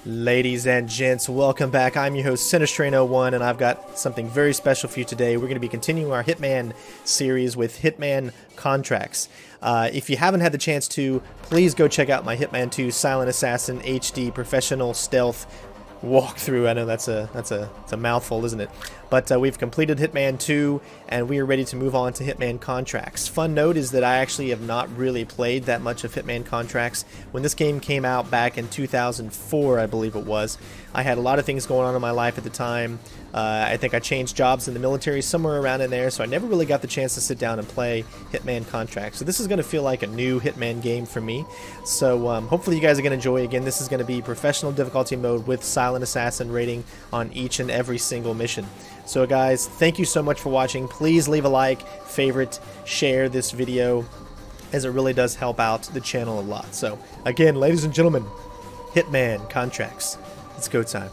Ladies and gents, welcome back. I'm your host, Sinistrain01, and I've got something very special for you today. We're going to be continuing our Hitman series with Hitman Contracts. If you haven't had the chance to, please go check out my Hitman 2 Silent Assassin HD Professional Stealth walkthrough. I know that's a mouthful, isn't it? But we've completed Hitman 2, and we are ready to move on to Hitman Contracts. Fun note is that I actually have not really played that much of Hitman Contracts. When this game came out back in 2004, I believe it was, I had a lot of things going on in my life at the time. I think I changed jobs in the military somewhere around in there, so I never really got the chance to sit down and play Hitman Contracts. So this is going to feel like a new Hitman game for me. So hopefully you guys are going to enjoy. Again, this is going to be professional difficulty mode with Silent Assassin rating on each and every single mission. So guys, thank you so much for watching. Please leave a like, favorite, share this video, as it really does help out the channel a lot. So again, ladies and gentlemen, Hitman Contracts. It's go time.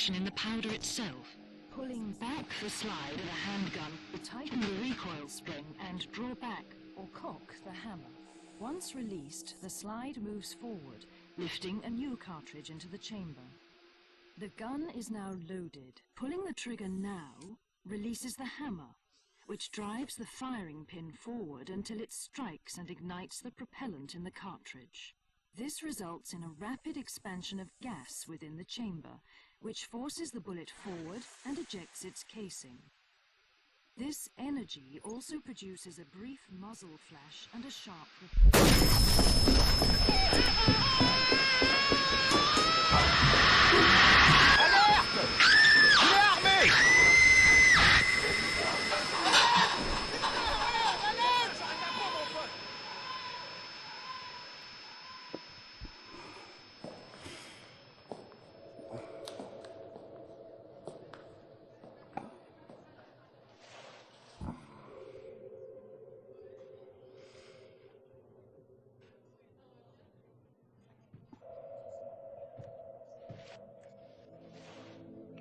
In the powder itself. Pulling back the slide of a handgun will tighten the recoil spring and draw back or cock the hammer. Once released, the slide moves forward, lifting a new cartridge into the chamber. The gun is now loaded. Pulling the trigger now releases the hammer, which drives the firing pin forward until it strikes and ignites the propellant in the cartridge. This results in a rapid expansion of gas within the chamber, which forces the bullet forward and ejects its casing. This energy also produces a brief muzzle flash and a sharp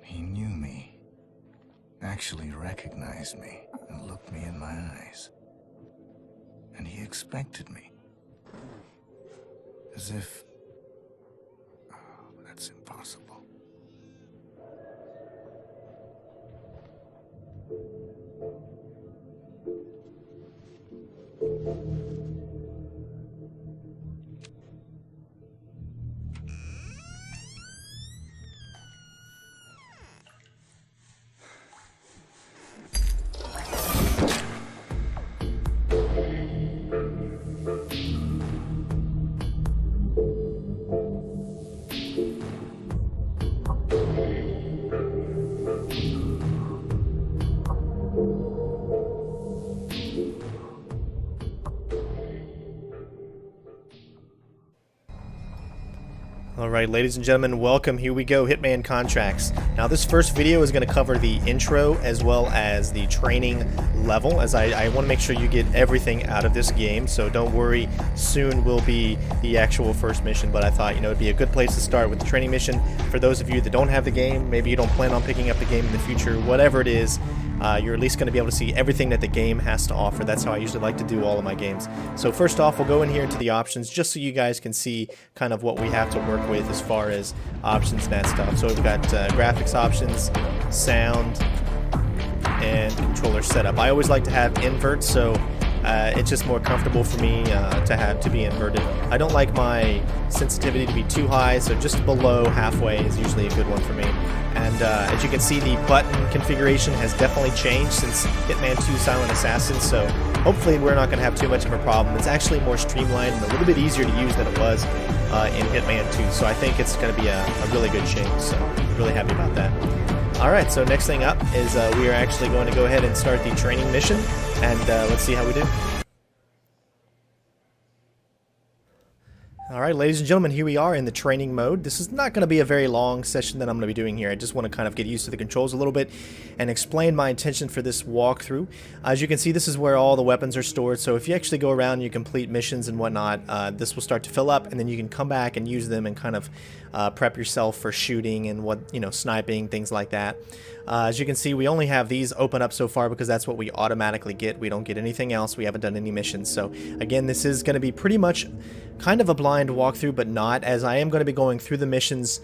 He knew me, actually recognized me, and looked me in my eyes. And he expected me. As if... oh, that's impossible. Alright, ladies and gentlemen, welcome. Here we go, Hitman Contracts. Now this first video is going to cover the intro as well as the training level, as I want to make sure you get everything out of this game, so don't worry, soon will be the actual first mission, but I thought, you know, it'd be a good place to start with the training mission. For those of you that don't have the game, maybe you don't plan on picking up the game in the future, whatever it is, you're at least going to be able to see everything that the game has to offer. That's how I usually like to do all of my games. So first off, we'll go in here into the options just so you guys can see kind of what we have to work with as far as options and that stuff. So we've got graphics options, sound, and controller setup. I always like to have invert, so it's just more comfortable for me to be inverted. I don't like my sensitivity to be too high, so just below halfway is usually a good one for me. And as you can see, the button configuration has definitely changed since Hitman 2 Silent Assassin, so hopefully we're not going to have too much of a problem. It's actually more streamlined and a little bit easier to use than it was in Hitman 2, so I think it's going to be a really good change, so I'm really happy about that. Alright, so next thing up is we are actually going to go ahead and start the training mission, and let's see how we do. Alright, ladies and gentlemen, here we are in the training mode. This is not going to be a very long session that I'm going to be doing here. I just want to kind of get used to the controls a little bit and explain my intention for this walkthrough. As you can see, this is where all the weapons are stored, so if you actually go around and you complete missions and whatnot, this will start to fill up, and then you can come back and use them and kind of prep yourself for shooting and sniping, things like that. As you can see, we only have these open up so far because that's what we automatically get. We don't get anything else. We haven't done any missions. So again, this is going to be pretty much kind of a blind walkthrough, but not, as I am going to be going through the missions,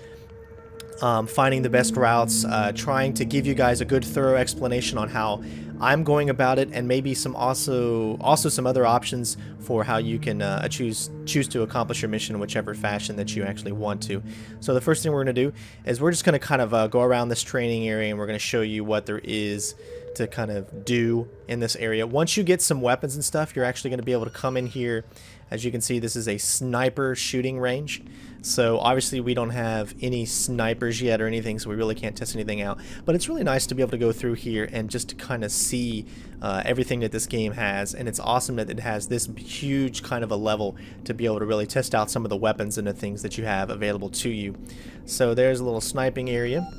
finding the best routes, trying to give you guys a good thorough explanation on how I'm going about it, and maybe some also some other options for how you can choose to accomplish your mission in whichever fashion that you actually want to. So the first thing we're going to do is we're just going to kind of go around this training area, and we're going to show you what there is to kind of do in this area. Once you get some weapons and stuff, you're actually going to be able to come in here. As you can see, this is a sniper shooting range. So obviously we don't have any snipers yet or anything, so we really can't test anything out. But it's really nice to be able to go through here and just to kind of see everything that this game has. And it's awesome that it has this huge kind of a level to be able to really test out some of the weapons and the things that you have available to you. So there's a little sniping area.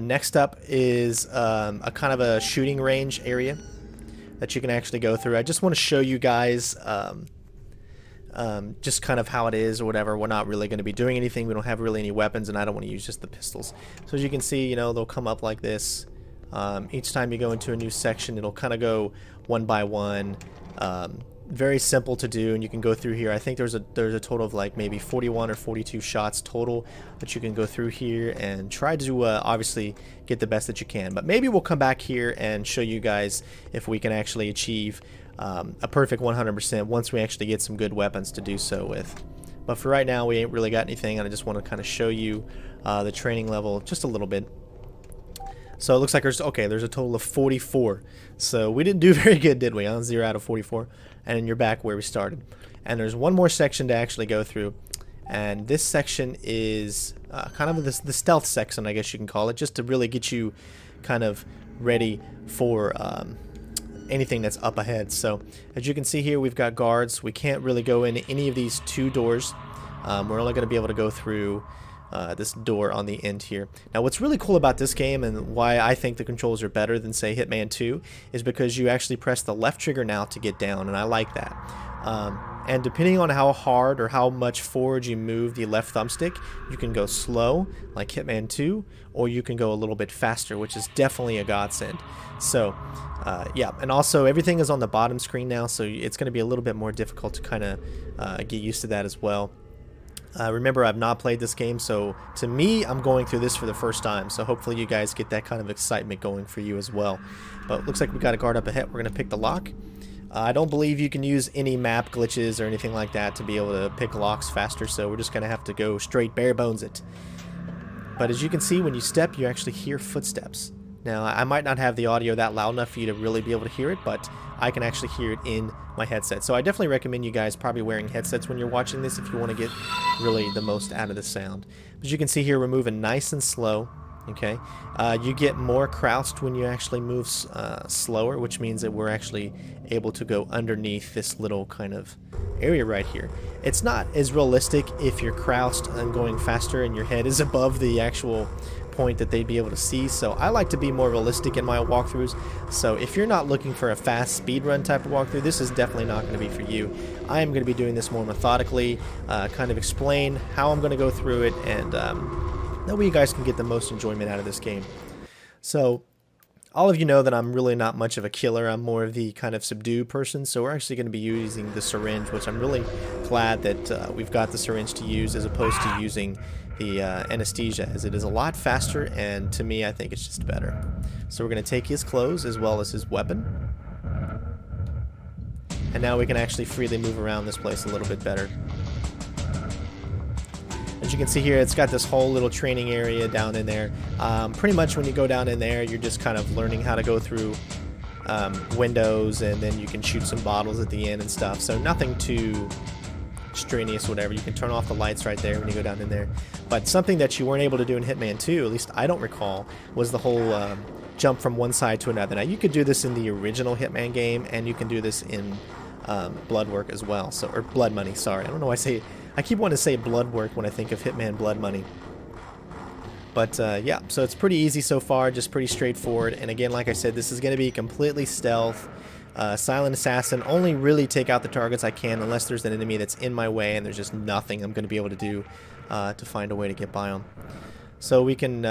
Next up is a kind of a shooting range area that you can actually go through. I just want to show you guys just kind of how it is or whatever. We're not really going to be doing anything. We don't have really any weapons, and I don't want to use just the pistols. So as you can see, they'll come up like this. Each time you go into a new section, it'll kind of go one by one. Very simple to do, and you can go through here. I think there's a total of like maybe 41 or 42 shots total that you can go through here and try to obviously get the best that you can. But maybe we'll come back here and show you guys if we can actually achieve a perfect 100% once we actually get some good weapons to do so with. But for right now, we ain't really got anything, and I just want to kind of show you the training level just a little bit. So it looks like there's a total of 44. So we didn't do very good, did we? Huh? 0 out of 44. And then you're back where we started. And there's one more section to actually go through. And this section is kind of the stealth section, I guess you can call it, just to really get you kind of ready for anything that's up ahead. So as you can see here, we've got guards. We can't really go in any of these two doors. We're only going to be able to go through this door on the end here. Now what's really cool about this game, and why I think the controls are better than say Hitman 2, is because you actually press the left trigger now to get down, and I like that. And depending on how hard or how much forward you move the left thumbstick, you can go slow like Hitman 2, or you can go a little bit faster, which is definitely a godsend. So yeah, and also everything is on the bottom screen now, so it's going to be a little bit more difficult to kind of get used to that as well. Remember, I've not played this game, so to me, I'm going through this for the first time, so hopefully you guys get that kind of excitement going for you as well. But it looks like we got a guard up ahead. We're going to pick the lock. I don't believe you can use any map glitches or anything like that to be able to pick locks faster, so we're just going to have to go straight bare bones it. But as you can see, when you step, you actually hear footsteps. Now, I might not have the audio that loud enough for you to really be able to hear it, but I can actually hear it in my headset. So I definitely recommend you guys probably wearing headsets when you're watching this if you want to get really the most out of the sound. As you can see here, we're moving nice and slow. Okay, you get more crouched when you actually move slower, which means that we're actually able to go underneath this little kind of area right here. It's not as realistic if you're crouched and going faster and your head is above the actual point that they'd be able to see, so I like to be more realistic in my walkthroughs. So if you're not looking for a fast speedrun type of walkthrough, this is definitely not going to be for you. I am going to be doing this more methodically, kind of explain how I'm going to go through it, and that way you guys can get the most enjoyment out of this game. So all of you know that I'm really not much of a killer. I'm more of the kind of subdue person, so we're actually going to be using the syringe, which I'm really glad that we've got the syringe to use as opposed to using the anesthesia, as it is a lot faster, and to me I think it's just better. So we're going to take his clothes as well as his weapon, and now we can actually freely move around this place a little bit better. As you can see here, it's got this whole little training area down in there. Pretty much when you go down in there, you're just kind of learning how to go through windows, and then you can shoot some bottles at the end and stuff, so nothing too strenuous, whatever. You can turn off the lights right there when you go down in there. But something that you weren't able to do in Hitman 2, at least I don't recall, was the whole jump from one side to another. Now you could do this in the original Hitman game, and you can do this in blood work as well. So, or blood money, sorry. I don't know why I keep wanting to say blood work when I think of Hitman blood money. But yeah, so it's pretty easy so far, just pretty straightforward. And again, like I said, this is going to be completely stealth. Silent Assassin, only really take out the targets I can unless there's an enemy that's in my way and there's just nothing I'm going to be able to do to find a way to get by them. So we can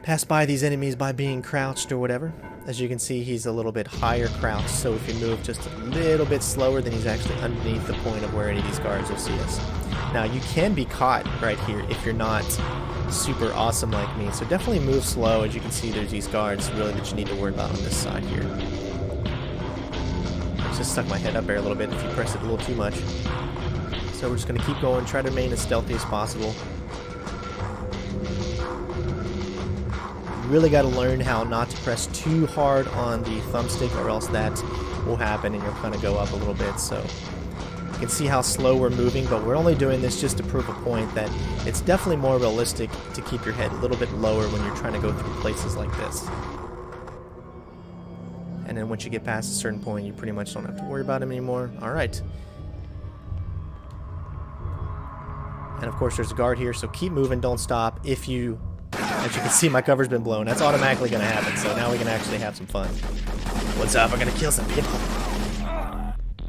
pass by these enemies by being crouched or whatever. As you can see, he's a little bit higher crouched, so if you move just a little bit slower, then he's actually underneath the point of where any of these guards will see us. Now, you can be caught right here if you're not super awesome like me, so definitely move slow. As you can see, there's these guards really that you need to worry about on this side here. I just stuck my head up there a little bit if you press it a little too much. So we're just going to keep going, try to remain as stealthy as possible. Really got to learn how not to press too hard on the thumbstick, or else that will happen and you'll kind of go up a little bit. So you can see how slow we're moving, but we're only doing this just to prove a point that it's definitely more realistic to keep your head a little bit lower when you're trying to go through places like this. And then once you get past a certain point, you pretty much don't have to worry about him anymore. Alright. And of course there's a guard here, so keep moving, don't stop. If you... As you can see, my cover's been blown. That's automatically going to happen, so now we can actually have some fun. What's up? I'm going to kill some people.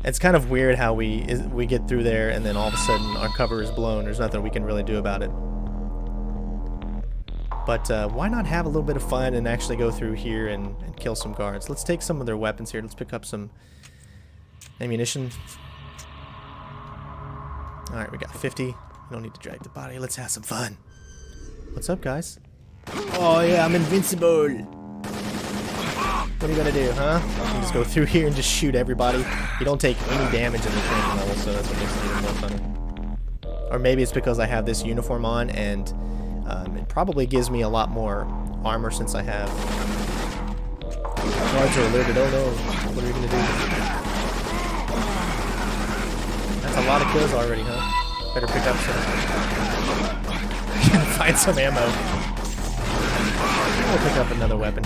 It's kind of weird how we get through there, and then all of a sudden our cover is blown. There's nothing we can really do about it. But why not have a little bit of fun and actually go through here and kill some guards? Let's take some of their weapons here. Let's pick up some ammunition. Alright, we got 50. We don't need to drag the body. Let's have some fun. What's up, guys? Oh yeah, I'm invincible. What are you gonna do, huh? You can just go through here and just shoot everybody. You don't take any damage in the training level, so that's what makes it even more funny. Or maybe it's because I have this uniform on, and it probably gives me a lot more armor since I have. Guards are alerted. Oh no! What are we gonna do? That's a lot of kills already, huh? Better pick up some. Find some ammo. We'll pick up another weapon.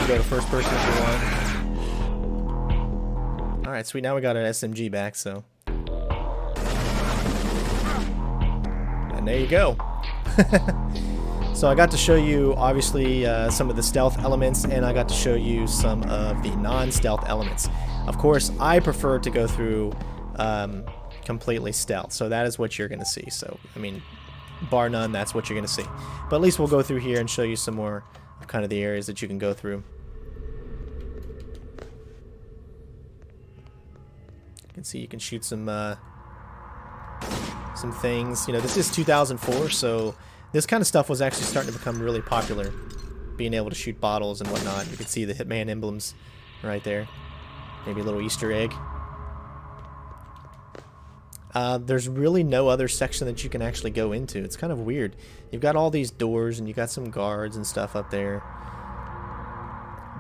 You go to first person if you want. Alright, sweet. Now we got an SMG back, so. And there you go. So I got to show you, obviously, some of the stealth elements, and I got to show you some of the non-stealth elements. Of course, I prefer to go through completely stealth, so that is what you're going to see. So, I mean, bar none, that's what you're going to see. But at least we'll go through here and show you some more of kind of the areas that you can go through. You can see you can shoot some things. You know, this is 2004, so this kind of stuff was actually starting to become really popular. Being able to shoot bottles and whatnot. You can see the Hitman emblems right there. Maybe a little Easter egg. There's really no other section that you can actually go into. It's kind of weird. You've got all these doors and you got some guards and stuff up there.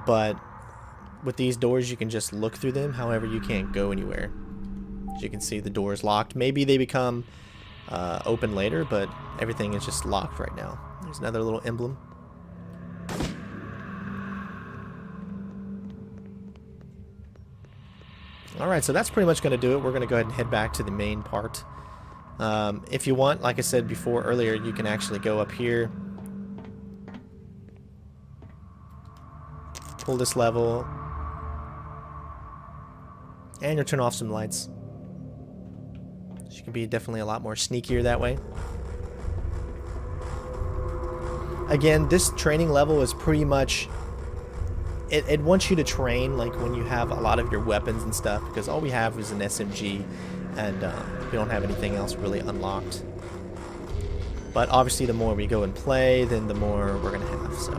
But with these doors, you can just look through them. However, you can't go anywhere. As you can see, the door is locked. Maybe they become open later, but everything is just locked right now. There's another little emblem. Alright, so that's pretty much going to do it. We're going to go ahead and head back to the main part. If you want, like I said before earlier, you can actually go up here. Pull this level. And you'll turn off some lights. So you can be definitely a lot more sneakier that way. Again, this training level is pretty much... It wants you to train like when you have a lot of your weapons and stuff, because all we have is an SMG and we don't have anything else really unlocked. But obviously the more we go and play, then the more we're going to have. So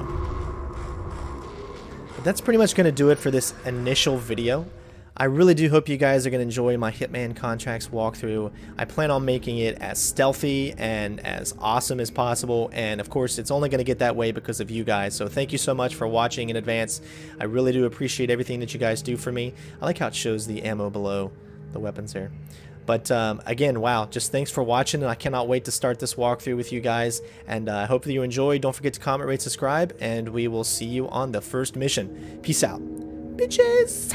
but that's pretty much going to do it for this initial video. I really do hope you guys are going to enjoy my Hitman Contracts walkthrough. I plan on making it as stealthy and as awesome as possible, and of course it's only going to get that way because of you guys. So thank you so much for watching in advance. I really do appreciate everything that you guys do for me. I like how it shows the ammo below the weapons there. But again, wow, just thanks for watching, and I cannot wait to start this walkthrough with you guys, and I hope that you enjoy. Don't forget to comment, rate, subscribe, and we will see you on the first mission. Peace out, bitches!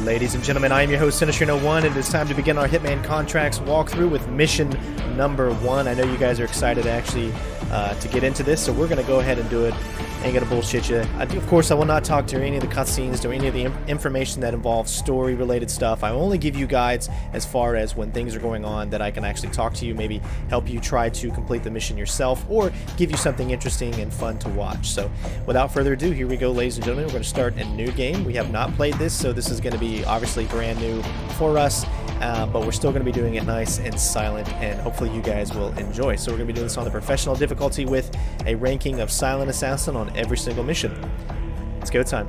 Ladies and gentlemen, I am your host, Sinister01, and it is time to begin our Hitman Contracts walkthrough with mission number 1. I know you guys are excited actually to get into this, so we're going to go ahead and do it. Ain't gonna bullshit you. Of course, I will not talk to any of the cutscenes, to any of the information that involves story-related stuff. I will only give you guides as far as when things are going on that I can actually talk to you, maybe help you try to complete the mission yourself, or give you something interesting and fun to watch. So, without further ado, here we go, ladies and gentlemen. We're going to start a new game. We have not played this, so this is going to be obviously brand new for us, but we're still going to be doing it nice and silent, and hopefully you guys will enjoy. So we're going to be doing this on the professional difficulty with a ranking of Silent Assassin on every single mission. It's go time.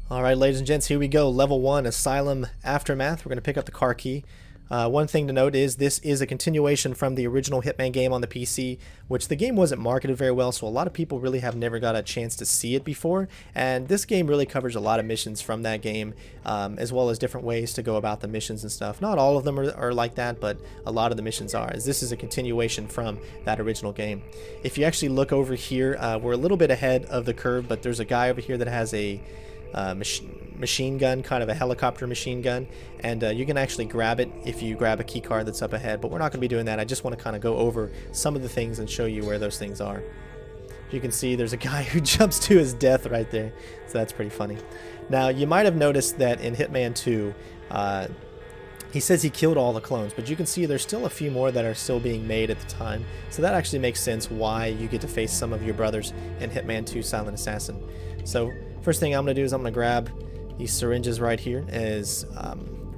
Alright, ladies and gents, here we go. Level 1, Asylum Aftermath. We're going to pick up the car key. One thing to note is this is a continuation from the original Hitman game on the PC, which the game wasn't marketed very well, so a lot of people really have never got a chance to see it before. And this game really covers a lot of missions from that game, as well as different ways to go about the missions and stuff. Not all of them are like that, but a lot of the missions are, as this is a continuation from that original game. If you actually look over here, we're a little bit ahead of the curve, but there's a guy over here that has a machine gun, kind of a helicopter machine gun, and you can actually grab it if you grab a key card that's up ahead, but we're not going to be doing that. I just want to kind of go over some of the things and show you where those things are. You can see there's a guy who jumps to his death right there, so that's pretty funny. Now, you might have noticed that in Hitman 2, He says he killed all the clones, but you can see there's still a few more that are still being made at the time. So that actually makes sense why you get to face some of your brothers in Hitman 2 Silent Assassin. So first thing I'm going to do is I'm going to grab these syringes right here, as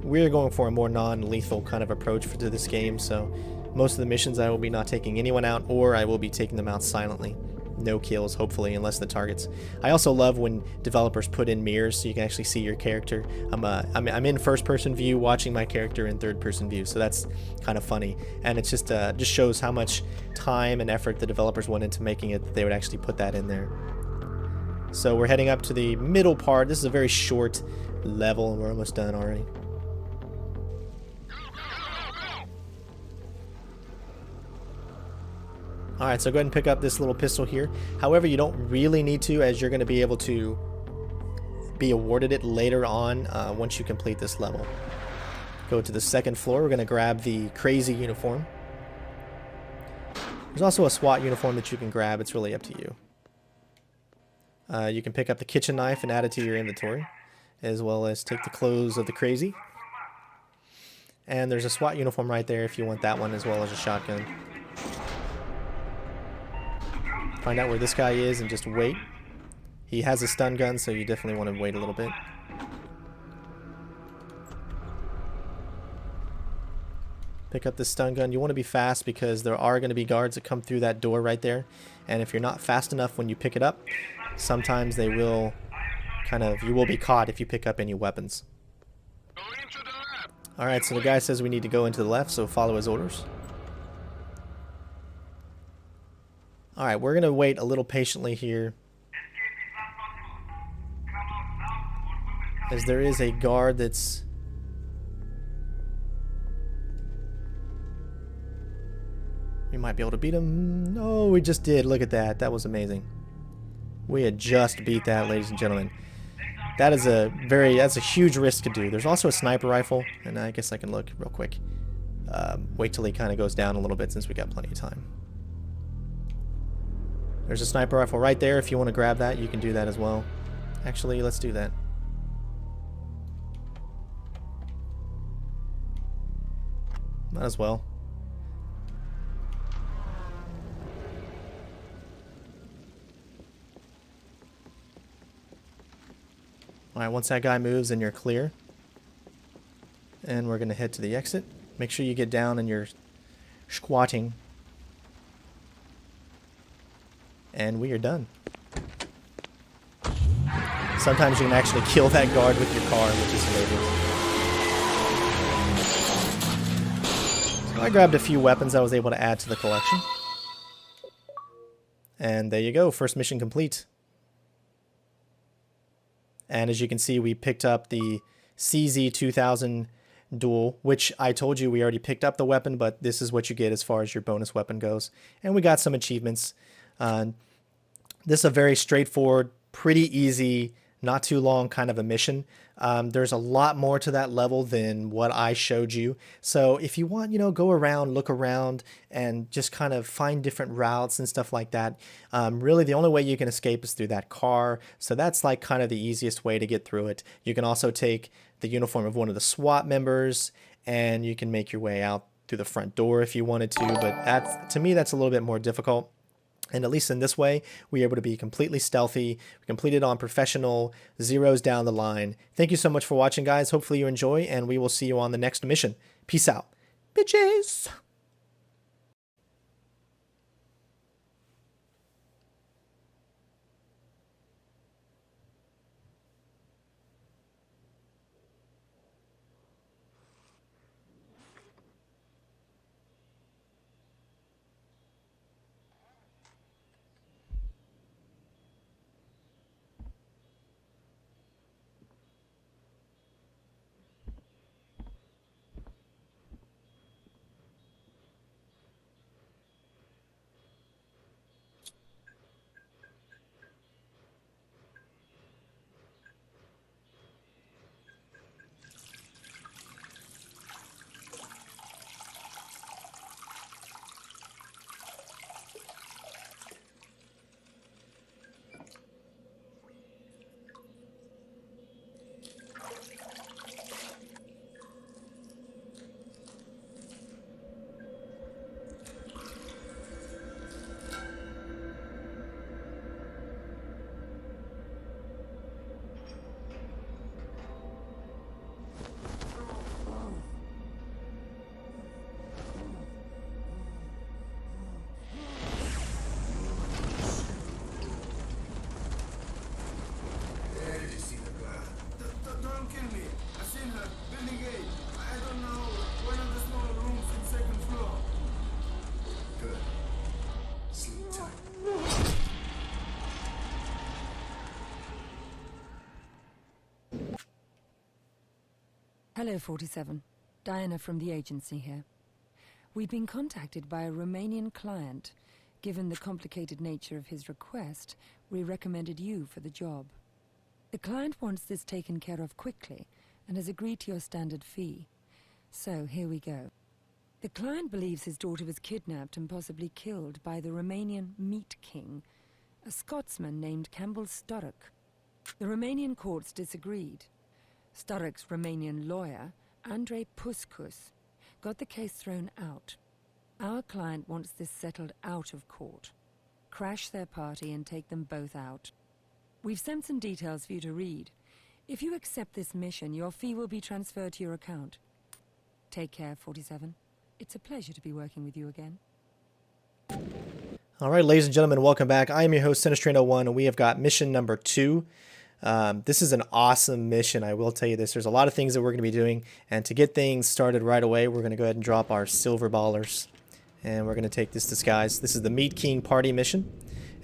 we're going for a more non-lethal kind of approach to this game. So most of the missions I will be not taking anyone out, or I will be taking them out silently. No kills, hopefully, unless the targets. I also love when developers put in mirrors so you can actually see your character. I'm in first-person view, watching my character in third-person view, so that's kind of funny. And it's just shows how much time and effort the developers went into making it that they would actually put that in there. So we're heading up to the middle part. This is a very short level, and we're almost done already. Alright, so go ahead and pick up this little pistol here. However, you don't really need to, as you're going to be able to be awarded it later on once you complete this level. Go to the second floor. We're going to grab the crazy uniform. There's also a SWAT uniform that you can grab. It's really up to you. You can pick up the kitchen knife and add it to your inventory, as well as take the clothes of the crazy. And there's a SWAT uniform right there if you want that one, as well as a shotgun. Find out where this guy is and just wait. He has a stun gun, so you definitely want to wait a little bit. Pick up the stun gun. You want to be fast because there are going to be guards that come through that door right there. And if you're not fast enough when you pick it up, sometimes they will you will be caught if you pick up any weapons. Alright, so the guy says we need to go into the left, so follow his orders. Alright, we're going to wait a little patiently here, as there is a guard that's... We might be able to beat him. No, we just did. Look at that. That was amazing. We had just beat that, ladies and gentlemen. That's a huge risk to do. There's also a sniper rifle, and I guess I can look real quick. Wait till he kind of goes down a little bit since we got plenty of time. There's a sniper rifle right there. If you want to grab that, you can do that as well. Actually, let's do that. Might as well. Alright, once that guy moves, then you're clear. And we're going to head to the exit. Make sure you get down and you're squatting. And we are done. Sometimes you can actually kill that guard with your car, which is hilarious. So I grabbed a few weapons I was able to add to the collection. And there you go, first mission complete. And as you can see, we picked up the CZ-2000 duel, which I told you we already picked up the weapon, but this is what you get as far as your bonus weapon goes. And we got some achievements. This is a very straightforward, pretty easy, not too long kind of a mission. There's a lot more to that level than what I showed you. So if you want, go around, look around, and just kind of find different routes and stuff like that. Really, the only way you can escape is through that car. So that's like kind of the easiest way to get through it. You can also take the uniform of one of the SWAT members, and you can make your way out through the front door if you wanted to. But to me, that's a little bit more difficult. And at least in this way, we were able to be completely stealthy. We completed on professional, zeros down the line. Thank you so much for watching, guys. Hopefully you enjoy, and we will see you on the next mission. Peace out, bitches! Hello, 47. Diana from the agency here. We've been contacted by a Romanian client. Given the complicated nature of his request, we recommended you for the job. The client wants this taken care of quickly and has agreed to your standard fee. So, here we go. The client believes his daughter was kidnapped and possibly killed by the Romanian Meat King, a Scotsman named Campbell Sturrock. The Romanian courts disagreed. Sturrock's Romanian lawyer, Andrei Puskus, got the case thrown out. Our client wants this settled out of court. Crash their party and take them both out. We've sent some details for you to read. If you accept this mission, your fee will be transferred to your account. Take care, 47. It's a pleasure to be working with you again. All right, ladies and gentlemen, welcome back. I am your host, Sinistrain01, and we have got mission number 2. This is an awesome mission, I will tell you this. There's a lot of things that we're going to be doing, and to get things started right away, we're going to go ahead and drop our silver ballers, and we're going to take this disguise. This is the Meat King party mission,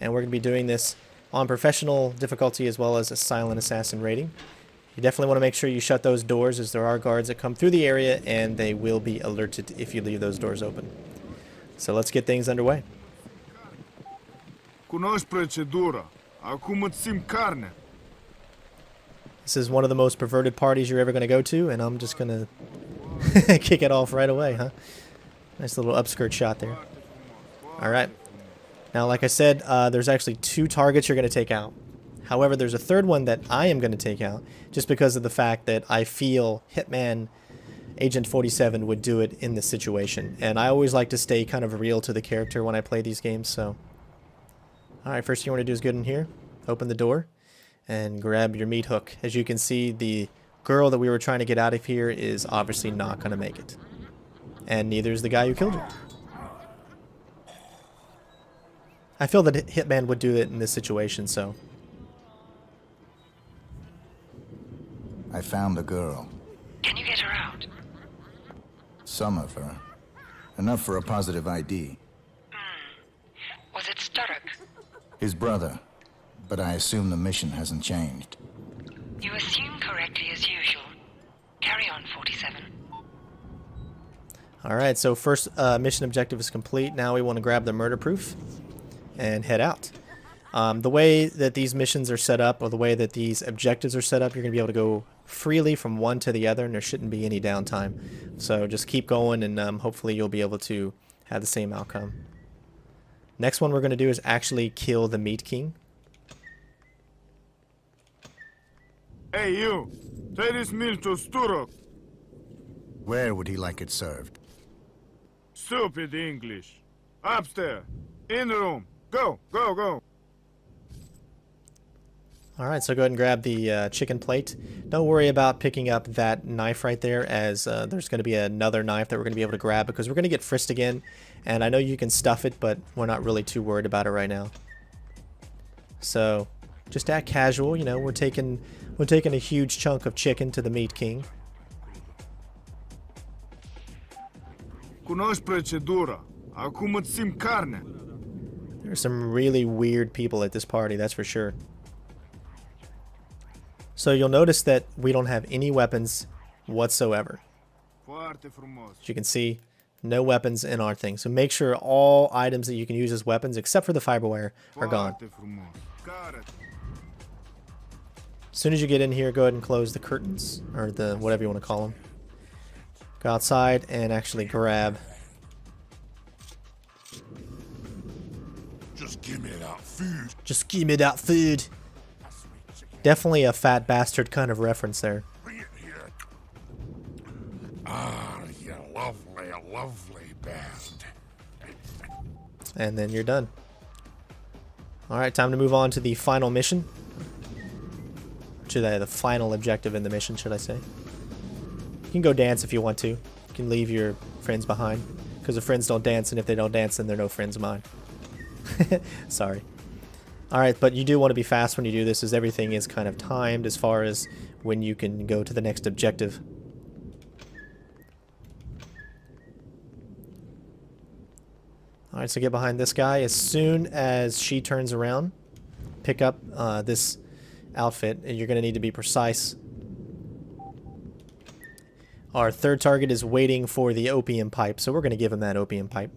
and we're going to be doing this on professional difficulty as well as a silent assassin rating. You definitely want to make sure you shut those doors, as there are guards that come through the area, and they will be alerted if you leave those doors open. So let's get things underway. Cunoști procedura. Acum îți simt carne. This is one of the most perverted parties you're ever going to go to, and I'm just going to kick it off right away, huh? Nice little upskirt shot there. All right. Now, like I said, there's actually 2 targets you're going to take out. However, there's a third one that I am going to take out, just because of the fact that I feel Hitman Agent 47 would do it in this situation. And I always like to stay kind of real to the character when I play these games, so... Alright, first thing you want to do is get in here, open the door, and grab your meat hook. As you can see, the girl that we were trying to get out of here is obviously not going to make it. And neither is the guy who killed her. I feel that Hitman would do it in this situation, so... I found the girl. Can you get her out? Some of her. Enough for a positive ID. Was it Sturrock? His brother. But I assume the mission hasn't changed. You assume correctly as usual. Carry on, 47. Alright, so first mission objective is complete. Now we want to grab the murder proof and head out. The way that these missions are set up, or the way that these objectives are set up, you're going to be able to go freely from one to the other, and there shouldn't be any downtime. So just keep going, and hopefully you'll be able to have the same outcome. Next one we're going to do is actually kill the Meat King. Hey, you! Take this meal to Sturrock. Where would he like it served? Stupid English. Upstairs. In the room. Go, go, go. Alright, so go ahead and grab the chicken plate. Don't worry about picking up that knife right there, as there's going to be another knife that we're going to be able to grab, because we're going to get frisked again. And I know you can stuff it, but we're not really too worried about it right now. So, just act casual, you know, we're taking a huge chunk of chicken to the Meat King. Cunoști procedura. Acum îți simt carne. There's some really weird people at this party, that's for sure. So you'll notice that we don't have any weapons whatsoever. Foarte frumos. As you can see, no weapons in our thing. So make sure all items that you can use as weapons, except for the fiberware, are gone. Foarte frumos. Care. As soon as you get in here, go ahead and close the curtains, or the whatever you want to call them. Go outside and actually grab. Just give me that food. Just give me that food. Definitely a fat bastard kind of reference there. Bring it here. Ah, you lovely, lovely band. And then you're done. Alright, time to move on to the final mission. To the final objective in the mission, should I say. You can go dance if you want to. You can leave your friends behind. Because the friends don't dance, and if they don't dance, then they're no friends of mine. Sorry. Alright, but you do want to be fast when you do this, as everything is kind of timed as far as when you can go to the next objective. Alright, so get behind this guy. As soon as she turns around, pick up this outfit, and you're going to need to be precise. Our third target is waiting for the opium pipe, so we're going to give him that opium pipe.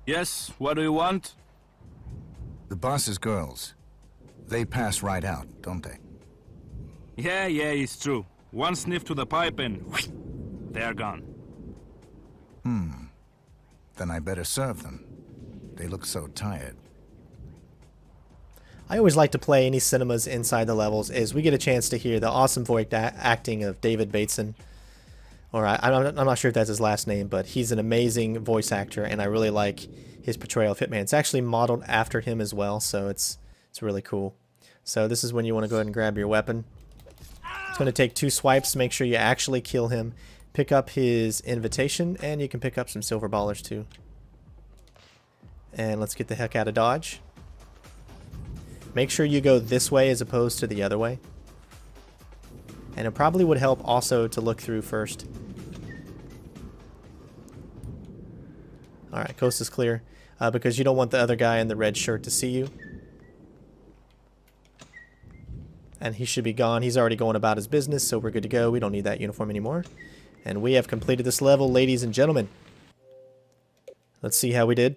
Yes, what do you want? The boss's girls. They pass right out, don't they? Yeah, it's true. One sniff to the pipe and they're gone. Then I better serve them. They look so tired. I always like to play any cinemas inside the levels as we get a chance to hear the awesome voice acting of David Bateson. Or I'm not sure if that's his last name, but he's an amazing voice actor, and I really like his portrayal of Hitman. It's actually modeled after him as well, so it's really cool. So this is when you want to go ahead and grab your weapon. It's going to take 2 swipes to make sure you actually kill him. Pick up his invitation, and you can pick up some silver ballers too. And let's get the heck out of Dodge. Make sure you go this way as opposed to the other way. And it probably would help also to look through first. Alright, coast is clear. Because you don't want the other guy in the red shirt to see you. And he should be gone. He's already going about his business, so we're good to go. We don't need that uniform anymore. And we have completed this level, ladies and gentlemen. Let's see how we did.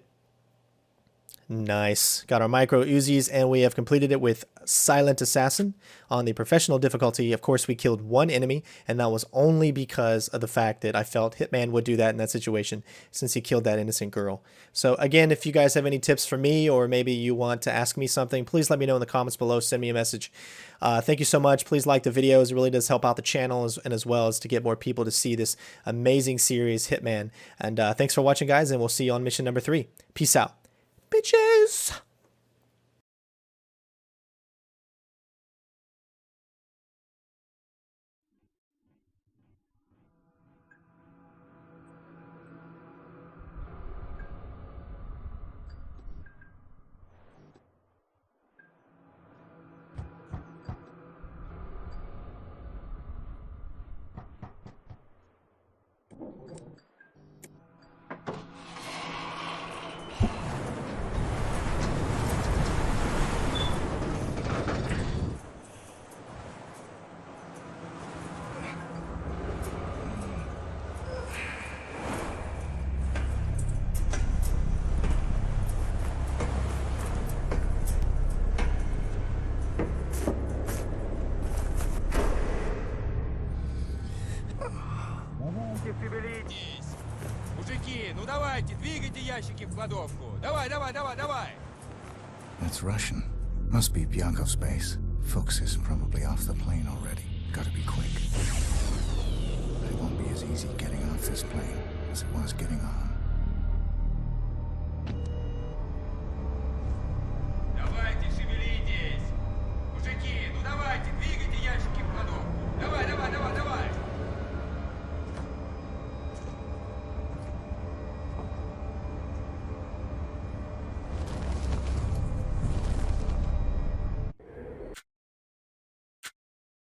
Nice. Got our micro Uzis, and we have completed it with Silent Assassin on the professional difficulty. Of course, we killed 1 enemy, and that was only because of the fact that I felt Hitman would do that in that situation since he killed that innocent girl. So again, if you guys have any tips for me, or maybe you want to ask me something, please let me know in the comments below. Send me a message. Thank you so much. Please like the videos. It really does help out the channel as well as to get more people to see this amazing series, Hitman. And thanks for watching, guys, and we'll see you on mission number 3. Peace out. Bitches! Мужики, ну давайте, двигайте ящики в кладовку. Давай. That's Russian. Must be Byakov's base. Fuchs is probably off the plane already. Gotta be quick. But it won't be as easy getting off this plane as it was getting on. Давайте, шевелитесь. Мужики, ну давайте, двигайте ящики в кладовку. Давай.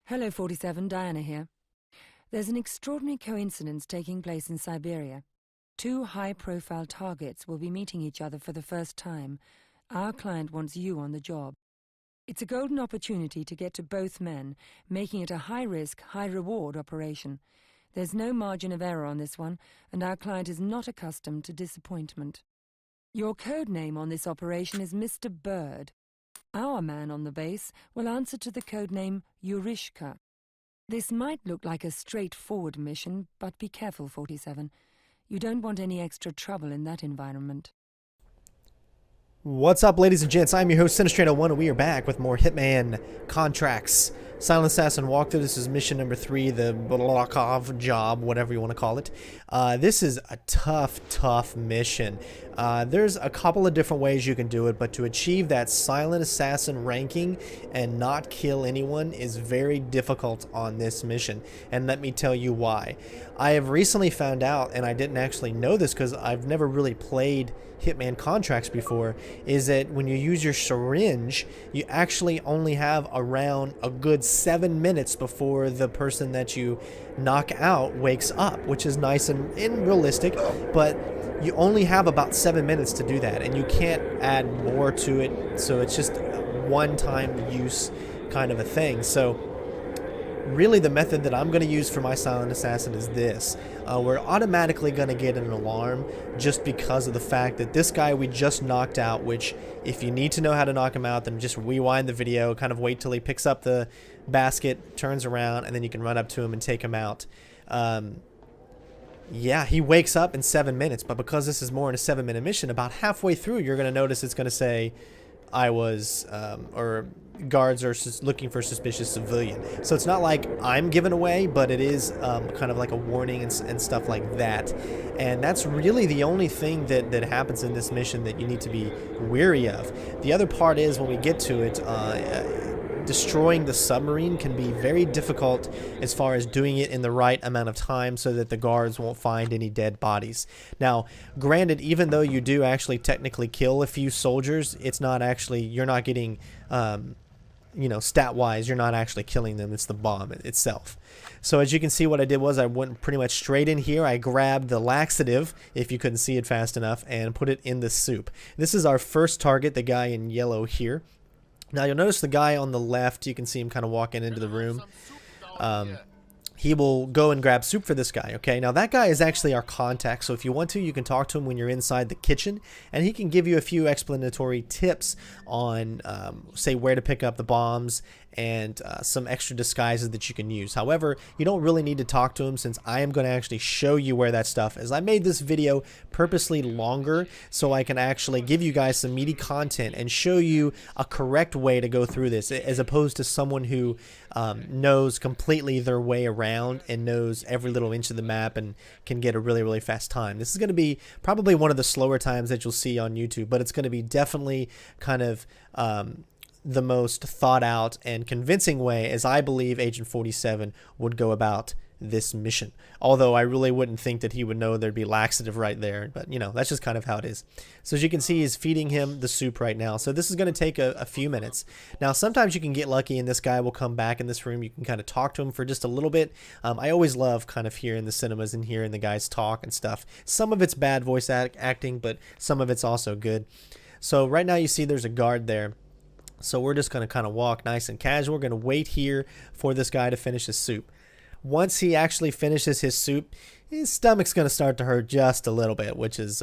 Hello, 47, Diana here. There's an extraordinary coincidence taking place in Siberia. 2 high-profile targets will be meeting each other for the first time. Our client wants you on the job. It's a golden opportunity to get to both men, making it a high-risk, high-reward operation. There's no margin of error on this one, and our client is not accustomed to disappointment. Your code name on this operation is Mr. Bird. Our man on the base will answer to the codename Yurishka. This might look like a straightforward mission, but be careful, 47. You don't want any extra trouble in that environment. What's up, ladies and gents? I'm your host, Sinistrano1, and we are back with more Hitman contracts. Silent Assassin Walkthrough. This is mission number 3, the Blokov job, whatever you want to call it. This is a tough mission. There's a couple of different ways you can do it, but to achieve that Silent Assassin ranking and not kill anyone is very difficult on this mission. And let me tell you why. I have recently found out, and I didn't actually know this because I've never really played Hitman contracts before, is that when you use your syringe, you actually only have around a good 7 minutes before the person that you knock out wakes up, which is nice and realistic, but you only have about 7 minutes to do that, and you can't add more to it, so it's just one-time use kind of a thing. So really the method that I'm going to use for my silent assassin is this. We're automatically going to get an alarm just because of the fact that this guy we just knocked out, which if you need to know how to knock him out, then just rewind the video, kind of wait till he picks up the basket, turns around, and then you can run up to him and take him out. Yeah, he wakes up in 7 minutes, but because this is more in a 7-minute mission, about halfway through you're going to notice it's going to say I was, or guards are looking for suspicious civilian. So it's not like I'm given away, but it is kind of like a warning and stuff like that. And that's really the only thing that happens in this mission that you need to be wary of. The other part is when we get to it, destroying the submarine can be very difficult as far as doing it in the right amount of time so that the guards won't find any dead bodies. Now, granted, even though you do actually technically kill a few soldiers, it's not actually, you're not getting, you know, stat-wise, you're not actually killing them. It's the bomb itself. So as you can see, what I did was I went pretty much straight in here. I grabbed the laxative, if you couldn't see it fast enough, and put it in the soup. This is our first target, the guy in yellow here. Now you'll notice the guy on the left, you can see him kind of walking into the room. He will go and grab soup for this guy, okay? Now that guy is actually our contact, so if you want to, you can talk to him when you're inside the kitchen, and he can give you a few explanatory tips on, say, where to pick up the bombs and some extra disguises that you can use. However, you don't really need to talk to him since I am going to actually show you where that stuff is. I made this video purposely longer so I can actually give you guys some meaty content and show you a correct way to go through this, as opposed to someone who knows completely their way around and knows every little inch of the map and can get a really, really fast time. This is going to be probably one of the slower times that you'll see on YouTube, but it's going to be definitely kind of the most thought out and convincing way as I believe Agent 47 would go about this mission. Although I really wouldn't think that he would know there'd be laxative right there, but you know, that's just kind of how it is. So as you can see, he's feeding him the soup right now. So this is going to take a few minutes. Now sometimes you can get lucky and this guy will come back in this room. You can kind of talk to him for just a little bit. I always love kind of hearing the cinemas and hearing the guys talk and stuff. Some of it's bad voice acting, but some of it's also good. So right now you see there's a guard there. So we're just going to kind of walk nice and casual. We're going to wait here for this guy to finish his soup. Once he actually finishes his soup, his stomach's going to start to hurt just a little bit, which is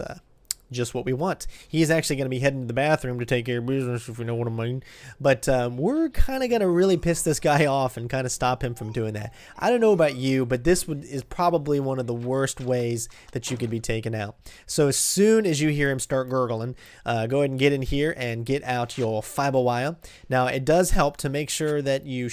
just what we want. He's actually going to be heading to the bathroom to take care of business, if you know what I mean. But we're kind of going to really piss this guy off and kind of stop him from doing that. I don't know about you, but this is probably one of the worst ways that you could be taken out. So as soon as you hear him start gurgling, go ahead and get in here and get out your fiber wire. Now it does help to make sure that you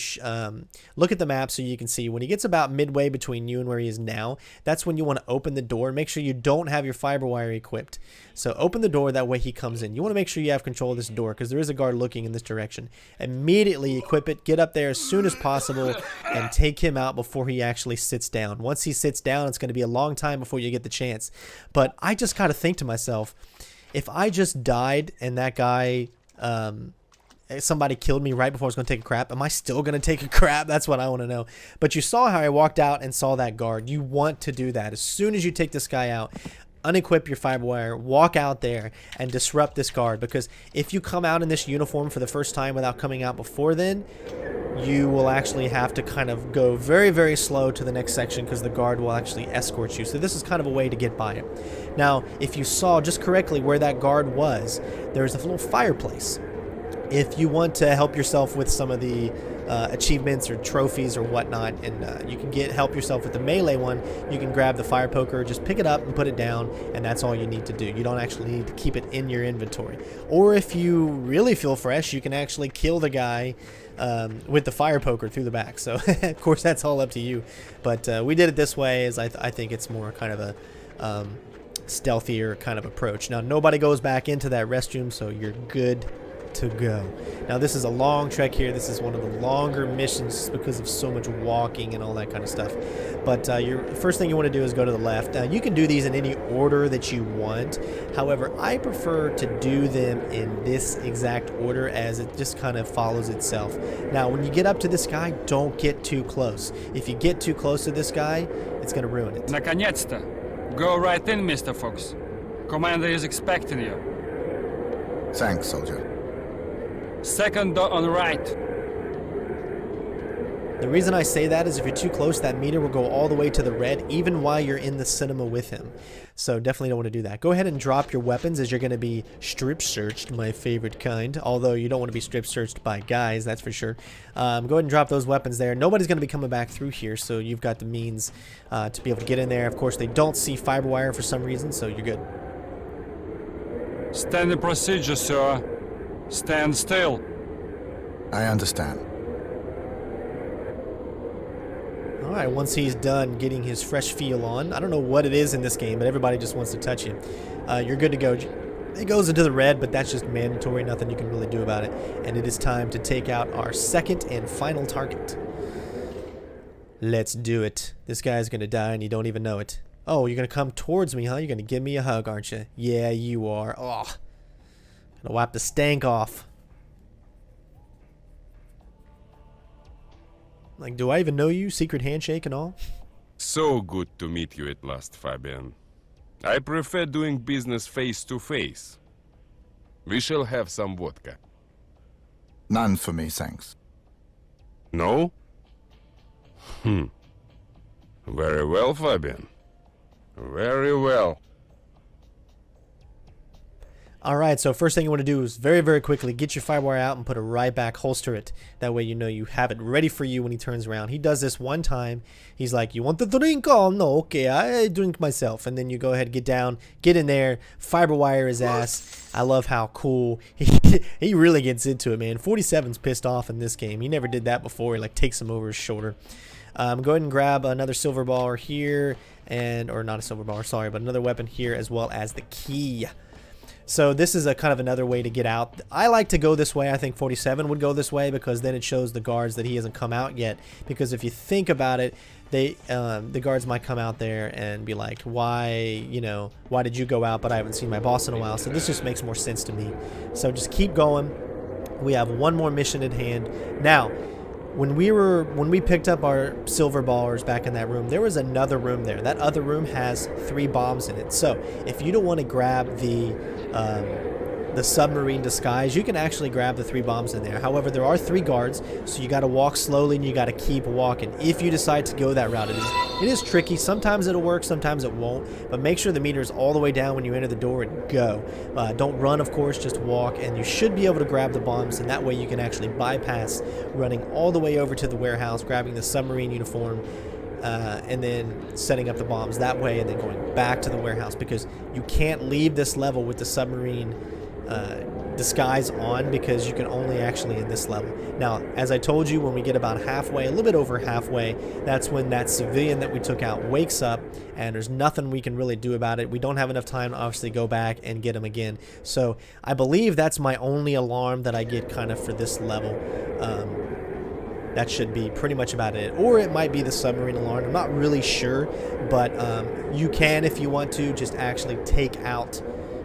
look at the map so you can see when he gets about midway between you and where he is now. That's when you want to open the door. Make sure you don't have your fiber wire equipped. So open the door, that way he comes in. You want to make sure you have control of this door because there is a guard looking in this direction. Immediately equip it, get up there as soon as possible, and take him out before he actually sits down. Once he sits down, it's going to be a long time before you get the chance. But I just kind of think to myself, if I just died and that guy, somebody killed me right before I was going to take a crap, am I still going to take a crap? That's what I want to know. But you saw how I walked out and saw that guard. You want to do that. As soon as you take this guy out, unequip your fiber wire, walk out there and disrupt this guard, because if you come out in this uniform for the first time without coming out before then, you will actually have to kind of go very, very slow to the next section because the guard will actually escort you. So this is kind of a way to get by it. Now, if you saw just correctly where that guard was, there's a little fireplace. If you want to help yourself with some of the achievements or trophies or whatnot, and you can help yourself with the melee one, you can grab the fire poker, just pick it up and put it down, and that's all you need to do. You don't actually need to keep it in your inventory. Or if you really feel fresh, you can actually kill the guy with the fire poker through the back. So of course that's all up to you, but we did it this way as I think it's more kind of a stealthier kind of approach. Now nobody goes back into that restroom, so you're good to go. Now this is a long trek here. This is one of the longer missions because of so much walking and all that kind of stuff. But your first thing you want to do is go to the left. You can do these in any order that you want. However, I prefer to do them in this exact order as it just kind of follows itself. Now when you get up to this guy, don't get too close. If you get too close to this guy, it's going to ruin it. Наконец-то! Go right in, Mr. Fox. Commander is expecting you. Thanks, soldier. Second door on right. The reason I say that is if you're too close, that meter will go all the way to the red, even while you're in the cinema with him. So definitely don't want to do that. Go ahead and drop your weapons as you're going to be strip searched, my favorite kind. Although you don't want to be strip searched by guys, that's for sure. Go ahead and drop those weapons there. Nobody's going to be coming back through here, so you've got the means to be able to get in there. Of course, they don't see fiber wire for some reason, so you're good. Standard procedure, sir. Stand still. I understand. Alright, once he's done getting his fresh feel on, I don't know what it is in this game, but everybody just wants to touch you. You're good to go. It goes into the red, but that's just mandatory, nothing you can really do about it. And it is time to take out our second and final target. Let's do it. This guy's gonna die and you don't even know it. Oh, you're gonna come towards me, huh? You're gonna give me a hug, aren't you? Yeah, you are. Oh, gonna wipe the stank off. Like, do I even know you? Secret handshake and all? So good to meet you at last, Fabian. I prefer doing business face to face. We shall have some vodka. None for me, thanks. No? Very well, Fabian. Very well. Alright, so first thing you want to do is very, very quickly get your firewire out and put it right back, holster it. That way you know you have it ready for you when he turns around. He does this one time. He's like, you want the drink? Oh, no, okay, I drink myself. And then you go ahead, get down, get in there, fiber wire his ass. I love how cool. He really gets into it, man. 47's pissed off in this game. He never did that before. He like takes him over his shoulder. Go ahead and grab another silver baller here, or not a silver baller, sorry, but another weapon here as well as the key. So this is a kind of another way to get out. I like to go this way. I think 47 would go this way because then it shows the guards that he hasn't come out yet. Because if you think about it, the guards might come out there and be like, why did you go out, but I haven't seen my boss in a while. So this just makes more sense to me. So just keep going. We have one more mission at hand. Now, when we picked up our silver ballers back in that room, there was another room there. That other room has 3 bombs in it. So if you don't want to grab the submarine disguise, you can actually grab the 3 bombs in there. However, there are 3 guards, so you got to walk slowly and you got to keep walking. If you decide to go that route, it is tricky. Sometimes it'll work, sometimes it won't. But make sure the meter is all the way down when you enter the door and go. Don't run, of course, just walk, and you should be able to grab the bombs, and that way you can actually bypass running all the way over to the warehouse, grabbing the submarine uniform, and then setting up the bombs that way, and then going back to the warehouse, because you can't leave this level with the submarine disguise on, because you can only actually in this level. Now, as I told you, when we get about halfway, a little bit over halfway, that's when that civilian that we took out wakes up, and there's nothing we can really do about it. We don't have enough time to obviously go back and get him again. So I believe that's my only alarm that I get kind of for this level. That should be pretty much about it. Or it might be the submarine alarm. I'm not really sure, but you can, if you want to, just actually take out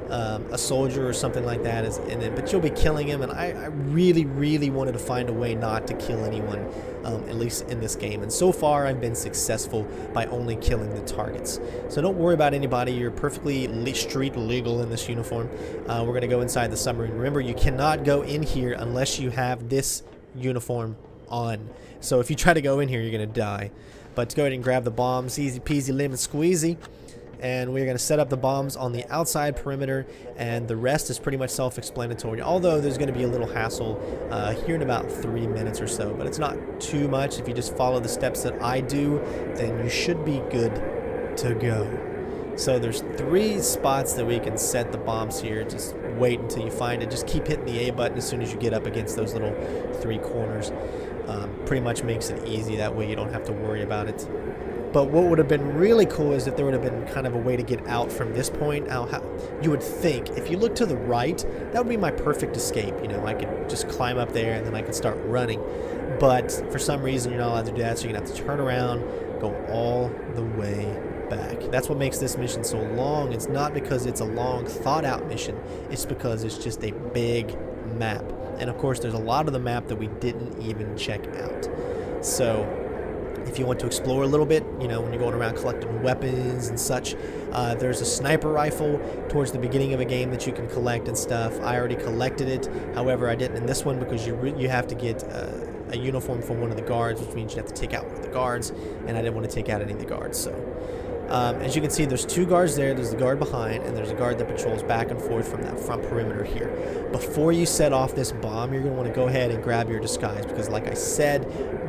a soldier or something like that, but you'll be killing him, and I really, really wanted to find a way not to kill anyone, at least in this game. And so far, I've been successful by only killing the targets. So don't worry about anybody. You're perfectly street legal in this uniform. We're going to go inside the submarine. Remember, you cannot go in here unless you have this uniform on. So if you try to go in here, you're going to die. But go ahead and grab the bombs. Easy peasy lemon squeezy. And we're going to set up the bombs on the outside perimeter, and the rest is pretty much self-explanatory, although there's going to be a little hassle here in about 3 minutes or so, but it's not too much. If you just follow the steps that I do, then you should be good to go. So there's 3 spots that we can set the bombs here. Just wait until you find it. Just keep hitting the A button as soon as you get up against those little 3 corners. Pretty much makes it easy. That way you don't have to worry about it. But what would have been really cool is if there would have been kind of a way to get out from this point. You would think, if you look to the right, that would be my perfect escape. You know, I could just climb up there and then I could start running. But for some reason, you're not allowed to do that, so you're going to have to turn around, go all the way back. That's what makes this mission so long. It's not because it's a long, thought-out mission. It's because it's just a big map. And, of course, there's a lot of the map that we didn't even check out. So if you want to explore a little bit, you know, when you're going around collecting weapons and such. There's a sniper rifle towards the beginning of a game that you can collect and stuff. I already collected it. However, I didn't in this one because you have to get a uniform from one of the guards, which means you have to take out one of the guards, and I didn't want to take out any of the guards. So as you can see, there's two guards there. There's the guard behind, and there's a guard that patrols back and forth from that front perimeter here. Before you set off this bomb, you're going to want to go ahead and grab your disguise, because like I said,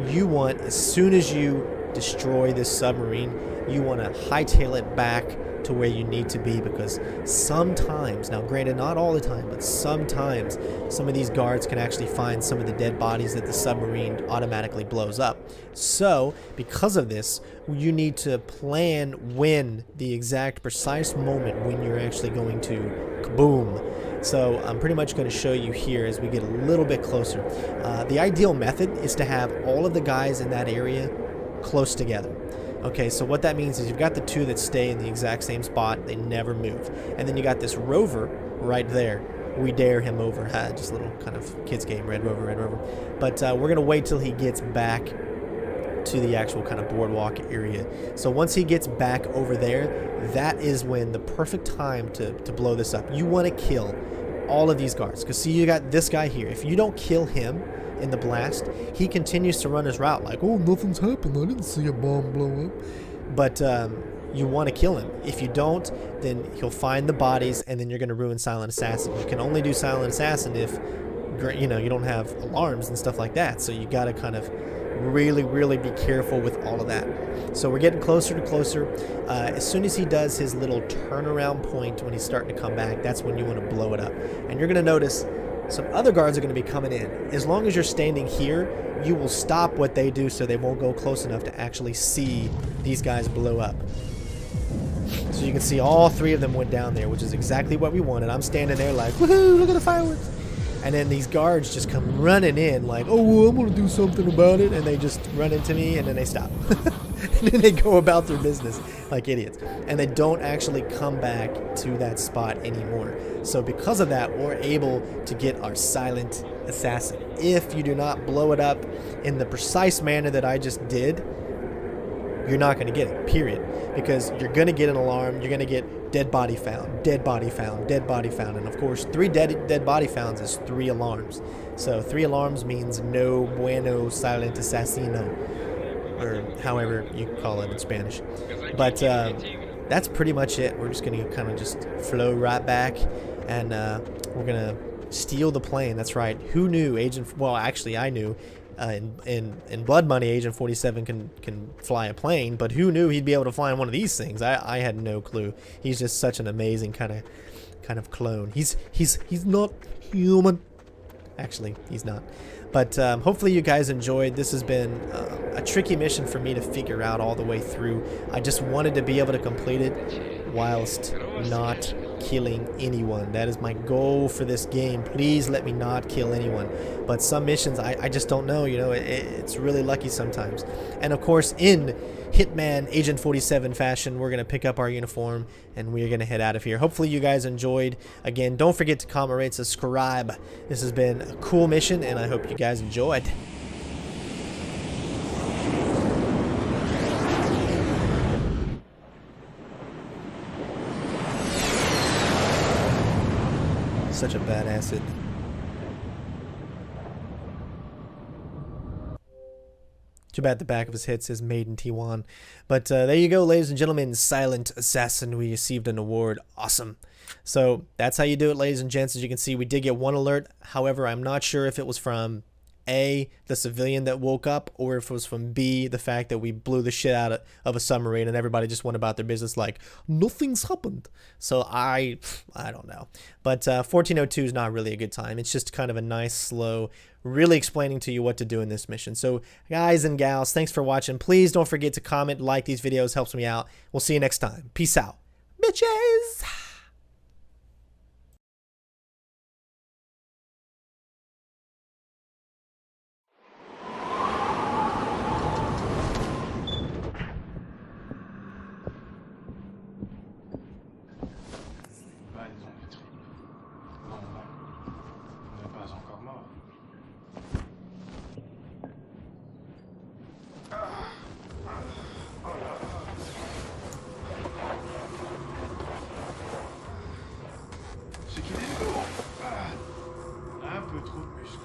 you want, as soon as you destroy this submarine, you want to hightail it back to where you need to be, because sometimes, now granted not all the time, but sometimes some of these guards can actually find some of the dead bodies that the submarine automatically blows up. So because of this, you need to plan when, the exact precise moment when you're actually going to kaboom. So I'm pretty much going to show you here as we get a little bit closer. The ideal method is to have all of the guys in that area close together. Okay, so what that means is you've got the two that stay in the exact same spot, they never move. And then you got this rover right there. We dare him over. Just a little kind of kids game, red rover, red rover. But we're going to wait till he gets back to the actual kind of boardwalk area. So once he gets back over there, that is when the perfect time to blow this up. You want to kill all of these guards, because see, you got this guy here. If you don't kill him in the blast, he continues to run his route like, oh, nothing's happened, I didn't see a bomb blow up. But you want to kill him. If you don't, then he'll find the bodies, and then you're going to ruin Silent Assassin. You can only do Silent Assassin if, you know, you don't have alarms and stuff like that. So you got to kind of really be careful with all of that. So we're getting closer to closer. As soon as he does his little turnaround point when he's starting to come back, that's when you want to blow it up. And you're going to notice some other guards are going to be coming in. As long as you're standing here, you will stop what they do so they won't go close enough to actually see these guys blow up. So you can see all three of them went down there, which is exactly what we wanted. I'm standing there like, woohoo, look at the fireworks. And then these guards just come running in like, oh, well, I'm going to do something about it. And they just run into me, and then they stop. And then they go about their business like idiots. And they don't actually come back to that spot anymore. So because of that, we're able to get our Silent Assassin. If you do not blow it up in the precise manner that I just did, you're not going to get it, period. Because you're going to get an alarm, you're going to get dead body found, dead body found, dead body found. And of course, 3 dead body founds is 3 alarms. So 3 alarms means no bueno silent assassino, or however you call it in Spanish. But that's pretty much it. We're just going to kind of just flow right back, and we're going to steal the plane. That's right. Who knew well, actually I knew. In Blood Money, Agent 47 can fly a plane, but who knew he'd be able to fly in one of these things? I had no clue. He's just such an amazing kind of clone. He's not human. Actually, he's not. But hopefully you guys enjoyed. This has been a tricky mission for me to figure out all the way through. I just wanted to be able to complete it whilst not killing anyone. That is my goal for this game. Please let me not kill anyone. But some missions, I just don't know. You know, it's really lucky sometimes. And of course, in Hitman Agent 47 fashion, we're going to pick up our uniform and we're going to head out of here. Hopefully you guys enjoyed. Again, don't forget to comment, rate, subscribe. This has been a cool mission, and I hope you guys enjoyed. Such a badass. Too bad the back of his head says Made in T1. But there you go, ladies and gentlemen. Silent Assassin. We received an award. Awesome. So that's how you do it, ladies and gents. As you can see, we did get 1 alert. However, I'm not sure if it was from A, the civilian that woke up, or if it was from B, the fact that we blew the shit out of a submarine and everybody just went about their business like nothing's happened. So I don't know. But 1402 is not really a good time. It's just kind of a nice, slow, really explaining to you what to do in this mission. So guys and gals, thanks for watching. Please don't forget to comment, like these videos, helps me out. We'll see you next time. Peace out, bitches. trop de muscles.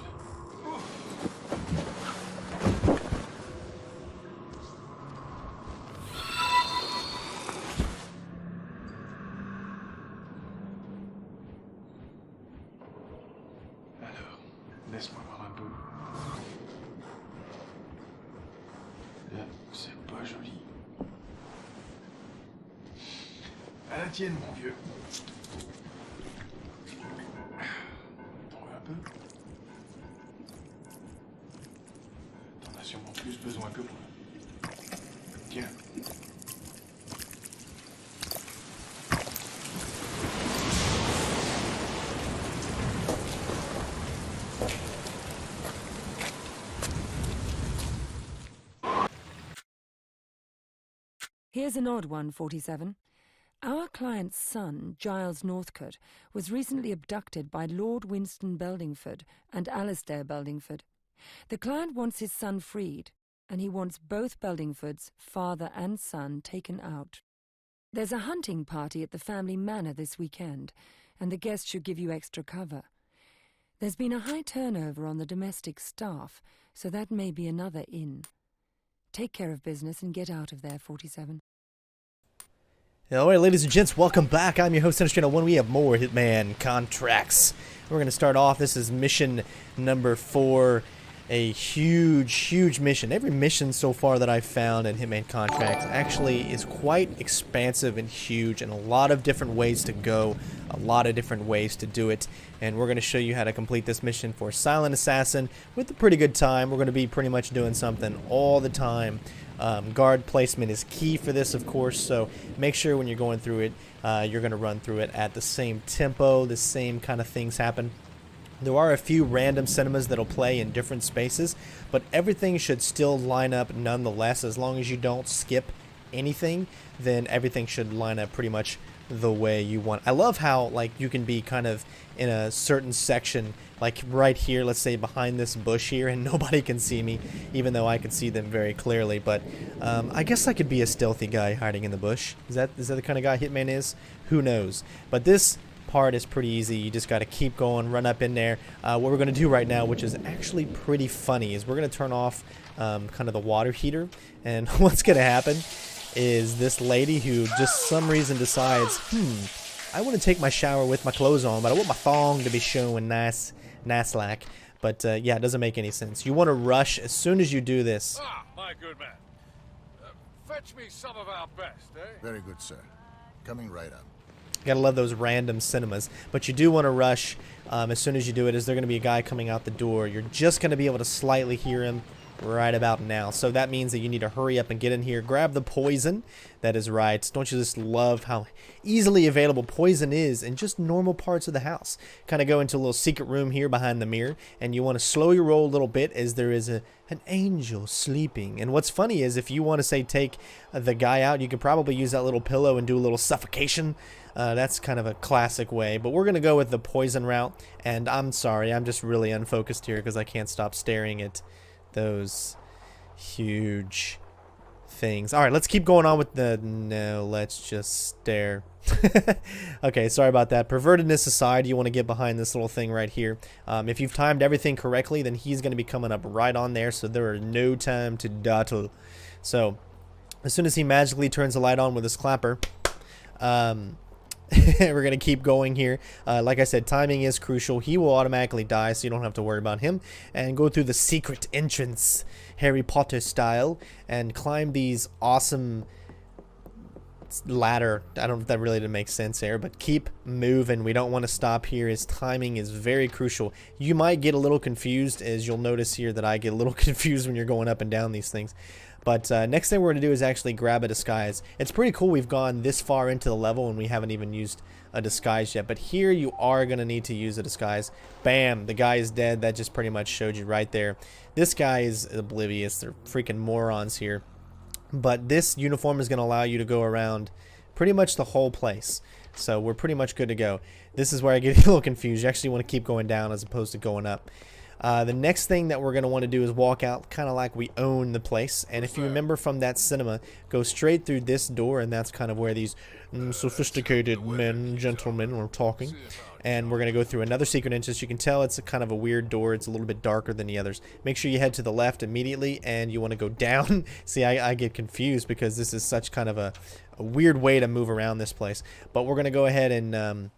Alors, laisse-moi voir un peu. Là, c'est pas joli. À la tienne, mon vieux. T'en veux un peu? T'en as sûrement plus besoin que moi. Tiens. Here's an odd one, 47. Our client's son, Giles Northcote, was recently abducted by Lord Winston Beldingford and Alistair Beldingford. The client wants his son freed, and he wants both Beldingfords, father and son, taken out. There's a hunting party at the family manor this weekend, and the guests should give you extra cover. There's been a high turnover on the domestic staff, so that may be another in. Take care of business and get out of there, 47. Alright, ladies and gents, welcome back. I'm your host, Channel 1. We have more Hitman contracts. We're going to start off. This is mission number 4. A huge mission. Every mission so far that I've found in Hitman contracts actually is quite expansive and huge, and a lot of different ways to go, a lot of different ways to do it. And we're going to show you how to complete this mission for Silent Assassin with a pretty good time. We're going to be pretty much doing something all the time. Guard placement is key for this, of course, so make sure when you're going through it, you're going to run through it at the same tempo, the same kind of things happen. There are a few random cinemas that'll play in different spaces, but everything should still line up nonetheless. As long as you don't skip anything, then everything should line up pretty much the way you want. I love how, like, you can be kind of in a certain section, like right here, let's say behind this bush here, and nobody can see me, even though I can see them very clearly. But I guess I could be a stealthy guy hiding in the bush. Is that the kind of guy Hitman is? Who knows? But this part is pretty easy. You just got to keep going, run up in there. What we're going to do right now, which is actually pretty funny, is we're going to turn off kind of the water heater, and what's going to happen is this lady who just some reason decides, I want to take my shower with my clothes on, but I want my thong to be showing nice like. But yeah, it doesn't make any sense. You want to rush as soon as you do this. Ah, my good man. Fetch me some of our best, eh? Very good, sir. Coming right up. Gotta love those random cinemas. But you do want to rush as soon as you do it. Is there going to be a guy coming out the door? You're just going to be able to slightly hear him right about now. So that means that you need to hurry up and get in here. Grab the poison. That is right. Don't you just love how easily available poison is in just normal parts of the house? Kind of go into a little secret room here behind the mirror, and you want to slow your roll a little bit as there is an angel sleeping. And what's funny is if you want to say take the guy out, you could probably use that little pillow and do a little suffocation. That's kind of a classic way, but we're going to go with the poison route. And I'm sorry, I'm just really unfocused here because I can't stop staring at those huge things. Alright, let's keep going on with the... No, let's just stare. Okay, sorry about that. Pervertedness aside, you want to get behind this little thing right here. If you've timed everything correctly, then he's going to be coming up right on there, so there are no time to dawdle. So, as soon as he magically turns the light on with his clapper, we're going to keep going here. Like I said, timing is crucial. He will automatically die, so you don't have to worry about him. And go through the secret entrance, Harry Potter style, and climb these awesome ladder. I don't know if that really didn't make sense there, but keep moving. We don't want to stop here. His timing is very crucial. You might get a little confused, as you'll notice here that I get a little confused when you're going up and down these things. But next thing we're going to do is actually grab a disguise. It's pretty cool we've gone this far into the level and we haven't even used a disguise yet. But here you are going to need to use a disguise. Bam! The guy is dead. That just pretty much showed you right there. This guy is oblivious. They're freaking morons here. But this uniform is going to allow you to go around pretty much the whole place. So we're pretty much good to go. This is where I get a little confused. You actually want to keep going down as opposed to going up. The next thing that we're going to want to do is walk out kind of like we own the place. And if you remember from that cinema, go straight through this door, and that's kind of where these sophisticated gentlemen are talking. And we're going to go through another secret entrance. You can tell it's a kind of a weird door. It's a little bit darker than the others. Make sure you head to the left immediately, and you want to go down. See, I get confused because this is such kind of a weird way to move around this place. But we're going to go ahead and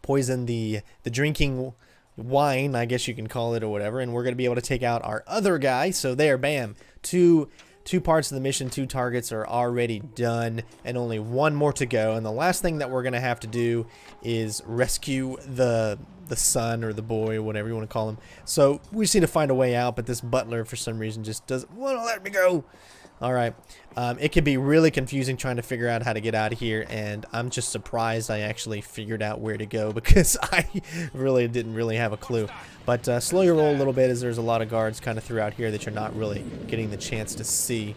poison the drinking wine, I guess you can call it, or whatever, and we're going to be able to take out our other guy. So there, bam, two parts of the mission, 2 targets are already done, and only 1 more to go. And the last thing that we're going to have to do is rescue the son or the boy, whatever you want to call him. So we just need to find a way out, but this butler for some reason just doesn't want to let me go. All right, it can be really confusing trying to figure out how to get out of here, and I'm just surprised I actually figured out where to go because I didn't really have a clue. But slow your roll a little bit, as there's a lot of guards kind of throughout here that you're not really getting the chance to see.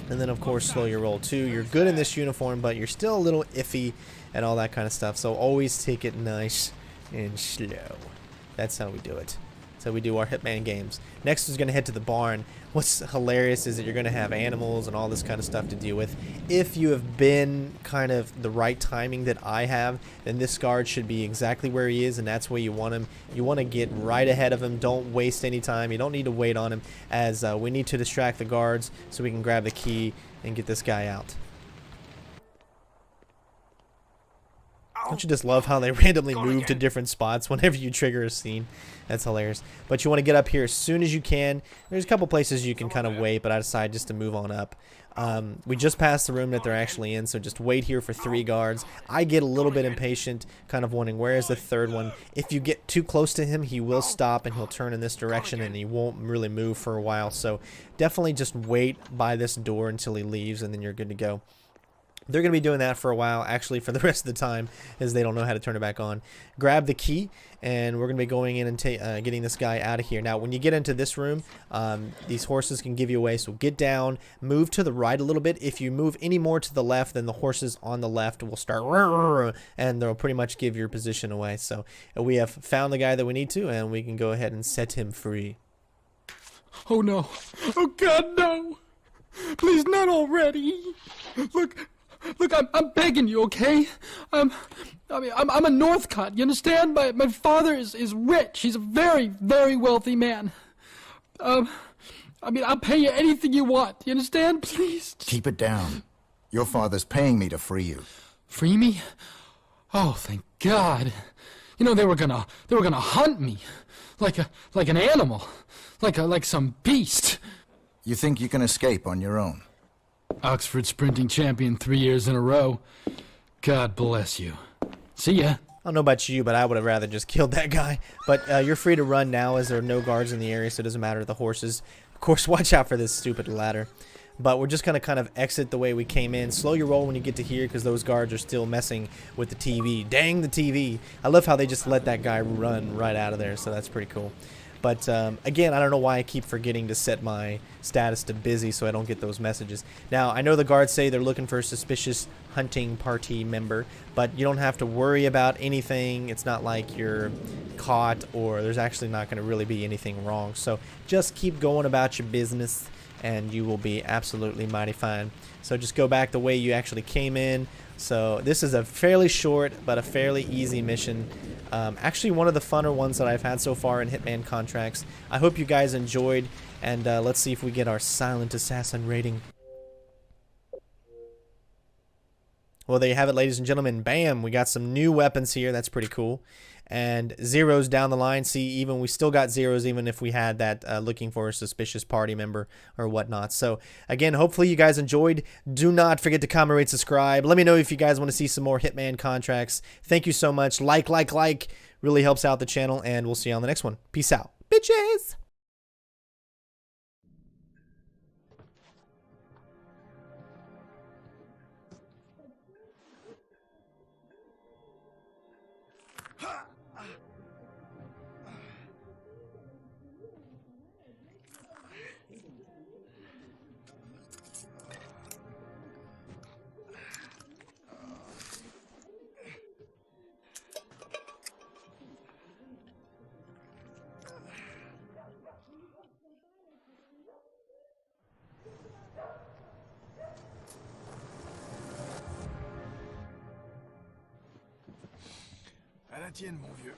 And then, of course, slow your roll too. You're good in this uniform, but you're still a little iffy and all that kind of stuff. So always take it nice and slow. That's how we do it. That's how we do our Hitman games. Next is going to head to the barn. What's hilarious is that you're going to have animals and all this kind of stuff to deal with. If you have been kind of the right timing that I have, then this guard should be exactly where he is, and that's where you want him. You want to get right ahead of him. Don't waste any time. You don't need to wait on him, as we need to distract the guards so we can grab the key and get this guy out. Don't you just love how they randomly move to different spots whenever you trigger a scene? That's hilarious. But you want to get up here as soon as you can. There's a couple places you can kind of wait, but I decided just to move on up. We just passed the room that they're actually in, so just wait here for 3 guards. I get a little bit impatient, kind of wondering where is the third one. If you get too close to him, he will stop and he'll turn in this direction, and he won't really move for a while. So definitely just wait by this door until he leaves, and then you're good to go. They're going to be doing that for a while, actually, for the rest of the time, as they don't know how to turn it back on. Grab the key, and we're going to be going in and getting this guy out of here. Now, when you get into this room, these horses can give you away, so get down, move to the right a little bit. If you move any more to the left, then the horses on the left will start, and they'll pretty much give your position away. So we have found the guy that we need to, and we can go ahead and set him free. Oh, no. Oh, God, no. Please, not already. Look, I'm begging you, okay? I'm a Northcott, you understand? My father is rich. He's a very, very wealthy man. I'll pay you anything you want. You understand? Please. Keep it down. Your father's paying me to free you. Free me? Oh, thank God. You know, they were gonna hunt me. Like an animal. Like some beast. You think you can escape on your own? Oxford sprinting champion 3 years in a row. God bless you. See ya. I don't know about you, but I would have rather just killed that guy. But you're free to run now, as there are no guards in the area, so it doesn't matter. The horses, of course, watch out for this stupid ladder. But we're just going to kind of exit the way we came in. Slow your roll when you get to here, because those guards are still messing with the TV. Dang the TV. I love how they just let that guy run right out of there, so that's pretty cool. But again, I don't know why I keep forgetting to set my status to busy so I don't get those messages. Now, I know the guards say they're looking for a suspicious hunting party member, but you don't have to worry about anything. It's not like you're caught, or there's actually not going to really be anything wrong. So just keep going about your business, and you will be absolutely mighty fine. So just go back the way you actually came in. So this is a fairly short but a fairly easy mission. Actually one of the funner ones that I've had so far in Hitman contracts. I hope you guys enjoyed, and let's see if we get our Silent Assassin rating. Well, there you have it, ladies and gentlemen. Bam! We got some new weapons here. That's pretty cool. And zeros down the line. See, even we still got zeros even if we had that looking for a suspicious party member or whatnot. So, again, hopefully you guys enjoyed. Do not forget to comment, rate, subscribe. Let me know if you guys want to see some more Hitman contracts. Thank you so much. Like. Really helps out the channel, and we'll see you on the next one. Peace out, bitches! la tienne, mon vieux.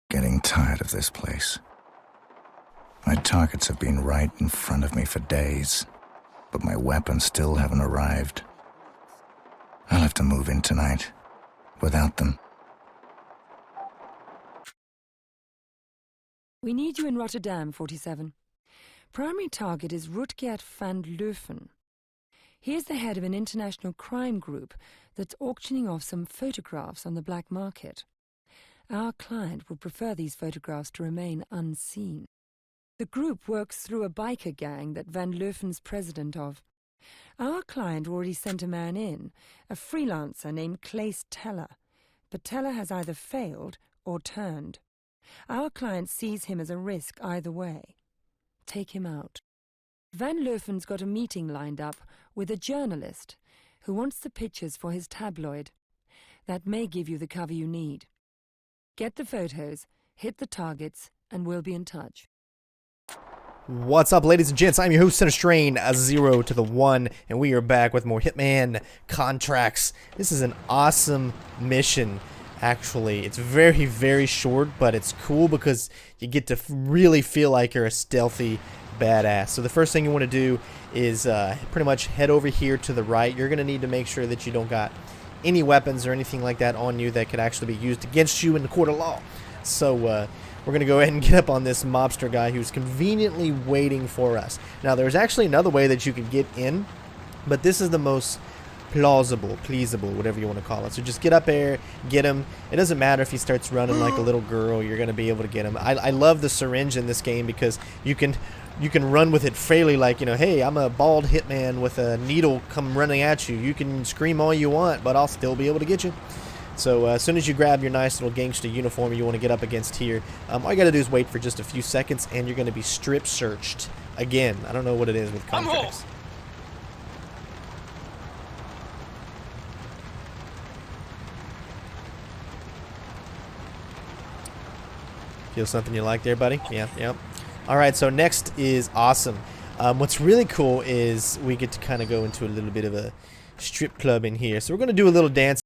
Getting tired of this place. My targets have been right in front of me for days, but my weapons still haven't arrived. I'll have to move in tonight, without them. We need you in Rotterdam, 47. Primary target is Rutgert van Leuven. He is the head of an international crime group that's auctioning off some photographs on the black market. Our client would prefer these photographs to remain unseen. The group works through a biker gang that Van Leufen's president of. Our client already sent a man in, a freelancer named Claes Teller, but Teller has either failed or turned. Our client sees him as a risk either way. Take him out. Van Leufen's got a meeting lined up with a journalist who wants the pictures for his tabloid. That may give you the cover you need. Get the photos, hit the targets, and we'll be in touch. What's up, ladies and gents? I'm your host, Center Strain, a 0 to the 1, and we are back with more Hitman contracts. This is an awesome mission, actually. It's very, very short, but it's cool because you get to really feel like you're a stealthy badass. So the first thing you want to do is pretty much head over here to the right. You're going to need to make sure that you don't got any weapons or anything like that on you that could actually be used against you in the court of law. So we're going to go ahead and get up on this mobster guy who's conveniently waiting for us. Now, there's actually another way that you could get in, but this is the most pleasable, whatever you want to call it. So just get up there, get him. It doesn't matter if he starts running like a little girl, you're going to be able to get him. I love the syringe in this game because you can run with it freely, like, you know, hey, I'm a bald hitman with a needle come running at you. You can scream all you want, but I'll still be able to get you. So as soon as you grab your nice little gangster uniform you want to get up against here, all you got to do is wait for just a few seconds, and you're going to be strip searched again. I don't know what it is with contracts. Feel something you like there, buddy? Yeah, yep. All right, so next is awesome. What's really cool is we get to kind of go into a little bit of a strip club in here. So we're going to do a little dance.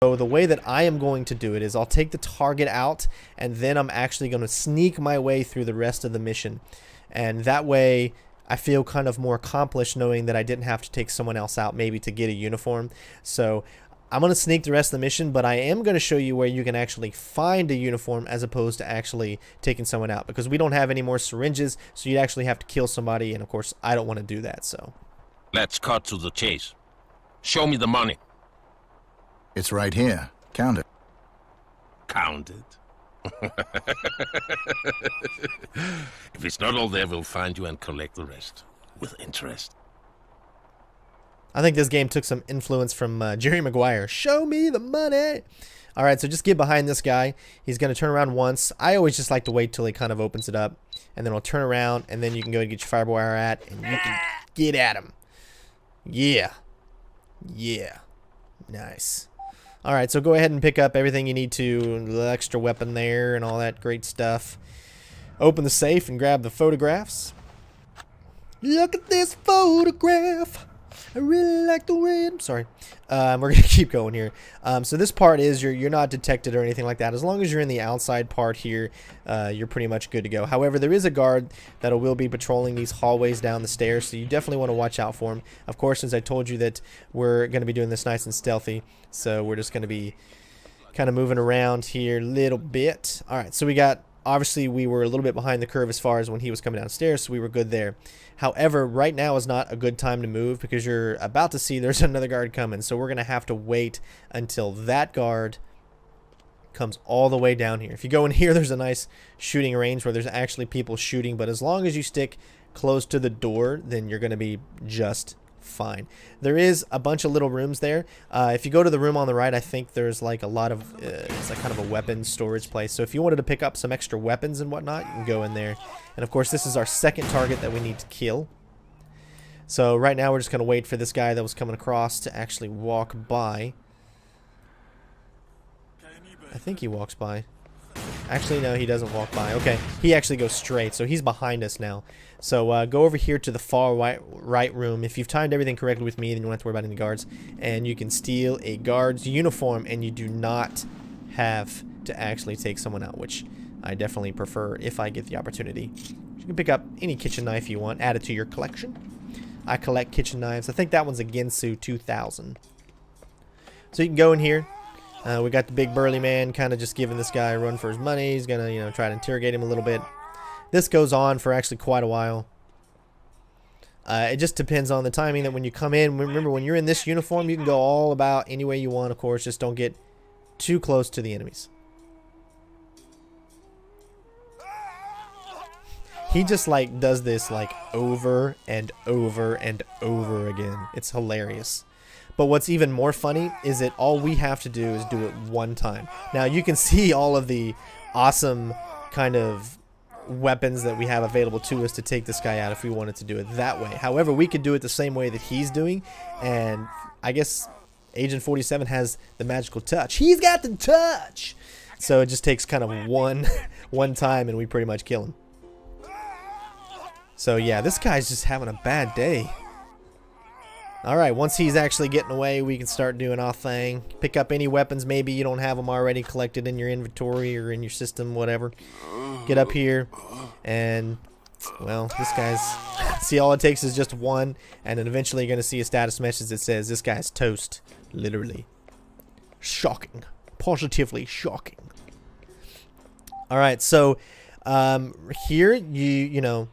So the way that I am going to do it is I'll take the target out, and then I'm actually going to sneak my way through the rest of the mission. And that way I feel kind of more accomplished knowing that I didn't have to take someone else out maybe to get a uniform. So I'm going to sneak the rest of the mission, but I am going to show you where you can actually find a uniform as opposed to actually taking someone out, because we don't have any more syringes, so you'd actually have to kill somebody, and of course I don't want to do that. So let's cut to the chase. Show me the money. It's right here. Count it. Count it. If it's not all there, we'll find you and collect the rest. With interest. I think this game took some influence from Jerry Maguire. Show me the money. All right, so just get behind this guy. He's going to turn around once. I always just like to wait till he kind of opens it up. And then he'll turn around, and then you can go and get your firewire at, and you can get at him. Yeah. Yeah. Nice. All right, so go ahead and pick up everything you need to, the extra weapon there and all that great stuff. Open the safe and grab the photographs. Look at this photograph. I really like the way I'm sorry. We're going to keep going here. So this part is you're not detected or anything like that. As long as you're in the outside part here, you're pretty much good to go. However, there is a guard that will be patrolling these hallways down the stairs, so you definitely want to watch out for him. Of course, since I told you that we're going to be doing this nice and stealthy, so we're just going to be kind of moving around here a little bit. All right, so we got, obviously we were a little bit behind the curve as far as when he was coming downstairs, so we were good there. However, right now is not a good time to move because you're about to see there's another guard coming. So we're going to have to wait until that guard comes all the way down here. If you go in here, there's a nice shooting range where there's actually people shooting. But as long as you stick close to the door, then you're going to be just fine. There is a bunch of little rooms there. If you go to the room on the right, I think there's like a lot of it's like kind of a weapons storage place. So if you wanted to pick up some extra weapons and whatnot, you can go in there. And of course, this is our second target that we need to kill. So right now we're just going to wait for this guy that was coming across to actually walk by. I think he walks by. Actually, no, he doesn't walk by. Okay, he actually goes straight, so he's behind us now. So go over here to the far right room. If you've timed everything correctly with me, then you don't have to worry about any guards. And you can steal a guard's uniform, and you do not have to actually take someone out, which I definitely prefer if I get the opportunity. You can pick up any kitchen knife you want, add it to your collection. I collect kitchen knives. I think that one's a Ginsu 2000. So you can go in here. We got the big burly man kind of just giving this guy a run for his money. He's going to, try to interrogate him a little bit. This goes on for actually quite a while. It just depends on the timing that when you come in. Remember, when you're in this uniform, you can go all about any way you want, of course. Just don't get too close to the enemies. He just like does this like over and over and over again. It's hilarious. But what's even more funny is that all we have to do is do it one time. Now you can see all of the awesome kind of weapons that we have available to us to take this guy out if we wanted to do it that way. However, we could do it the same way that he's doing, and I guess Agent 47 has the magical touch. He's got the touch! So it just takes kind of one time and we pretty much kill him. So yeah, this guy's just having a bad day. Alright, once he's actually getting away, we can start doing our thing. Pick up any weapons, maybe you don't have them already collected in your inventory or in your system, whatever. Get up here, and, well, this guy's... See, all it takes is just one, and then eventually you're going to see a status message that says, this guy's toast. Literally. Shocking. Positively shocking. Alright, so, here, you know...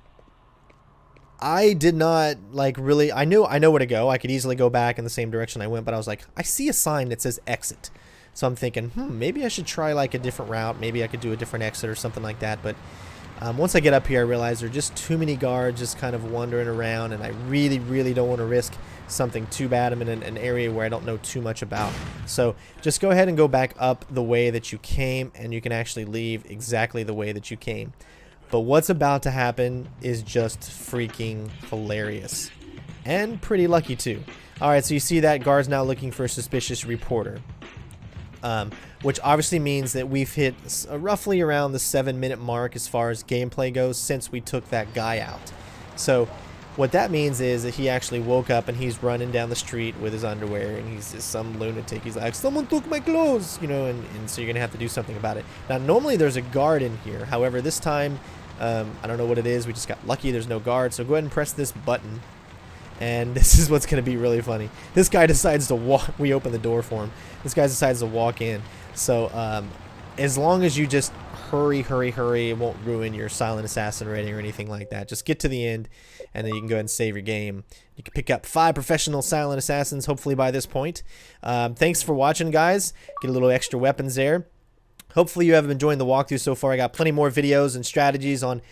I did not, like, really... I know where to go. I could easily go back in the same direction I went, but I was like, I see a sign that says exit. So I'm thinking, maybe I should try, like, a different route. Maybe I could do a different exit or something like that. But once I get up here, I realize there are just too many guards just kind of wandering around, and I really, really don't want to risk something too bad. I'm in an area where I don't know too much about. So just go ahead and go back up the way that you came, and you can actually leave exactly the way that you came. But what's about to happen is just freaking hilarious. And pretty lucky, too. Alright, so you see that guard's now looking for a suspicious reporter. Which obviously means that we've hit roughly around the 7-minute mark as far as gameplay goes since we took that guy out. So what that means is that he actually woke up and he's running down the street with his underwear, and he's just some lunatic. He's like, someone took my clothes, you know, and so you're going to have to do something about it. Now, normally there's a guard in here. However, this time, I don't know what it is. We just got lucky. There's no guard. So go ahead and press this button. And this is what's going to be really funny. This guy decides to walk. We open the door for him. This guy decides to walk in. So as long as you just hurry, it won't ruin your silent assassin rating or anything like that. Just get to the end, and then you can go ahead and save your game. You can pick up 5 professional silent assassins, hopefully by this point. Thanks for watching, guys. Get a little extra weapons there. Hopefully you have been enjoying the walkthrough so far. I got plenty more videos and strategies on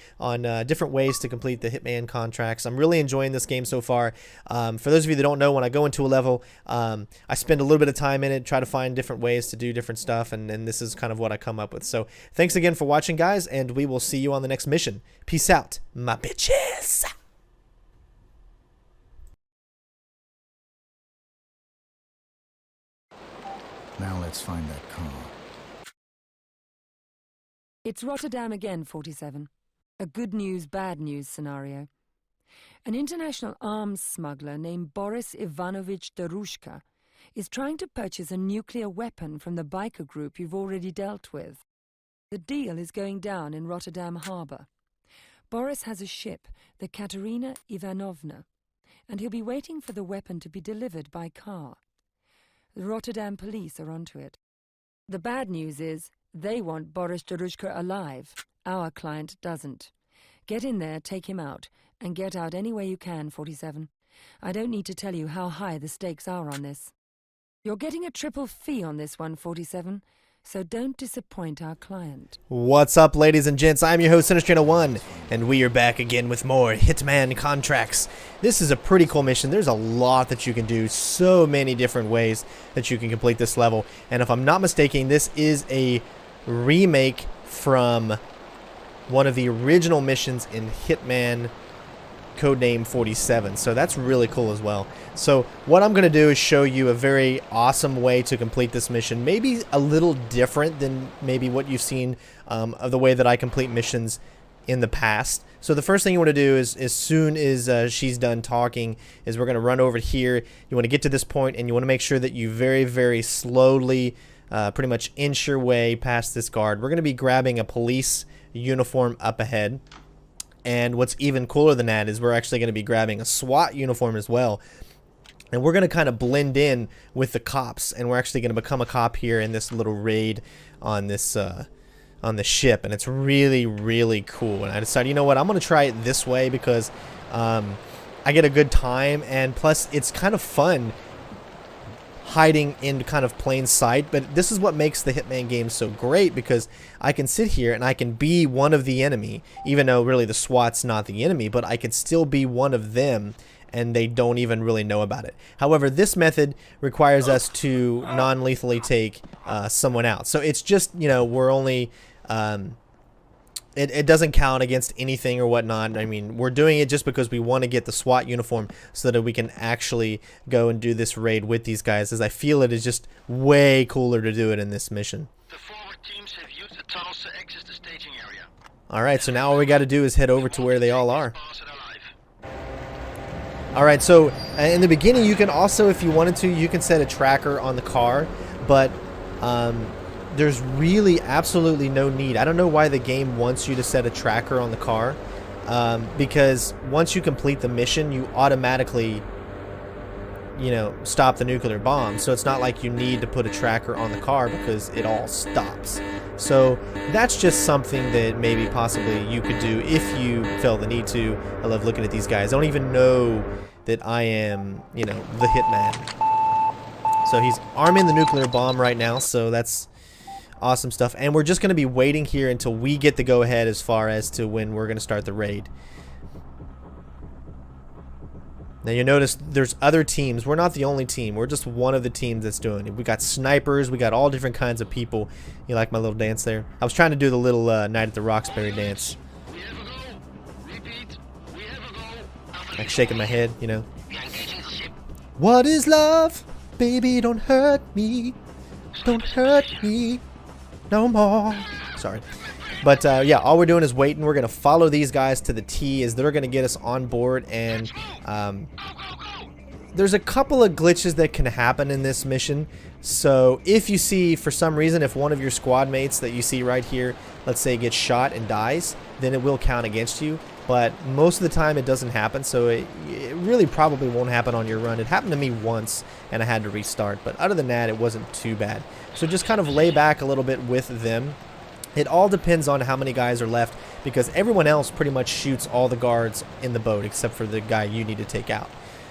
different ways to complete the Hitman contracts. I'm really enjoying this game so far. For those of you that don't know, when I go into a level, I spend a little bit of time in it, try to find different ways to do different stuff, and this is kind of what I come up with. So thanks again for watching, guys, and we will see you on the next mission. Peace out, my bitches. Now let's find that car. It's Rotterdam again, 47. A good news, bad news scenario. An international arms smuggler named Boris Ivanovich Darushka is trying to purchase a nuclear weapon from the biker group you've already dealt with. The deal is going down in Rotterdam harbour. Boris has a ship, the Katerina Ivanovna, and he'll be waiting for the weapon to be delivered by car. The Rotterdam police are onto it. The bad news is, they want Boris Darushka alive. Our client doesn't. Get in there, take him out, and get out any way you can, 47. I don't need to tell you how high the stakes are on this. You're getting a triple fee on this one, 47, so don't disappoint our client. What's up, ladies and gents? I'm your host, SinnerStrainer1, and we are back again with more Hitman contracts. This is a pretty cool mission. There's a lot that you can do, so many different ways that you can complete this level. And if I'm not mistaken, this is a remake from one of the original missions in Hitman codename 47, so that's really cool as well. So what I'm going to do is show you a very awesome way to complete this mission, maybe a little different than maybe what you've seen of the way that I complete missions in the past. So the first thing you want to do is, as soon as she's done talking, is we're going to run over here. You want to get to this point, and you want to make sure that you very, very slowly pretty much inch your way past this guard. We're going to be grabbing a police uniform up ahead. And what's even cooler than that is we're actually going to be grabbing a SWAT uniform as well. And we're going to kind of blend in with the cops. And we're actually going to become a cop here in this little raid on this on the ship. And it's really, really cool. And I decided, you know what, I'm going to try it this way because I get a good time. And plus, it's kind of fun hiding in kind of plain sight. But this is what makes the Hitman game so great, because I can sit here and I can be one of the enemy, even though really the SWAT's not the enemy, but I can still be one of them and they don't even really know about it. However, this method requires us to non-lethally take someone out. So it's just, you know, we're only it doesn't count against anything or whatnot. I mean, we're doing it just because we want to get the SWAT uniform so that we can actually go and do this raid with these guys, as I feel it is just way cooler to do it in this mission. The forward teams have used the tunnels to exit the staging area. Alright, so now all we got to do is head over to where they all are. Alright, so in the beginning you can also, if you wanted to, you can set a tracker on the car, but there's really absolutely no need. I don't know why the game wants you to set a tracker on the car, because once you complete the mission, you automatically, you know, stop the nuclear bomb. So it's not like you need to put a tracker on the car because it all stops. So that's just something that maybe possibly you could do if you felt the need to. I love looking at these guys. I don't even know that I am, you know, the Hitman. So he's arming the nuclear bomb right now, so that's awesome stuff. And we're just going to be waiting here until we get the go-ahead as far as to when we're going to start the raid. Now you notice there's other teams. We're not the only team. We're just one of the teams that's doing it. We got snipers. We got all different kinds of people. You like my little dance there? I was trying to do the little Night at the Roxbury dance. Like shaking my head, you know. What is love? Baby, don't hurt me. Don't hurt me no more. Sorry. But yeah, all we're doing is waiting. We're going to follow these guys to the T as they're going to get us on board. And there's a couple of glitches that can happen in this mission. So if you see, for some reason, if one of your squad mates that you see right here, let's say gets shot and dies, then it will count against you. But most of the time it doesn't happen, so it really probably won't happen on your run. It happened to me once and I had to restart, but other than that it wasn't too bad. So just kind of lay back a little bit with them. It all depends on how many guys are left, because everyone else pretty much shoots all the guards in the boat except for the guy you need to take out.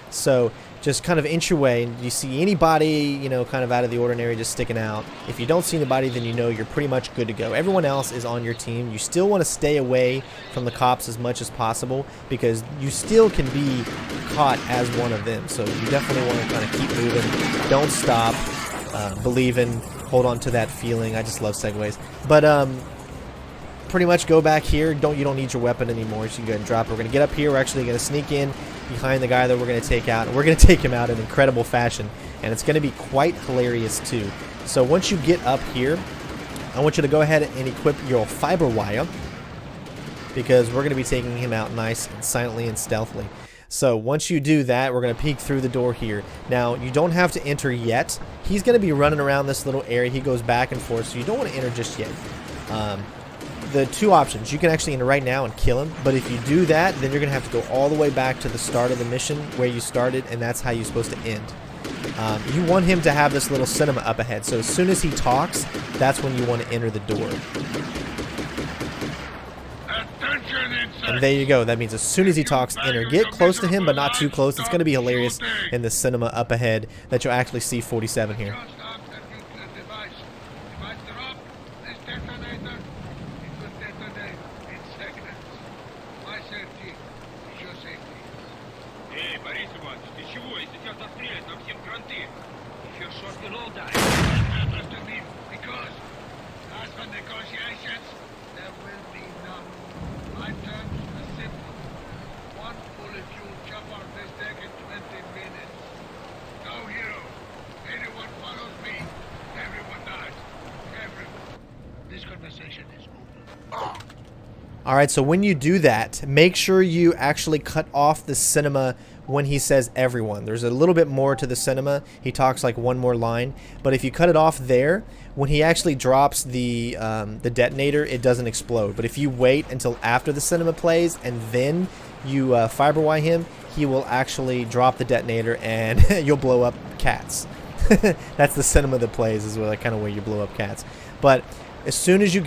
So just kind of inch your way, and you see anybody, you know, kind of out of the ordinary just sticking out. If you don't see anybody, then you know you're pretty much good to go. Everyone else is on your team. You still want to stay away from the cops as much as possible, because you still can be caught as one of them. So you definitely want to kind of keep moving. Don't stop. Believe in, hold on to that feeling. I just love segues. But pretty much go back here. You don't need your weapon anymore, so you can go ahead and drop it. We're going to get up here. We're actually going to sneak in behind the guy that we're going to take out, and we're going to take him out in incredible fashion, and it's going to be quite hilarious too. So once you get up here, I want you to go ahead and equip your fiber wire, because we're going to be taking him out nice and silently and stealthily. So once you do that, we're going to peek through the door here. Now, you don't have to enter yet. He's going to be running around this little area. He goes back and forth, so you don't want to enter just yet. The two options, you can actually enter right now and kill him, but if you do that, then you're going to have to go all the way back to the start of the mission where you started, and that's how you're supposed to end. You want him to have this little cinema up ahead, so as soon as he talks, that's when you want to enter the door. And there you go. That means as soon as he talks, enter. Get close to him, but not too close. It's going to be hilarious in the cinema up ahead that you'll actually see 47 here. Alright, so when you do that, make sure you actually cut off the cinema when he says everyone. There's a little bit more to the cinema. He talks like one more line. But if you cut it off there, when he actually drops the detonator, it doesn't explode. But if you wait until after the cinema plays and then you fiber wire him, he will actually drop the detonator and you'll blow up cats. That's the cinema that plays, is where, like, kind of where you blow up cats. But as soon as you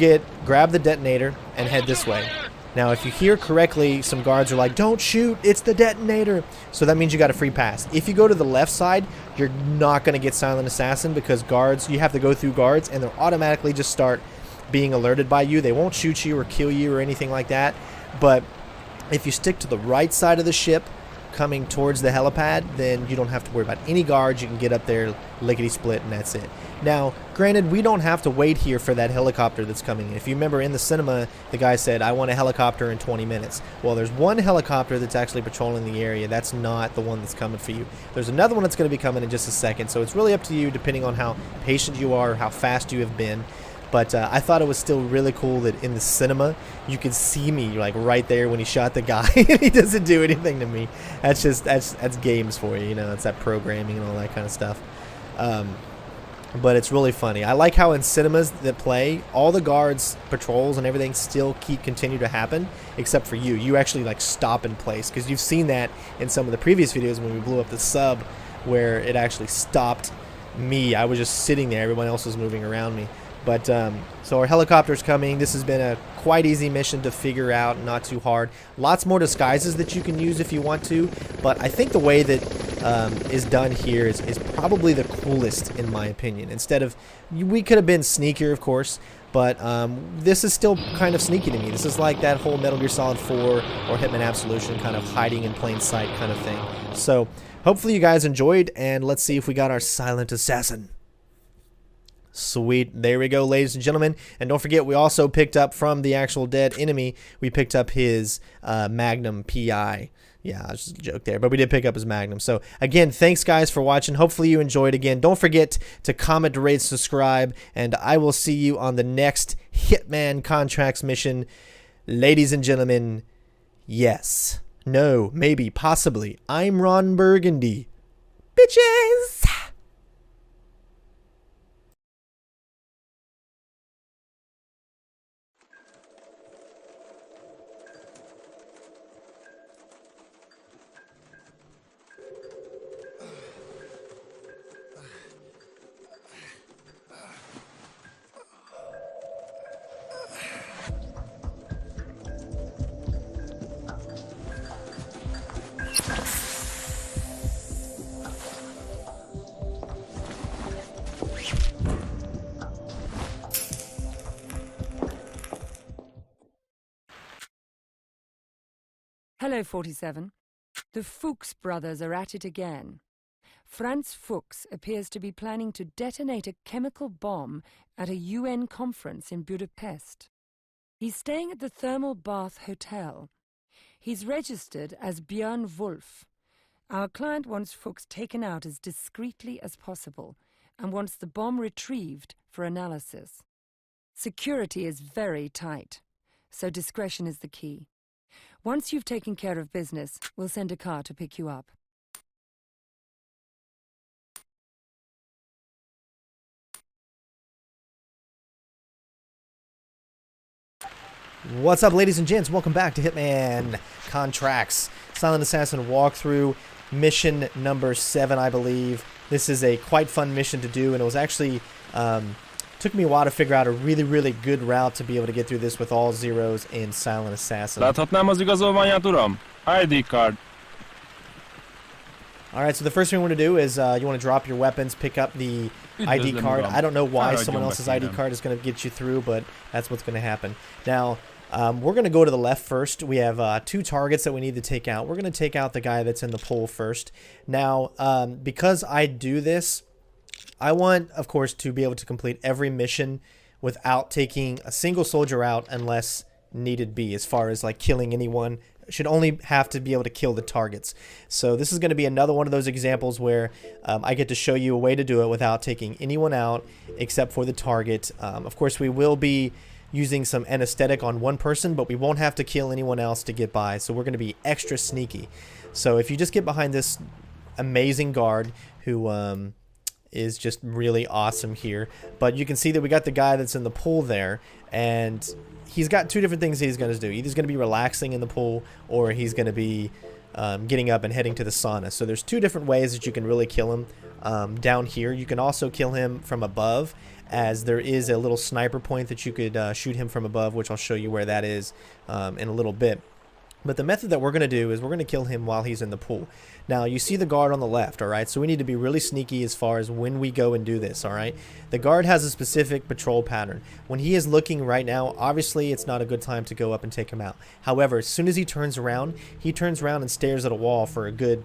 grab the detonator and head this way. Now, if you hear correctly, some guards are like, don't shoot, it's the detonator. So that means you got a free pass. If you go to the left side, you're not going to get Silent Assassin, because guards, you have to go through guards, and they'll automatically just start being alerted by you. They won't shoot you or kill you or anything like that. But if you stick to the right side of the ship, coming towards the helipad, then you don't have to worry about any guards. You can get up there, lickety-split, and that's it. Now, granted, we don't have to wait here for that helicopter that's coming in. If you remember in the cinema, the guy said, I want a helicopter in 20 minutes. Well, there's one helicopter that's actually patrolling the area. That's not the one that's coming for you. There's another one that's going to be coming in just a second, so it's really up to you depending on how patient you are, how fast you have been. But I thought it was still really cool that in the cinema, you could see me like right there when he shot the guy. He doesn't do anything to me. That's just, that's games for you, you know, it's that programming and all that kind of stuff. But it's really funny. I like how in cinemas that play, all the guards, patrols, and everything still continue to happen, except for you. You actually like stop in place, because you've seen that in some of the previous videos when we blew up the sub, where it actually stopped me. I was just sitting there. Everyone else was moving around me. But so our helicopter's coming. This has been a quite easy mission to figure out, not too hard. Lots more disguises that you can use if you want to, but I think the way that is done here is probably the coolest in my opinion. Instead of, we could have been sneakier, of course, but this is still kind of sneaky to me. This is like that whole Metal Gear Solid 4 or Hitman Absolution kind of hiding in plain sight kind of thing. So hopefully you guys enjoyed, and let's see if we got our Silent Assassin. Sweet. There we go, ladies and gentlemen. And don't forget, we also picked up from the actual dead enemy, we picked up his Magnum PI. Yeah, I was just a joke there, but we did pick up his Magnum. So, again, thanks, guys, for watching. Hopefully you enjoyed. Again, don't forget to comment, rate, subscribe, and I will see you on the next Hitman Contracts mission. Ladies and gentlemen, yes, no, maybe, possibly, I'm Ron Burgundy. Bitches! Hello, 47. The Fuchs brothers are at it again. Franz Fuchs appears to be planning to detonate a chemical bomb at a UN conference in Budapest. He's staying at the Thermal Bath Hotel. He's registered as Björn Wolf. Our client wants Fuchs taken out as discreetly as possible and wants the bomb retrieved for analysis. Security is very tight, so discretion is the key. Once you've taken care of business, we'll send a car to pick you up. What's up, ladies and gents? Welcome back to Hitman Contracts. Silent Assassin walkthrough, mission number 7, I believe. This is a quite fun mission to do, and it was actually... took me a while to figure out a really good route to be able to get through this with all zeros in Silent Assassin. Láthatnám az igazolványát, uram? ID card. Alright, so the first thing we want to do is you want to drop your weapons, pick up the ID card. I don't know why someone else's ID card is going to get you through, but that's what's going to happen. Now, we're going to go to the left first. We have 2 targets that we need to take out. We're going to take out the guy that's in the pool first. Now, because I do this, I want, of course, to be able to complete every mission without taking a single soldier out unless needed be, as far as like killing anyone. Should only have to be able to kill the targets. So this is going to be another one of those examples where I get to show you a way to do it without taking anyone out except for the target. Of course, we will be using some anesthetic on one person, but we won't have to kill anyone else to get by. So we're going to be extra sneaky. So if you just get behind this amazing guard who... is just really awesome here. But you can see that we got the guy that's in the pool there, and he's got 2 different things he's going to do. Either he's going to be relaxing in the pool, or he's going to be getting up and heading to the sauna. So there's 2 different ways that you can really kill him. Down here, you can also kill him from above, as there is a little sniper point that you could shoot him from above, which I'll show you where that is in a little bit. But the method that we're going to do is we're going to kill him while he's in the pool. Now, you see the guard on the left, alright? So we need to be really sneaky as far as when we go and do this, alright? The guard has a specific patrol pattern. When he is looking right now, obviously it's not a good time to go up and take him out. However, as soon as he turns around and stares at a wall for a good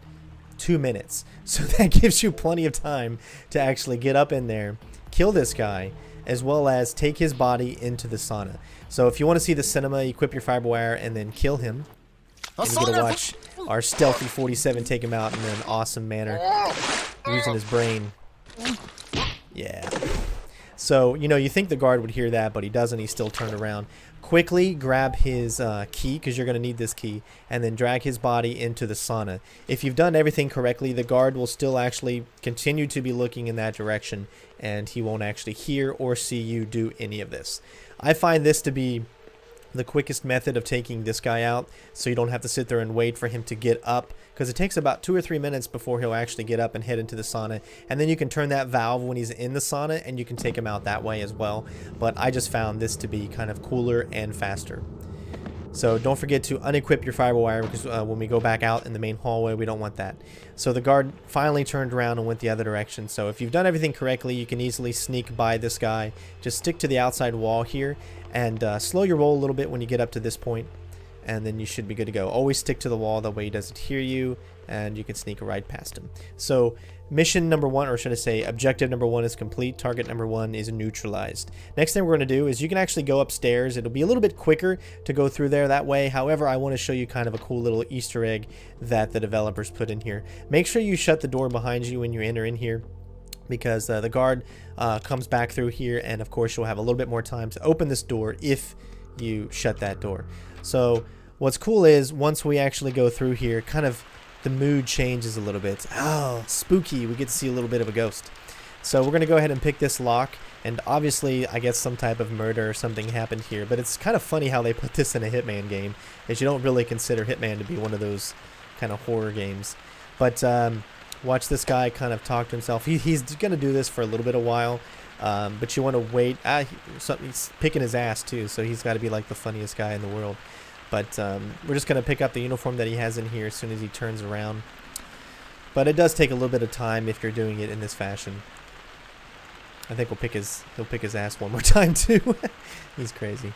2 minutes. So that gives you plenty of time to actually get up in there, kill this guy, as well as take his body into the sauna. So if you want to see the cinema, equip your fiber wire and then kill him. And you get to watch our stealthy 47 take him out in an awesome manner, using his brain. Yeah. So, you know, you think the guard would hear that, but he doesn't. He's still turned around. Quickly grab his key, because you're going to need this key, and then drag his body into the sauna. If you've done everything correctly, the guard will still actually continue to be looking in that direction, and he won't actually hear or see you do any of this. I find this to be the quickest method of taking this guy out, so you don't have to sit there and wait for him to get up, because it takes about 2 or 3 minutes before he'll actually get up and head into the sauna, and then you can turn that valve when he's in the sauna and you can take him out that way as well. But I just found this to be kind of cooler and faster. So don't forget to unequip your fiber wire, because when we go back out in the main hallway, we don't want that. So the guard finally turned around and went the other direction. So if you've done everything correctly, you can easily sneak by this guy. Just stick to the outside wall here and slow your roll a little bit when you get up to this point. and then you should be good to go. Always stick to the wall, that way he doesn't hear you, and you can sneak right past him. So mission number 1, or should I say objective number 1, is complete. Target number 1 is neutralized. Next thing we're going to do is you can actually go upstairs. It'll be a little bit quicker to go through there that way. However, I want to show you kind of a cool little Easter egg that the developers put in here. Make sure you shut the door behind you when you enter in here, because the guard comes back through here, and of course you'll have a little bit more time to open this door if you shut that door. So what's cool is once we actually go through here, kind of the mood changes a little bit. Oh, spooky. We get to see a little bit of a ghost. So we're going to go ahead and pick this lock, and obviously I guess some type of murder or something happened here, but it's kind of funny how they put this in a Hitman game, as you don't really consider Hitman to be one of those kind of horror games. But watch this guy kind of talk to himself. He's going to do this for a little bit of while, but you want to wait. He's picking his ass too, so he's got to be like the funniest guy in the world. But we're just going to pick up the uniform that he has in here as soon as he turns around. But it does take a little bit of time if you're doing it in this fashion. I think he'll pick his ass one more time too. He's crazy.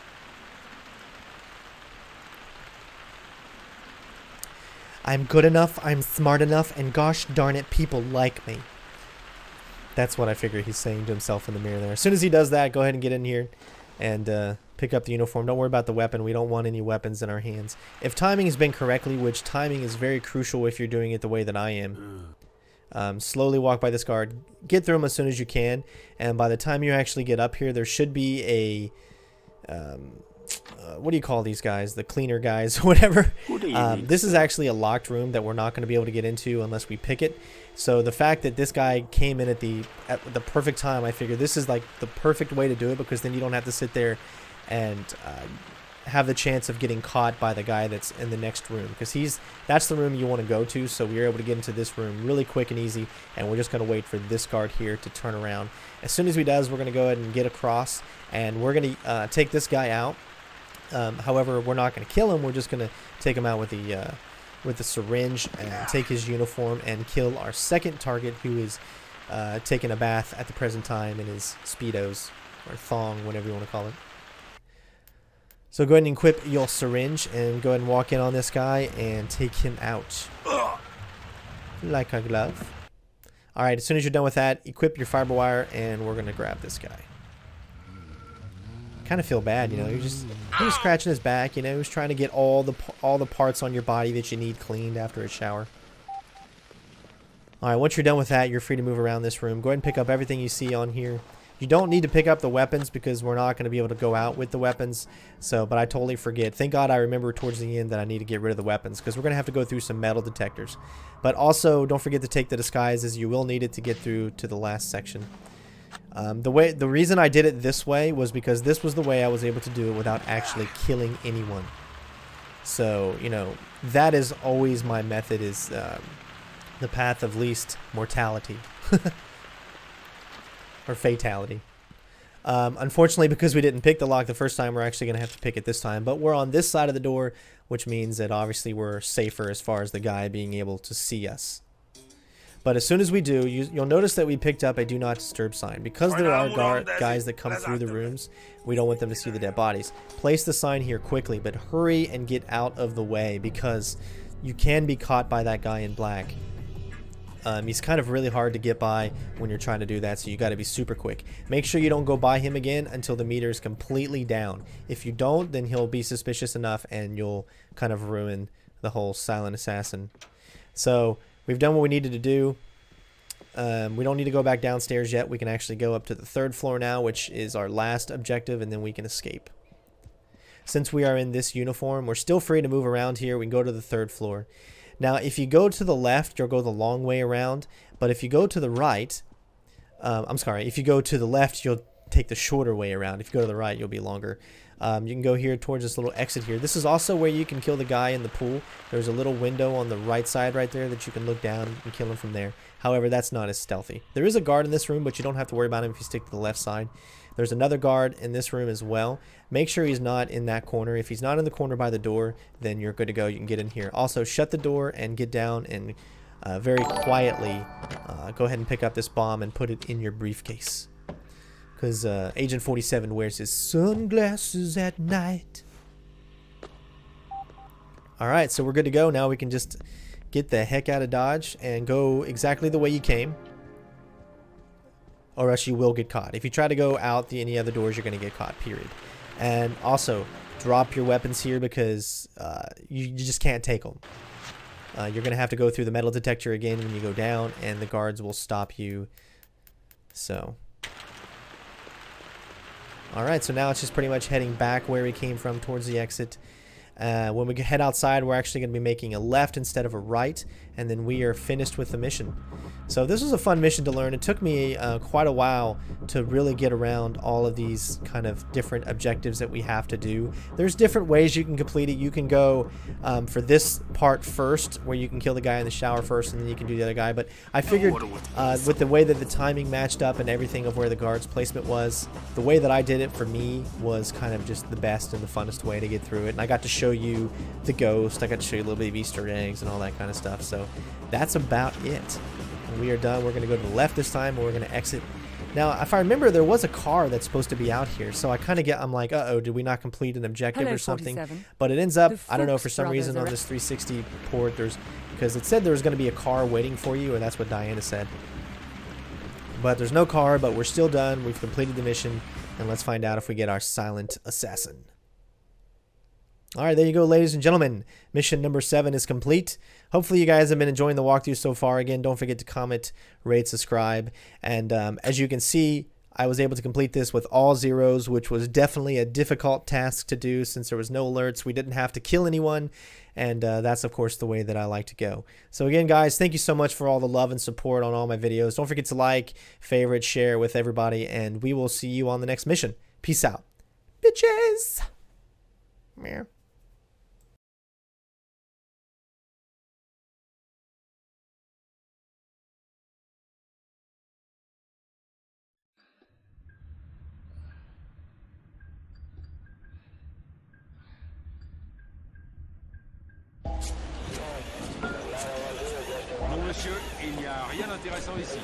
I'm good enough, I'm smart enough, and gosh darn it, people like me. That's what I figure he's saying to himself in the mirror there. As soon as he does that, go ahead and get in here and pick up the uniform. Don't worry about the weapon. We don't want any weapons in our hands. If timing has been correctly, which timing is very crucial if you're doing it the way that I am, slowly walk by this guard. Get through him as soon as you can, and by the time you actually get up here, there should be a... what do you call these guys? The cleaner guys, whatever. This is actually a locked room that we're not going to be able to get into unless we pick it. So the fact that this guy came in at the perfect time, I figure this is like the perfect way to do it, because then you don't have to sit there and have the chance of getting caught by the guy that's in the next room, because that's the room you want to go to. So we were able to get into this room really quick and easy, and we're just going to wait for this guard here to turn around. As soon as he does, we're going to go ahead and get across, and we're going to take this guy out. However, we're not going to kill him. We're just going to take him out with the syringe and take his uniform and kill our second target, who is taking a bath at the present time in his Speedos, or thong, whatever you want to call it. So go ahead and equip your syringe and go ahead and walk in on this guy and take him out like a glove. Alright, as soon as you're done with that, equip your fiber wire, and we're going to grab this guy. Kind of feel bad, you know. He was scratching his back, you know. He was trying to get all the parts on your body that you need cleaned after a shower. Alright, once you're done with that, you're free to move around this room. Go ahead and pick up everything you see on here. You don't need to pick up the weapons, because we're not going to be able to go out with the weapons. But I totally forget. Thank God I remember towards the end that I need to get rid of the weapons, because we're going to have to go through some metal detectors. But also, don't forget to take the disguise, as you will need it to get through to the last section. The reason I did it this way was because this was the way I was able to do it without actually killing anyone. So, you know, that is always my method, is the path of least mortality. Or fatality. Unfortunately, because we didn't pick the lock the first time, we're actually going to have to pick it this time. But we're on this side of the door, which means that obviously we're safer as far as the guy being able to see us. But as soon as we do, you'll notice that we picked up a do not disturb sign. Because there are guys that come through the rooms, we don't want them to see the dead bodies. Place the sign here quickly, but hurry and get out of the way, because you can be caught by that guy in black. He's kind of really hard to get by when you're trying to do that, so you got to be super quick. Make sure you don't go by him again until the meter is completely down. If you don't, then he'll be suspicious enough, and you'll kind of ruin the whole silent assassin. So we've done what we needed to do. We don't need to go back downstairs yet. We can actually go up to the 3rd floor now, which is our last objective, and then we can escape. Since we are in this uniform, we're still free to move around here. We can go to the 3rd floor. Now, if you go to the left, you'll go the long way around. But if you go to the right, if you go to the left, you'll take the shorter way around. If you go to the right, you'll be longer. You can go here towards this little exit here. This is also where you can kill the guy in the pool. There's a little window on the right side right there that you can look down and kill him from there. However, that's not as stealthy. There is a guard in this room, but you don't have to worry about him if you stick to the left side. There's another guard in this room as well. Make sure he's not in that corner. If he's not in the corner by the door, then you're good to go. You can get in here. Also, shut the door and get down and very quietly go ahead and pick up this bomb and put it in your briefcase. Because Agent 47 wears his sunglasses at night. Alright, so we're good to go. Now we can just get the heck out of Dodge and go exactly the way you came. Or else you will get caught. If you try to go out any other doors, you're going to get caught, period. And also, drop your weapons here because you just can't take them. You're going to have to go through the metal detector again when you go down, and the guards will stop you. So. Alright, so now it's just pretty much heading back where we came from towards the exit. When we head outside, we're actually going to be making a left instead of a right, and then we are finished with the mission. So this was a fun mission to learn. It took me quite a while to really get around all of these kind of different objectives that we have to do. There's different ways you can complete it. You can go for this part first, where you can kill the guy in the shower first, and then you can do the other guy. But I figured with the way that the timing matched up and everything of where the guard's placement was, the way that I did it for me was kind of just the best and the funnest way to get through it. And I got to show you the ghost. I got to show you a little bit of Easter eggs and all that kind of stuff. So that's about it. We are done. We're going to go to the left this time, and we're going to exit. Now, if I remember, there was a car that's supposed to be out here, so I kind of I'm like, uh-oh, did we not complete an objective or something? 47. But it ends up, I don't know, for some reason on this 360 port, because it said there was going to be a car waiting for you, or that's what Diana said. But there's no car, but we're still done. We've completed the mission, and let's find out if we get our silent assassin. Alright, there you go, ladies and gentlemen. Mission number 7 is complete. Hopefully you guys have been enjoying the walkthrough so far. Again, don't forget to comment, rate, subscribe. And as you can see, I was able to complete this with all zeros, which was definitely a difficult task to do since there was no alerts. We didn't have to kill anyone. And that's, of course, the way that I like to go. So again, guys, thank you so much for all the love and support on all my videos. Don't forget to like, favorite, share with everybody. And we will see you on the next mission. Peace out. Bitches! Meow. Non, monsieur, il n'y a rien d'intéressant ici.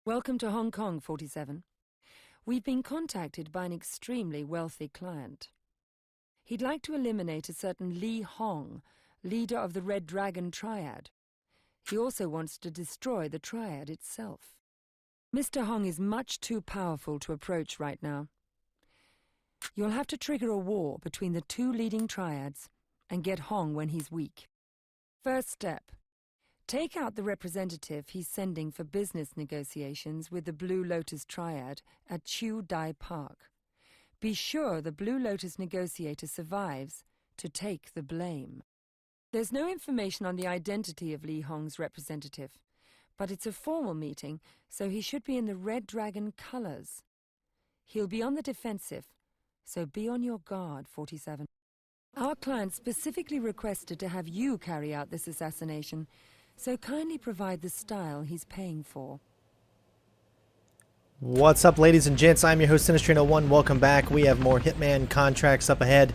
Welcome to Hong Kong, 47. We've been contacted by an extremely wealthy client. He'd like to eliminate a certain Li Hong, leader of the Red Dragon Triad. He also wants to destroy the Triad itself. Mr. Hong is much too powerful to approach right now. You'll have to trigger a war between the two leading Triads and get Hong when he's weak. First step. Take out the representative he's sending for business negotiations with the Blue Lotus Triad at Chiu Dai Park. Be sure the Blue Lotus negotiator survives to take the blame. There's no information on the identity of Li Hong's representative, but it's a formal meeting, so he should be in the Red Dragon colors. He'll be on the defensive, so be on your guard, 47. Our client specifically requested to have you carry out this assassination, so kindly provide the style he's paying for. What's up, ladies and gents? I'm your host, Sinistrino1. Welcome back. We have more Hitman contracts up ahead.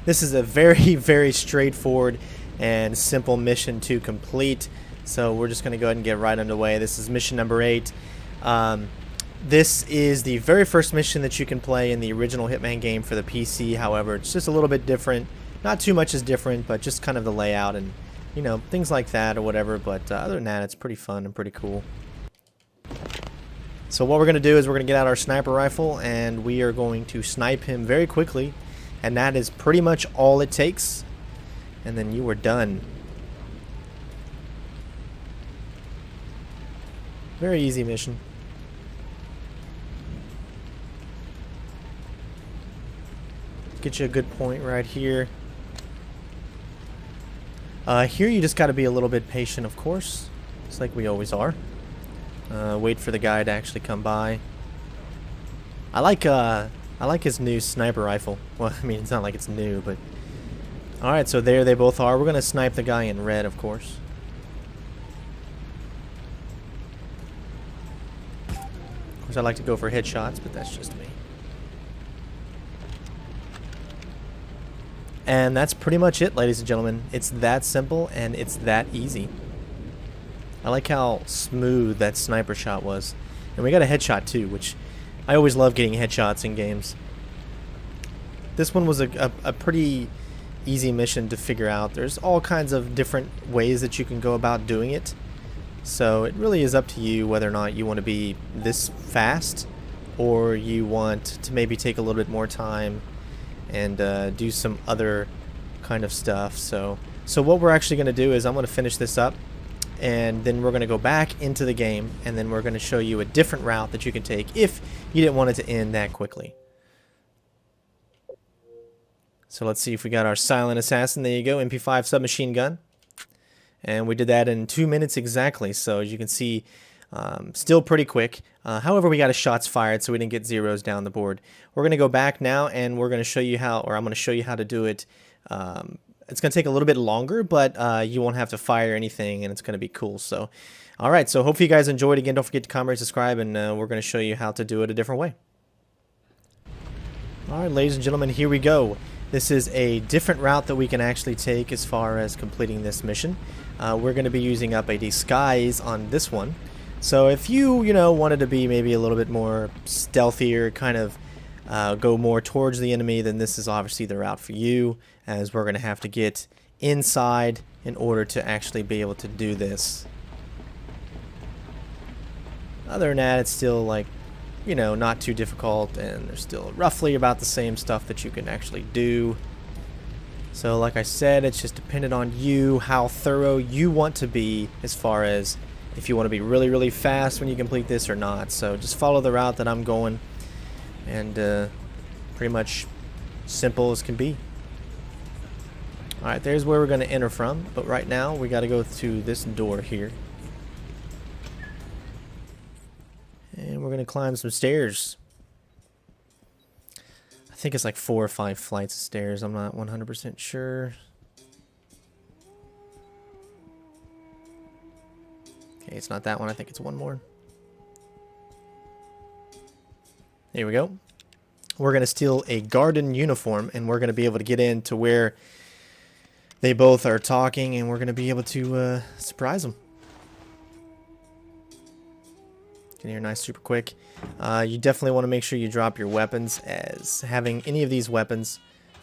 This is a very, very straightforward and simple mission to complete. So we're just going to go ahead and get right underway. This is mission number 8. This is the very first mission that you can play in the original Hitman game for the PC. However, it's just a little bit different. Not too much is different, but just kind of the layout and, you know, things like that or whatever. But other than that, it's pretty fun and pretty cool. So what we're going to do is we're going to get out our sniper rifle and we are going to snipe him very quickly. And that is pretty much all it takes. And then you are done. Very easy mission. Get you a good point right here. Here you just got to be a little bit patient, of course. It's like we always are. Wait for the guy to actually come by. I like his new sniper rifle. Well, I mean, it's not like it's new, but... Alright, so there they both are. We're going to snipe the guy in red, of course. Of course, I like to go for headshots, but that's just me. And that's pretty much it, ladies and gentlemen. It's that simple, and it's that easy. I like how smooth that sniper shot was. And we got a headshot, too, which... I always love getting headshots in games. This one was a pretty easy mission to figure out. There's all kinds of different ways that you can go about doing it. So it really is up to you whether or not you want to be this fast or you want to maybe take a little bit more time and do some other kind of stuff. So what we're actually going to do is I'm going to finish this up, and then we're going to go back into the game, and then we're going to show you a different route that you can take if you didn't want it to end that quickly. So let's see if we got our silent assassin. There you go, MP5 submachine gun. And we did that in 2 minutes exactly, so as you can see, still pretty quick. However, we got a shots fired, so we didn't get zeros down the board. We're going to go back now, and we're going to show you how, or I'm going to show you how to do it. It's going to take a little bit longer, but you won't have to fire anything, and it's going to be cool. So, all right, so hopefully you guys enjoyed. Again, don't forget to comment, subscribe, and we're going to show you how to do it a different way. All right, ladies and gentlemen, here we go. This is a different route that we can actually take as far as completing this mission. We're going to be using up a disguise on this one. So if you wanted to be maybe a little bit more stealthier, kind of go more towards the enemy, then this is obviously the route for you, as we're going to have to get inside in order to actually be able to do this. Other than that, it's still like, not too difficult, and there's still roughly about the same stuff that you can actually do. So like I said, it's just dependent on you, how thorough you want to be as far as if you want to be really, really fast when you complete this or not. So just follow the route that I'm going, and pretty much simple as can be. Alright, there's where we're going to enter from, but right now we got to go to this door here. And we're going to climb some stairs. I think it's like 4 or 5 flights of stairs. I'm not 100% sure. Okay, it's not that one. I think it's one more. There we go. We're going to steal a garden uniform, and we're going to be able to get in to where they both are talking, and we're going to be able to surprise them. Get here nice, super quick. You definitely want to make sure you drop your weapons, as having any of these weapons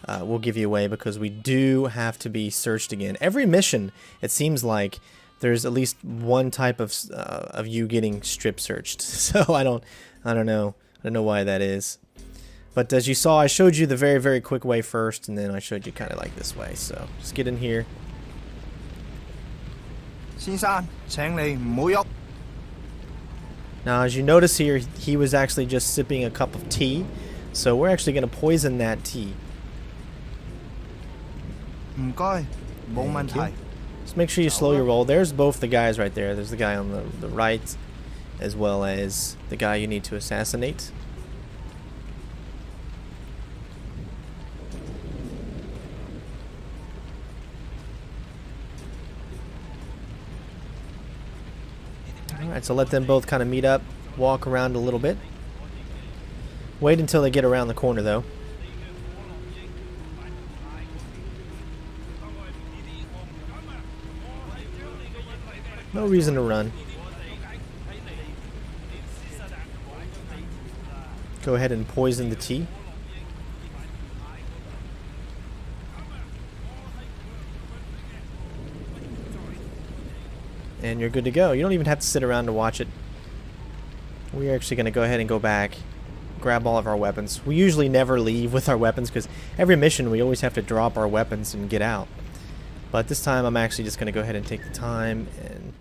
will give you away, because we do have to be searched again. Every mission, it seems like there's at least one type of you getting strip searched. So I don't know why that is. But as you saw, I showed you the very, very quick way first, and then I showed you kind of like this way. So just get in here. 先生，請你唔好喐。 Now, as you notice here, he was actually just sipping a cup of tea, so we're actually going to poison that tea. 唔該，冇問題。 Just make sure you slow your roll. There's both the guys right there. There's the guy on the right, as well as the guy you need to assassinate. Alright, so let them both kind of meet up, walk around a little bit. Wait until they get around the corner, though. No reason to run. Go ahead and poison the tea. And you're good to go. You don't even have to sit around to watch it. We're actually going to go ahead and go back, grab all of our weapons. We usually never leave with our weapons, because every mission we always have to drop our weapons and get out. But this time I'm actually just going to go ahead and take the time, and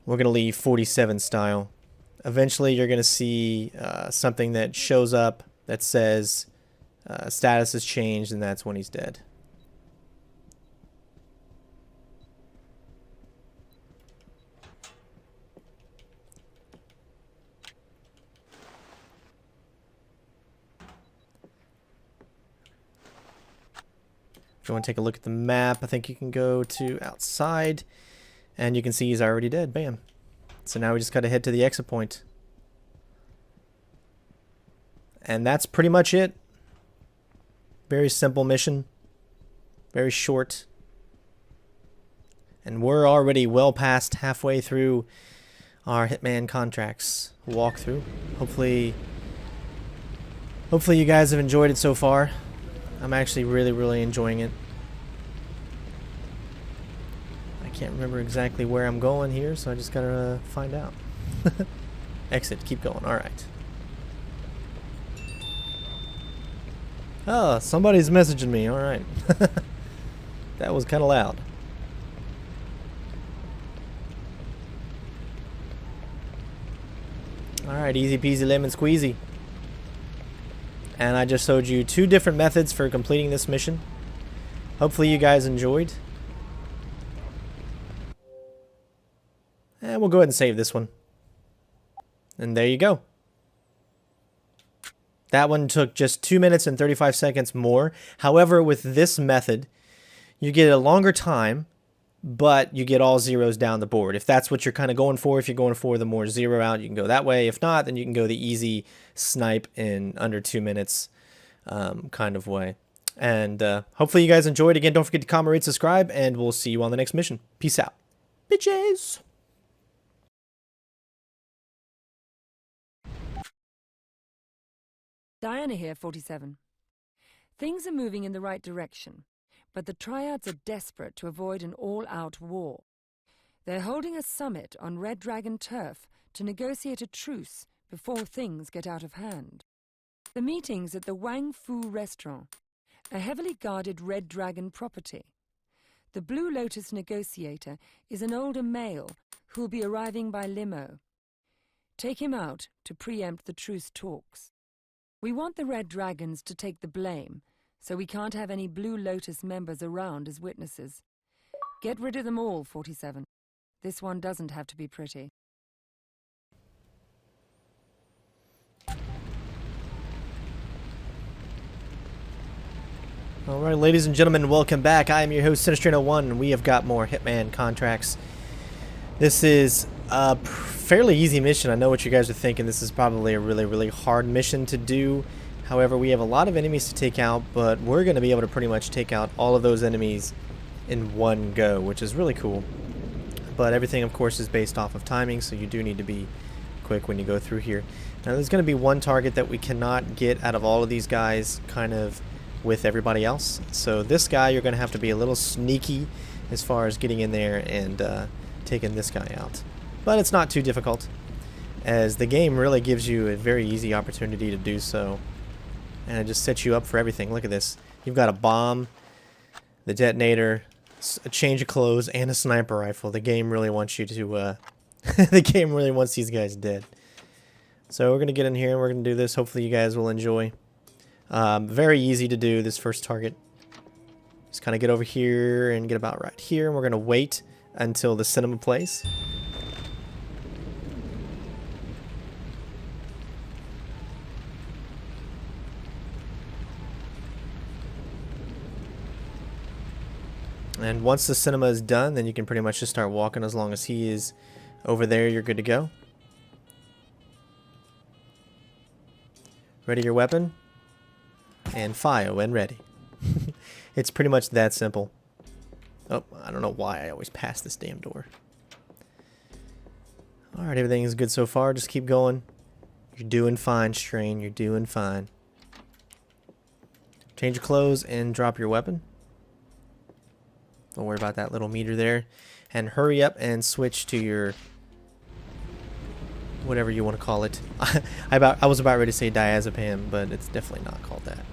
We're going to leave 47 style. Eventually you're going to see something that shows up that says status has changed, and that's when he's dead. If you want to take a look at the map, I think you can go to outside, and you can see he's already dead. Bam. So now we just got to head to the exit point. And that's pretty much it. Very simple mission. Very short. And we're already well past halfway through our Hitman contracts walkthrough. Hopefully you guys have enjoyed it so far. I'm actually really enjoying it. I can't remember exactly where I'm going here, so I just gotta find out. Exit, keep going. Alright. Oh, somebody's messaging me. Alright. That was kind of loud. Alright, easy peasy lemon squeezy. And I just showed you 2 different methods for completing this mission. Hopefully you guys enjoyed. And we'll go ahead and save this one. And there you go. That one took just 2 minutes and 35 seconds more. However, with this method, you get a longer time, but you get all zeros down the board. If that's what you're kind of going for, if you're going for the more zero out, you can go that way. If not, then you can go the easy snipe in under 2 minutes kind of way. And hopefully you guys enjoyed. Again, don't forget to comment, rate, subscribe, and we'll see you on the next mission. Peace out. Bitches! Diana here, 47. Things are moving in the right direction, but the Triads are desperate to avoid an all-out war. They're holding a summit on Red Dragon turf to negotiate a truce before things get out of hand. The meeting's at the Wang Fu restaurant, a heavily guarded Red Dragon property. The Blue Lotus negotiator is an older male who'll be arriving by limo. Take him out to preempt the truce talks. We want the Red Dragons to take the blame, so we can't have any Blue Lotus members around as witnesses. Get rid of them all, 47. This one doesn't have to be pretty. Alright, ladies and gentlemen, welcome back. I am your host, Sinistrino1, and we have got more Hitman contracts. This is a fairly easy mission. I know what you guys are thinking. This is probably a really hard mission to do. However, we have a lot of enemies to take out, but we're going to be able to pretty much take out all of those enemies in one go, which is really cool. But everything, of course, is based off of timing, so you do need to be quick when you go through here. Now, there's going to be one target that we cannot get out of all of these guys kind of with everybody else. So this guy, you're going to have to be a little sneaky as far as getting in there and taking this guy out. But it's not too difficult, as the game really gives you a very easy opportunity to do so. And it just sets you up for everything. Look at this. You've got a bomb, the detonator, a change of clothes, and a sniper rifle. The game really wants you to, the game really wants these guys dead. So we're going to get in here and we're going to do this. Hopefully you guys will enjoy. Very easy to do, this first target. Just kind of get over here and get about right here. And we're going to wait until the cinema plays. And once the cinema is done, then you can pretty much just start walking. As long as he is over there, you're good to go. Ready your weapon. And fire when ready. It's pretty much that simple. Oh, I don't know why I always pass this damn door. Alright, everything is good so far. Just keep going. You're doing fine, Strain. You're doing fine. Change your clothes and drop your weapon. Don't worry about that little meter there. And hurry up and switch to your... whatever you want to call it. I was about ready to say diazepam, but it's definitely not called that.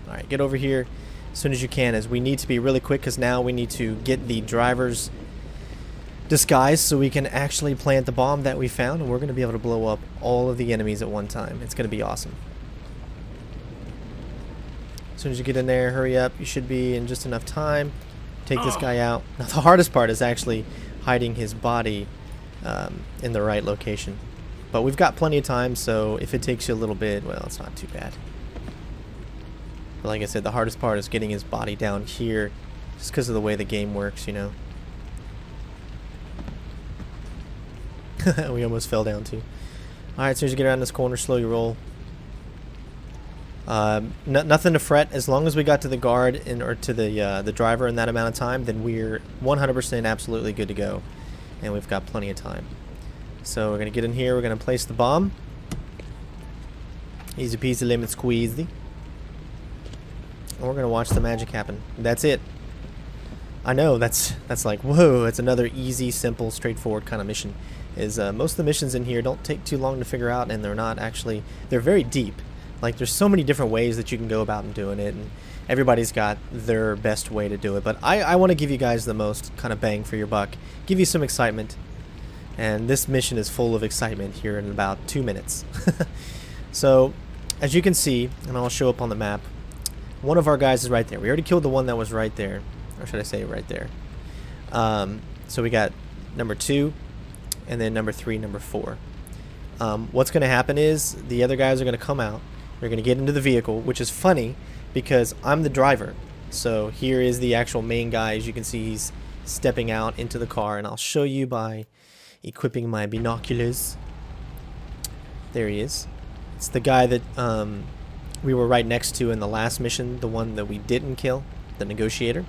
Alright, get over here as soon as you can, as we need to be really quick, because now we need to get the driver's disguise so we can actually plant the bomb that we found, and we're going to be able to blow up all of the enemies at one time. It's going to be awesome. As soon as you get in there, hurry up. You should be in just enough time. Take this guy out. Now, the hardest part is actually hiding his body in the right location. But we've got plenty of time, so if it takes you a little bit, well, it's not too bad. But like I said, the hardest part is getting his body down here, just because of the way the game works, you know. We almost fell down too. Alright, as soon as you get around this corner, slow your roll. Nothing to fret. As long as we got to the guard or to the driver in that amount of time, then we're 100% absolutely good to go. And we've got plenty of time. So we're going to get in here. We're going to place the bomb. Easy peasy lemon squeezy. And we're going to watch the magic happen. That's it. I know, that's like, whoa, it's another easy, simple, straightforward kind of mission. Most of the missions in here don't take too long to figure out, and they're not actually, they're very deep. Like, there's so many different ways that you can go about and doing it, and everybody's got their best way to do it. But I want to give you guys the most kind of bang for your buck, give you some excitement, and this mission is full of excitement here in about 2 minutes. So, as you can see, and I'll show up on the map, one of our guys is right there. We already killed the one that was right there, or should I say right there. So we got number 2, and then number 3, number 4. What's going to happen is the other guys are going to come out. They're going to get into the vehicle, which is funny because I'm the driver. So here is the actual main guy. As you can see, he's stepping out into the car, and I'll show you by equipping my binoculars. There he is. It's the guy that we were right next to in the last mission, the one that we didn't kill, the negotiator.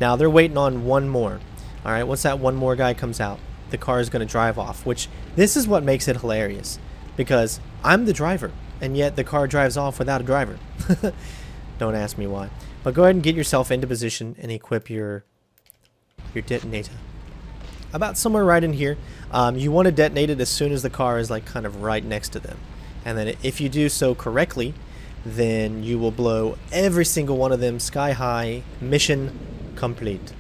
Now they're waiting on one more. Alright, once that one more guy comes out, the car is going to drive off, which this is what makes it hilarious, because I'm the driver, and yet the car drives off without a driver. Don't ask me why. But go ahead and get yourself into position and equip your detonator. About somewhere right in here. You want to detonate it as soon as the car is like kind of right next to them. And then if you do so correctly, then you will blow every single one of them sky high. Mission complete.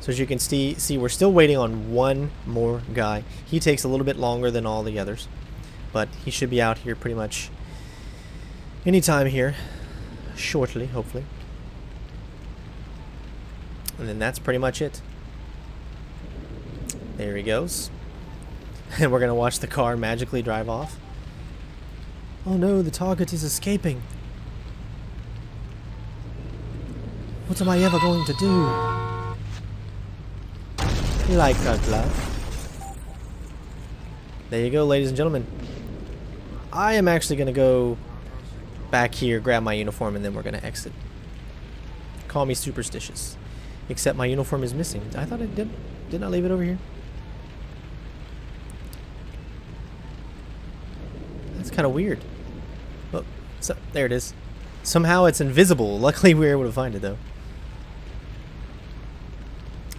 So as you can see, we're still waiting on one more guy. He takes a little bit longer than all the others, but he should be out here pretty much anytime here, shortly, hopefully. And then that's pretty much it. There he goes. And we're going to watch the car magically drive off. Oh no, the target is escaping. What am I ever going to do? Like a glove. There you go, ladies and gentlemen. I am actually going to go back here, grab my uniform, and then we're going to exit. Call me superstitious. Except my uniform is missing. I thought I did. Didn't I leave it over here? That's kind of weird. Oh, so, there it is. Somehow it's invisible. Luckily we were able to find it, though.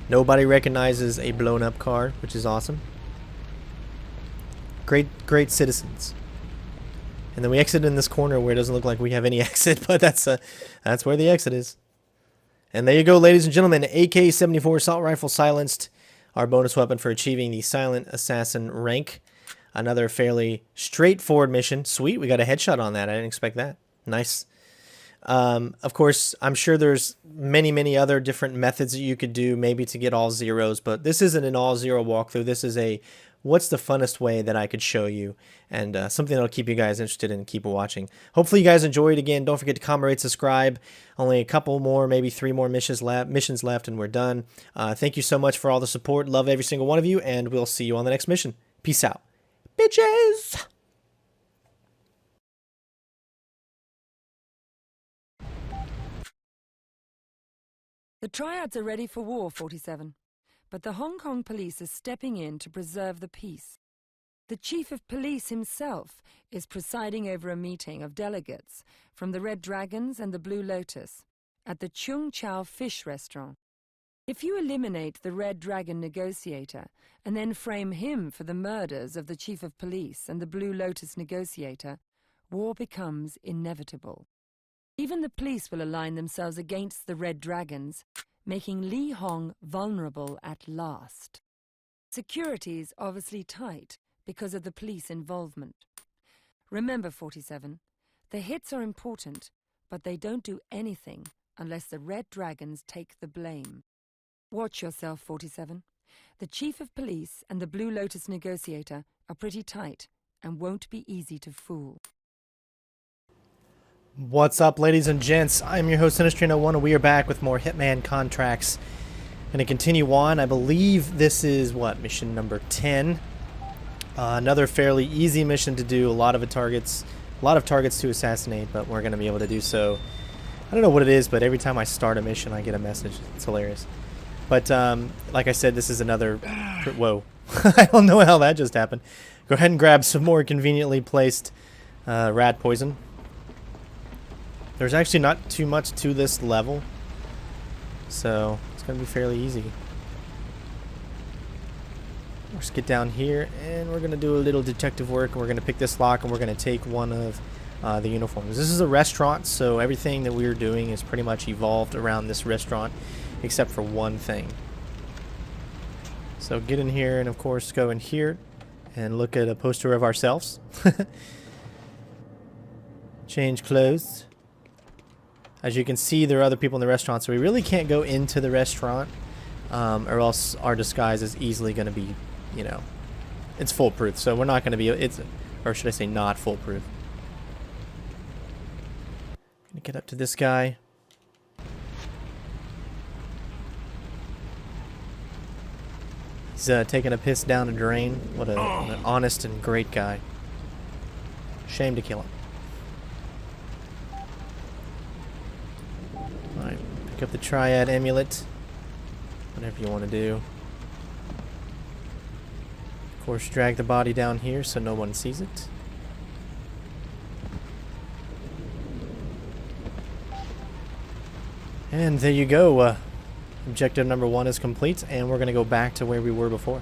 Nobody recognizes a blown up car, which is awesome. Great citizens. And then we exit in this corner where it doesn't look like we have any exit, but that's where the exit is. And there you go, ladies and gentlemen. AK-74 assault rifle silenced, our bonus weapon for achieving the silent assassin rank. Another fairly straightforward mission. Sweet, we got a headshot on that. I didn't expect that. Nice. Of course, I'm sure there's many other different methods that you could do, maybe to get all zeros, but this isn't an all zero walkthrough. This is a what's the funnest way that I could show you, and something that'll keep you guys interested and keep watching. Hopefully you guys enjoyed. Again, don't forget to comment, rate, subscribe. Only a couple more, maybe 3 more missions left, and we're done. Thank you so much for all the support. Love every single one of you, and we'll see you on the next mission. Peace out, bitches! The Triads are ready for war, 47. But the Hong Kong police are stepping in to preserve the peace. The Chief of Police himself is presiding over a meeting of delegates from the Red Dragons and the Blue Lotus at the Chung Chau Fish Restaurant. If you eliminate the Red Dragon negotiator and then frame him for the murders of the Chief of Police and the Blue Lotus negotiator, war becomes inevitable. Even the police will align themselves against the Red Dragons, making Li Hong vulnerable at last. Security's obviously tight because of the police involvement. Remember, 47, the hits are important, but they don't do anything unless the Red Dragons take the blame. Watch yourself, 47. The Chief of Police and the Blue Lotus negotiator are pretty tight and won't be easy to fool. What's up, ladies and gents? I'm your host, Sinistry01, and we are back with more Hitman contracts. Going to continue on. I believe this is, what, mission number 10. Another fairly easy mission to do. A lot of targets to assassinate, but we're going to be able to do so. I don't know what it is, but every time I start a mission, I get a message. It's hilarious. But like I said, this is another... Whoa. I don't know how that just happened. Go ahead and grab some more conveniently placed rat poison. There's actually not too much to this level, so it's going to be fairly easy. Let's get down here, and we're going to do a little detective work. We're going to pick this lock, and we're going to take one of the uniforms. This is a restaurant, so everything that we're doing is pretty much evolved around this restaurant, except for one thing. So get in here, and of course go in here, and look at a poster of ourselves. Change clothes. As you can see, there are other people in the restaurant, so we really can't go into the restaurant, or else our disguise is easily going to be, you know, it's foolproof. So we're not going to be, or should I say not foolproof. Gonna get up to this guy. He's taking a piss down a drain. What an honest and great guy. Shame to kill him. Alright, pick up the Triad amulet. Whatever you want to do. Of course, drag the body down here so no one sees it. And there you go. Objective number 1 is complete, and we're going to go back to where we were before.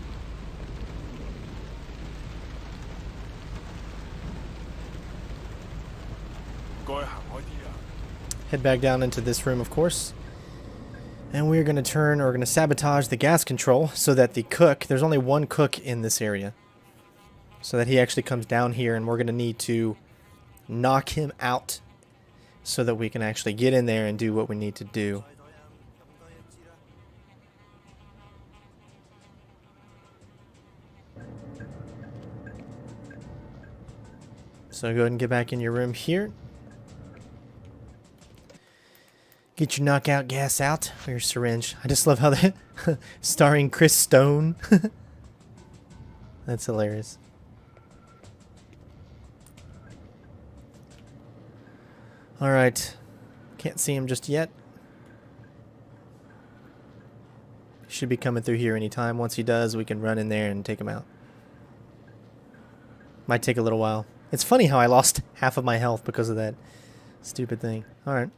Head back down into this room, of course. And we're going to we're going to sabotage the gas control so that the cook, there's only one cook in this area. So that he actually comes down here, and we're going to need to knock him out so that we can actually get in there and do what we need to do. So go ahead and get back in your room here. Get your knockout gas out, or your syringe. I just love how that starring Chris Stone. That's hilarious. Alright. Can't see him just yet. Should be coming through here anytime. Once he does, we can run in there and take him out. Might take a little while. It's funny how I lost half of my health because of that stupid thing. Alright.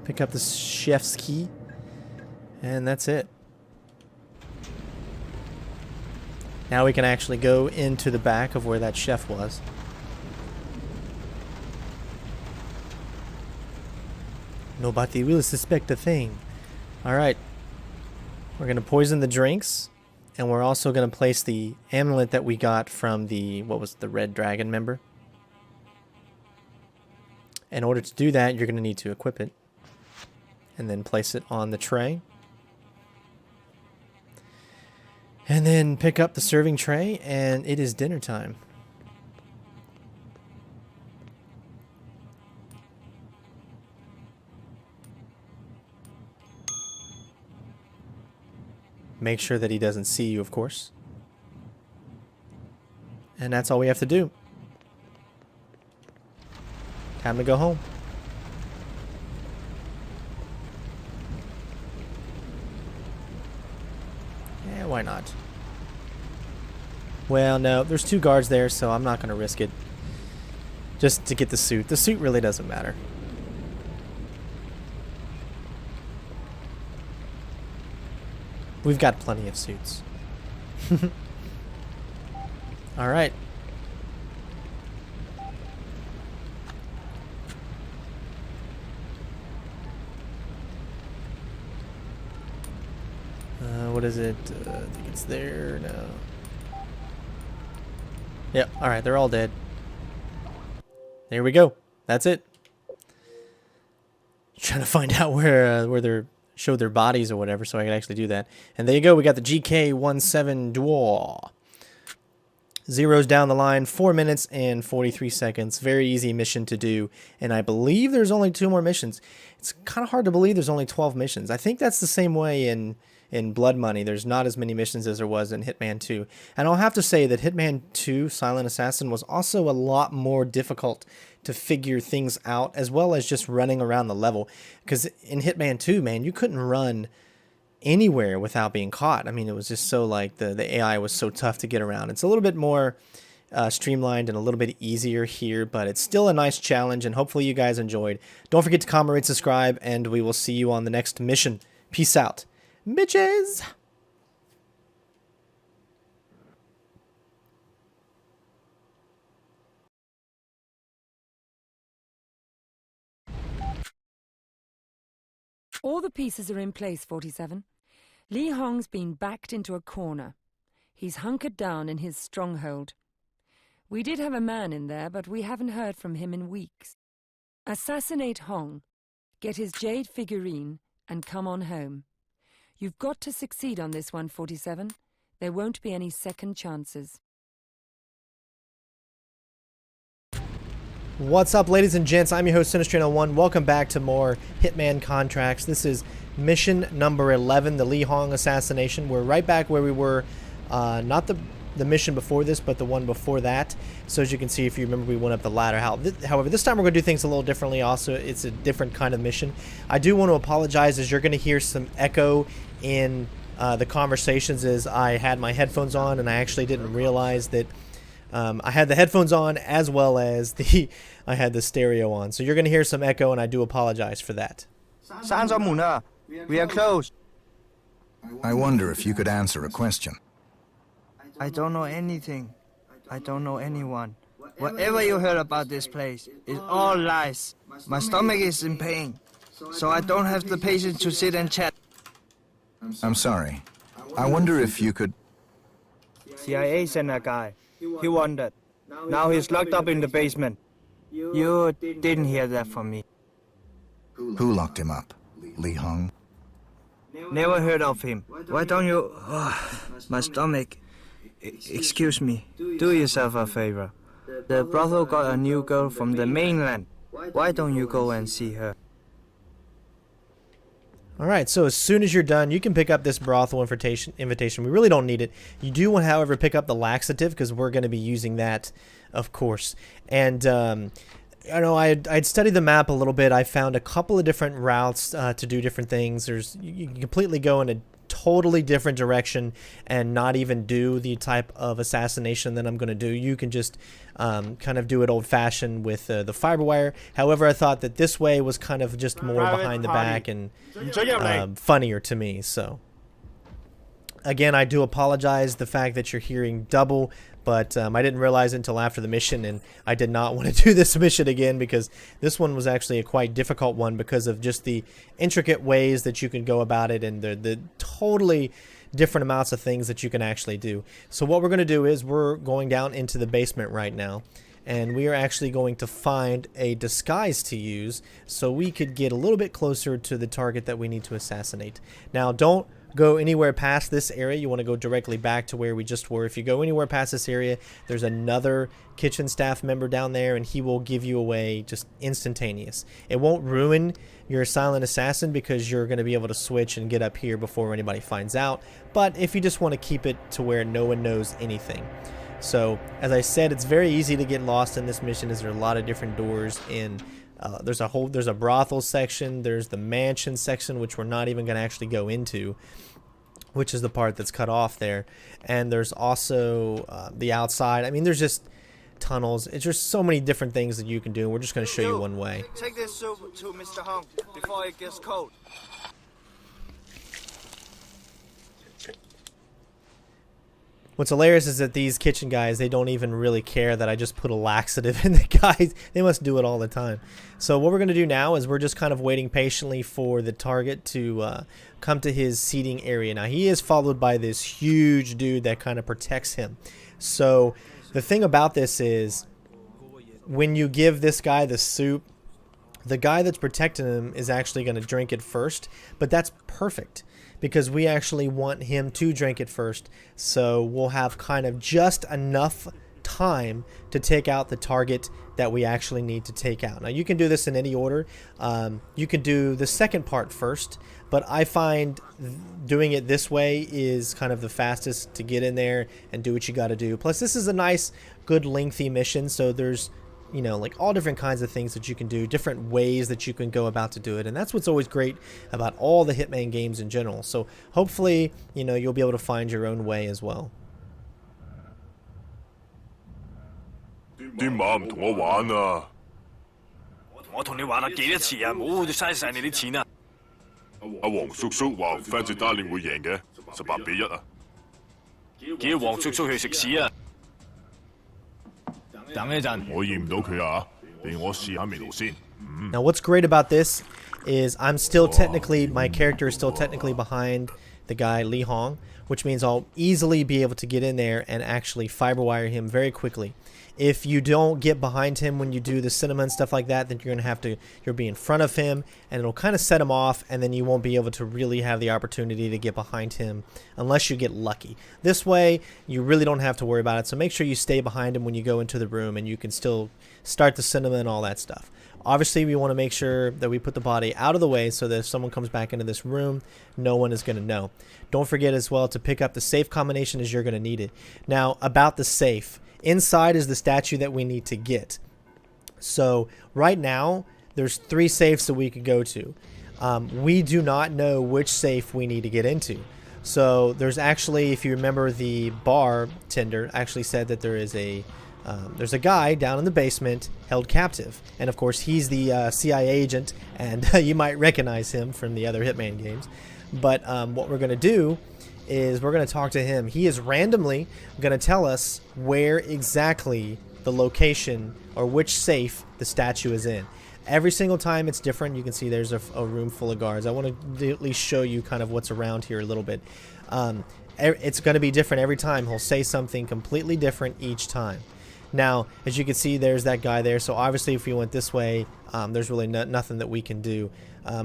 Pick up the chef's key. And that's it. Now we can actually go into the back of where that chef was. Nobody will suspect a thing. Alright. We're going to poison the drinks. And we're also going to place the amulet that we got from the, what was it, the Red Dragon member. In order to do that, you're going to need to equip it. And then place it on the tray. And then pick up the serving tray, and it is dinner time. Make sure that he doesn't see you, of course. And that's all we have to do. Time to go home. Yeah, why not? Well, no, there's 2 guards there, so I'm not going to risk it. Just to get the suit. The suit really doesn't matter. We've got plenty of suits. Alright. what is it? I think it's there. No. Yep. All right, they're all dead. There we go. That's it. Trying to find out where they're showed their bodies or whatever, so I can actually do that. And there you go. We got the GK17 Dwarf. Zeros down the line, 4 minutes and 43 seconds. Very easy mission to do. And I believe there's only 2 more missions. It's kind of hard to believe there's only 12 missions. I think that's the same way in Blood Money. There's not as many missions as there was in Hitman 2. And I'll have to say that Hitman 2 Silent Assassin was also a lot more difficult to figure things out, as well as just running around the level. Because in Hitman 2, man, you couldn't run anywhere without being caught. I mean, it was just so like the AI was so tough to get around. It's a little bit more streamlined and a little bit easier here, but it's still a nice challenge, and hopefully you guys enjoyed. Don't forget to comment, rate, subscribe, and we will see you on the next mission. Peace out, bitches! All the pieces are in place, 47. Li Hong's been backed into a corner. He's hunkered down in his stronghold. We did have a man in there, but we haven't heard from him in weeks. Assassinate Hong, get his jade figurine, and come on home. You've got to succeed on this one, 47. There won't be any second chances. What's up, ladies and gents? I'm your host, Sinistrano1. Welcome back to more Hitman contracts. This is mission number 11, the Li Hong assassination. We're right back where we were, not the mission before this, but the one before that. So as you can see, if you remember, we went up the ladder. However, this time we're going to do things a little differently. Also, it's a different kind of mission. I do want to apologize, as you're going to hear some echo in the conversations as I had my headphones on, and I actually didn't realize that I had the headphones on as well as I had the stereo on. So you're going to hear some echo, and I do apologize for that. We are close. I wonder if you could answer a question. I don't know anything. I don't know anyone. Whatever you heard about this place is all lies. My stomach is in pain, so I don't have the patience to sit and chat. I'm sorry. I wonder if you could... CIA sent a guy. He wandered. Now he's locked up in the basement. You didn't hear that from me. Who locked him up? Li Hong? Never heard of him. Why don't you... Oh, my stomach. Excuse me. Do yourself a favor. The brothel got a new girl from the mainland. Why don't you go and see her? Alright, so as soon as you're done, you can pick up this brothel invitation. We really don't need it. You do want to, however, pick up the laxative, because we're going to be using that, of course. And, I know I'd studied the map a little bit. I found a couple of different routes to do different things. You can completely go in a totally different direction and not even do the type of assassination that I'm going to do. You can just kind of do it old-fashioned with the fiber wire. However, I thought that this way was kind of just more behind the back and funnier to me. So again, I do apologize the fact that you're hearing double, but I didn't realize it until after the mission, and I did not want to do this mission again, because this one was actually a quite difficult one because of just the intricate ways that you can go about it and the totally different amounts of things that you can actually do. So what we're going to do is we're going down into the basement right now, and we are actually going to find a disguise to use so we could get a little bit closer to the target that we need to assassinate. Now, don't go anywhere past this area. You want to go directly back to where we just were. If you go anywhere past this area, there's another kitchen staff member down there, and he will give you away just instantaneous. It won't ruin your silent assassin because you're going to be able to switch and get up here before anybody finds out, but if you just want to keep it to where no one knows anything. So as I said, it's very easy to get lost in this mission, as there are a lot of different doors in. There's a brothel section, there's the mansion section, which we're not even going to actually go into, which is the part that's cut off there, and there's also the outside. I mean, there's just tunnels. It's just so many different things that you can do, and we're just going to show you one way. Take this soup to Mr. Hong before it gets cold. What's hilarious is that these kitchen guys, they don't even really care that I just put a laxative in the guys. They must do it all the time. So what we're going to do now is we're just kind of waiting patiently for the target to come to his seating area. Now, he is followed by this huge dude that kind of protects him. So the thing about this is when you give this guy the soup, the guy that's protecting him is actually going to drink it first, but that's perfect because we actually want him to drink it first. So we'll have kind of just enough time to take out the target that we actually need to take out. Now, you can do this in any order. You can do the second part first, but I find doing it this way is kind of the fastest to get in there and do what you got to do. Plus, this is a nice, good, lengthy mission, so there's, you know, like all different kinds of things that you can do, different ways that you can go about to do it. And that's what's always great about all the Hitman games in general. So hopefully, you know, you'll be able to find your own way as well. 啲馬唔同我玩啊！我同你玩咗幾多次啊？冇嘥晒你啲錢啊！阿黃叔叔話 Fancy Darling 會贏嘅，18-1啊！叫黃叔叔去食屎啊！等一陣，我驗唔到佢啊！俾我試下味道先。Now, what's great about this is I'm still technically, my character is still technically behind the guy Li Hong, which means I'll easily be able to get in there and actually fiber wire him very quickly. If you don't get behind him when you do the cinema and stuff like that, then you're going to have to, you'll be in front of him and it'll kind of set him off, and then you won't be able to really have the opportunity to get behind him unless you get lucky. This way, you really don't have to worry about it. So make sure you stay behind him when you go into the room and you can still start the cinema and all that stuff. Obviously, we want to make sure that we put the body out of the way so that if someone comes back into this room, no one is going to know. Don't forget as well to pick up the safe combination as you're going to need it. Now, about the safe. Inside is the statue that we need to get. So right now, there's 3 safes that we could go to. We do not know which safe we need to get into. So there's actually, if you remember, the bartender actually said that there's a guy down in the basement held captive. And of course, he's the CIA agent, and you might recognize him from the other Hitman games. But what we're going to do is we're going to talk to him. He is randomly going to tell us where exactly the location or which safe the statue is in. Every single time it's different. You can see there's a room full of guards. I want to at least show you kind of what's around here a little bit. It's going to be different every time. He'll say something completely different each time. Now, as you can see, there's that guy there. So obviously, if we went this way, there's really nothing that we can do.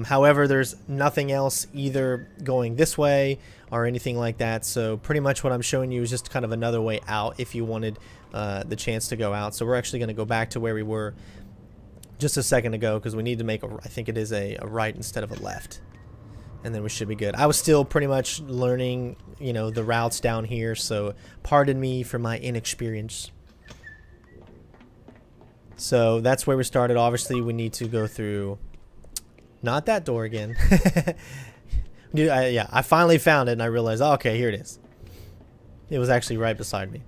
However, there's nothing else either going this way or anything like that. So pretty much what I'm showing you is just kind of another way out if you wanted the chance to go out. So we're actually going to go back to where we were just a second ago because we need to make I think it is a right instead of a left. And then we should be good. I was still pretty much learning, you know, the routes down here. So pardon me for my inexperience. So that's where we started. Obviously, we need to go through, not that door again. Yeah, I finally found it and I realized, oh, okay, here it is. It was actually right beside me.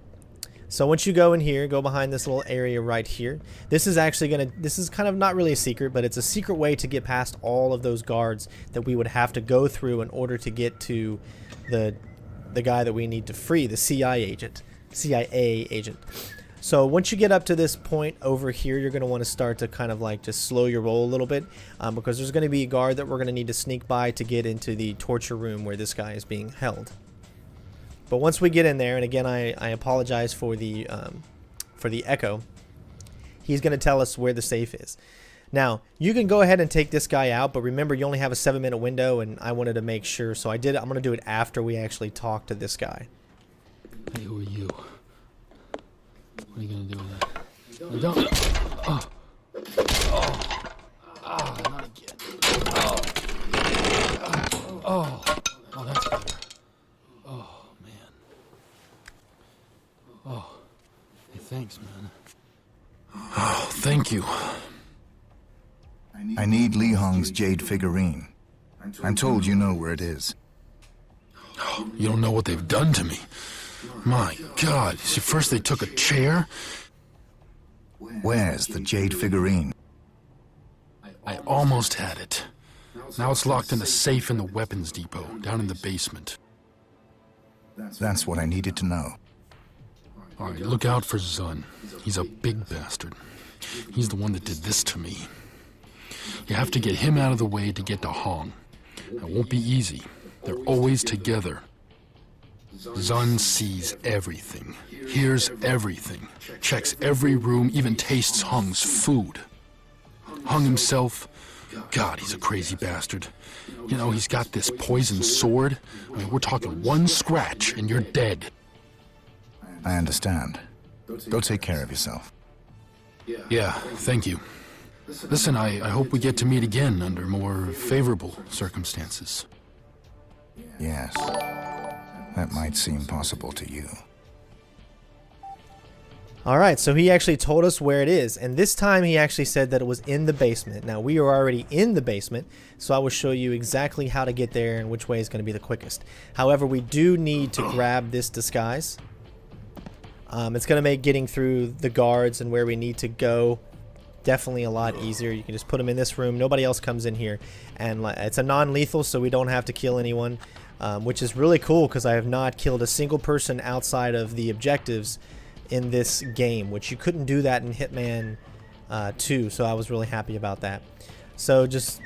So once you go in here, go behind this little area right here. This is actually this is kind of not really a secret, but it's a secret way to get past all of those guards that we would have to go through in order to get to the guy that we need to free, the CIA agent. So once you get up to this point over here, you're going to want to start to kind of like just slow your roll a little bit because there's going to be a guard that we're going to need to sneak by to get into the torture room where this guy is being held. But once we get in there, and again, I apologize for the echo, he's going to tell us where the safe is. Now, you can go ahead and take this guy out, but remember, you only have a 7-minute window, and I wanted to make sure, so I did. I'm going to do it after we actually talk to this guy. Hey, who are you? What are you gonna do with that? Don't. Oh. Oh. Oh, not again. Oh. Oh. Oh, that's better. Oh, man. Oh. Hey, thanks, man. Oh, thank you. I need Li Hong's jade figurine. I'm told you know where it is. Oh, you don't know what they've done to me. My God, see, first they took a chair. Where's the jade figurine? I almost had it. Now it's locked in a safe in the weapons depot, down in the basement. That's what I needed to know. All right, look out for Zun. He's a big bastard. He's the one that did this to me. You have to get him out of the way to get to Hong. It won't be easy. They're always together. Zun sees everything, hears everything, checks every room, even tastes Hong's food. Hong himself, God, he's a crazy bastard. You know, he's got this poisoned sword. I mean, we're talking one scratch and you're dead. I understand. Go take care of yourself. Yeah, thank you. Listen, I hope we get to meet again under more favorable circumstances. Yes. That might seem possible to you. Alright, so he actually told us where it is, and this time he actually said that it was in the basement. Now, we are already in the basement, so I will show you exactly how to get there and which way is going to be the quickest. However, we do need to grab this disguise. It's going to make getting through the guards and where we need to go definitely a lot easier. You can just put them in this room. Nobody else comes in here, and it's a non-lethal, so we don't have to kill anyone, which is really cool because I have not killed a single person outside of the objectives in this game, which you couldn't do that in Hitman 2, so I was really happy about that. So just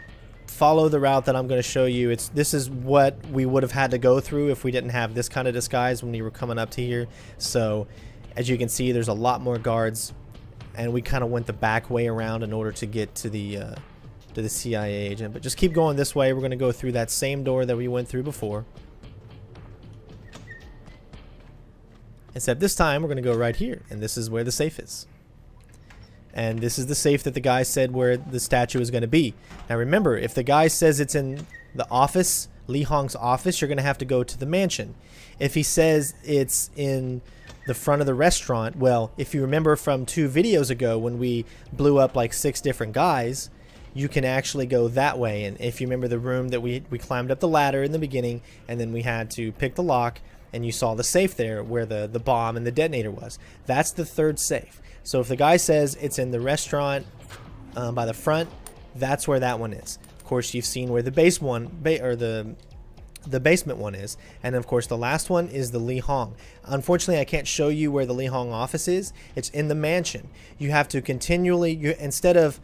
follow the route that I'm going to show you. This is what we would have had to go through if we didn't have this kind of disguise when we were coming up to here. So as you can see, there's a lot more guards, and we kind of went the back way around in order to get to the CIA agent. But just keep going this way. We're going to go through that same door that we went through before. Except this time we're going to go right here, and this is where the safe is. And this is the safe that the guy said where the statue is going to be. Now remember, if the guy says it's in the office, Li Hong's office, you're going to have to go to the mansion. If he says it's in the front of the restaurant, well, if you remember from 2 videos ago when we blew up like 6 different guys, you can actually go that way. And if you remember the room that we climbed up the ladder in the beginning, and then we had to pick the lock, and you saw the safe there where the bomb and the detonator was. That's the 3rd safe. So if the guy says it's in the restaurant by the front, that's where that one is. Of course, you've seen where the the basement one is, and of course the last one is the Li Hong. Unfortunately, I can't show you where the Li Hong office is. It's in the mansion. You have to continually, instead of,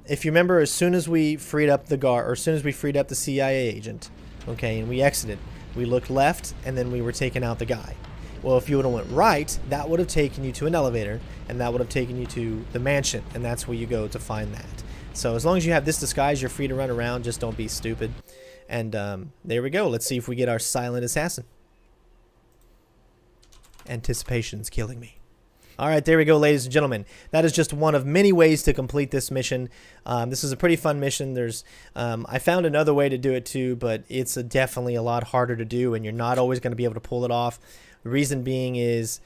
if you remember, as soon as we freed up the guard, or as soon as we freed up the CIA agent, okay, and we exited, we looked left, and then we were taking out the guy. Well, if you would have went right, that would have taken you to an elevator, and that would have taken you to the mansion, and that's where you go to find that. So as long as you have this disguise, you're free to run around. Just don't be stupid. And there we go. Let's see if we get our silent assassin. Anticipation's killing me. Alright, there we go, ladies and gentlemen. That is just one of many ways to complete this mission. This is a pretty fun mission. There's, I found another way to do it too, but it's definitely a lot harder to do, and you're not always going to be able to pull it off. The reason being is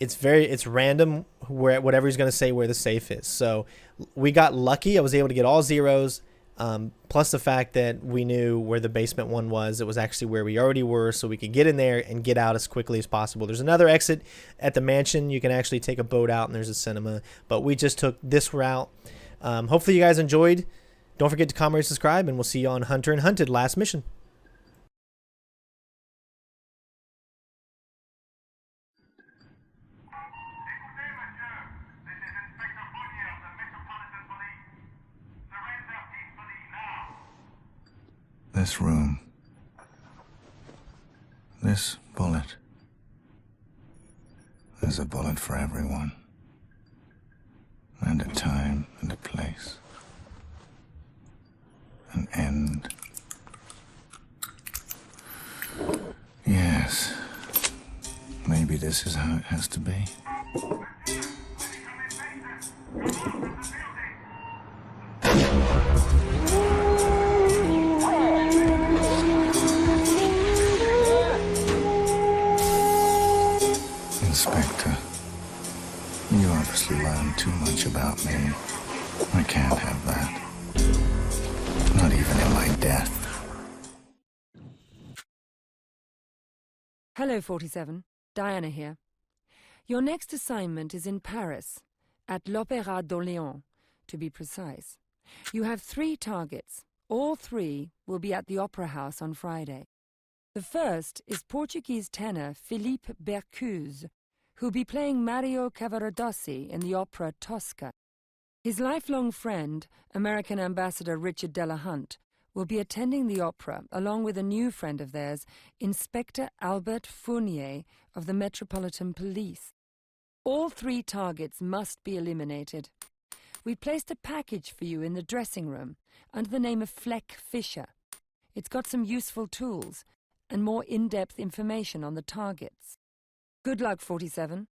it's random where whatever he's going to say where the safe is. So we got lucky. I was able to get all zeros. Plus the fact that we knew where the basement one was. It was actually where we already were, so we could get in there and get out as quickly as possible. There's another exit at the mansion. You can actually take a boat out, and there's a cinema, but we just took this route. Hopefully you guys enjoyed. Don't forget to comment and subscribe, and we'll see you on Hunter and Hunted Last Mission. This room. This bullet. There's a bullet for everyone. And a time and a place. An end. Yes. Maybe this is how it has to be. Inspector, you obviously learned too much about me. I can't have that. Not even in my death. Hello, 47. Diana here. Your next assignment is in Paris, at l'Opéra d'Orléans, to be precise. You have 3 targets. All 3 will be at the Opera House on Friday. The first is Portuguese tenor Philippe Bercuse, who'll be playing Mario Cavaradossi in the opera Tosca. His lifelong friend, American Ambassador Richard Delahunt, will be attending the opera along with a new friend of theirs, Inspector Albert Fournier of the Metropolitan Police. All 3 targets must be eliminated. We placed a package for you in the dressing room under the name of Fleck Fisher. It's got some useful tools and more in-depth information on the targets. Good luck, 47.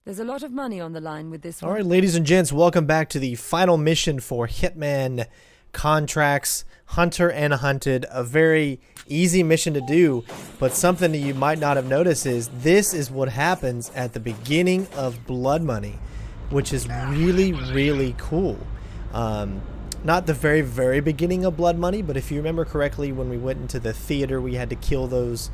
There's a lot of money on the line with this one. All right, ladies and gents, welcome back to the final mission for Hitman Contracts, Hunter and Hunted. A very easy mission to do, but something that you might not have noticed is this is what happens at the beginning of Blood Money, which is really, really cool. Not the very, very beginning of Blood Money, but if you remember correctly, when we went into the theater, we had to kill those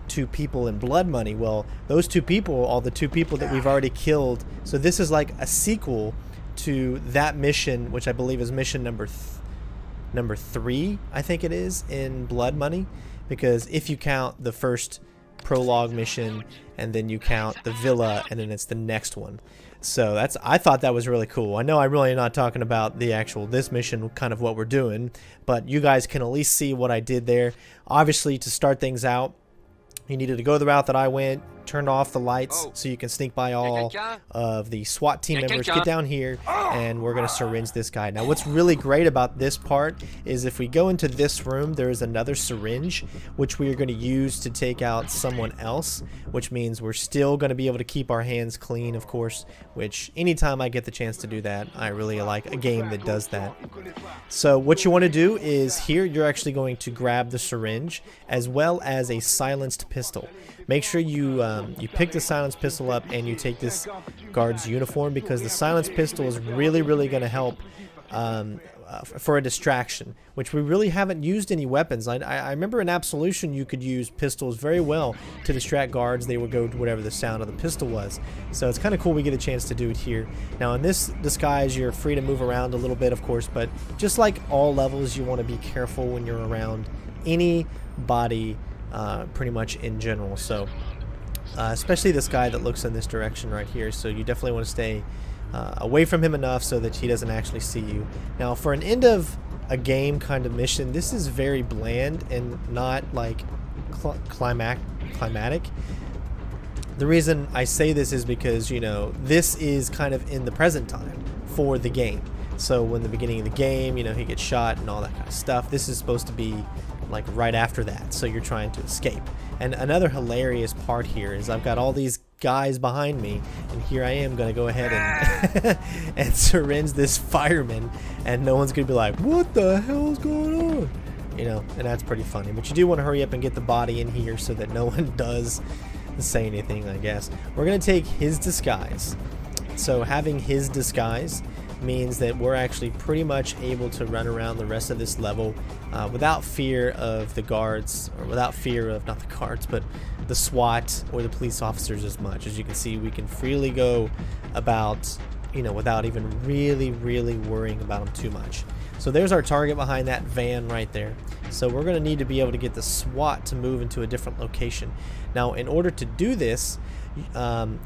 2 people in Blood Money. Well, those 2 people are the 2 people that we've already killed. So this is like a sequel to that mission, which I believe is mission number 3, I think it is, in Blood Money. Because if you count the first prologue mission, and then you count the villa, and then it's the next one. So I thought that was really cool. I know I'm really not talking about the actual this mission, kind of what we're doing, but you guys can at least see what I did there. Obviously, to start things out, you needed to go the route that I went, turn off the lights so you can sneak by all of the SWAT team members. Get down here, and we're going to syringe this guy. Now, what's really great about this part is if we go into this room, there is another syringe, which we are going to use to take out someone else, which means we're still going to be able to keep our hands clean, of course, which anytime I get the chance to do that, I really like a game that does that. So what you want to do is here, you're actually going to grab the syringe as well as a silenced pistol. Make sure you pick the silenced pistol up and you take this guard's uniform, because the silenced pistol is really, really going to help for a distraction, which we really haven't used any weapons. I remember in Absolution you could use pistols very well to distract guards. They would go to whatever the sound of the pistol was. So it's kind of cool we get a chance to do it here. Now in this disguise you're free to move around a little bit, of course, but just like all levels, you want to be careful when you're around any body pretty much in general. So especially this guy that looks in this direction right here, so you definitely want to stay away from him enough so that he doesn't actually see you. Now for an end of a game kind of mission, this is very bland and not like climatic. The reason I say this is because, you know, this is kind of in the present time for the game. So when the beginning of the game, you know, he gets shot and all that kind of stuff, this is supposed to be like right after that, so you're trying to escape. And another hilarious part here is I've got all these guys behind me, and here I am going to go ahead and and syringe this fireman, and no one's going to be like, what the hell's going on? You know, and that's pretty funny. But you do want to hurry up and get the body in here so that no one does say anything, I guess. We're going to take his disguise. So having his disguise means that we're actually pretty much able to run around the rest of this level without fear of the guards, or without fear of, not the guards, but the SWAT or the police officers as much. As you can see, we can freely go about, you know, without even really worrying about them too much. So there's our target behind that van right there. So we're going to need to be able to get the SWAT to move into a different location. Now in order to do this,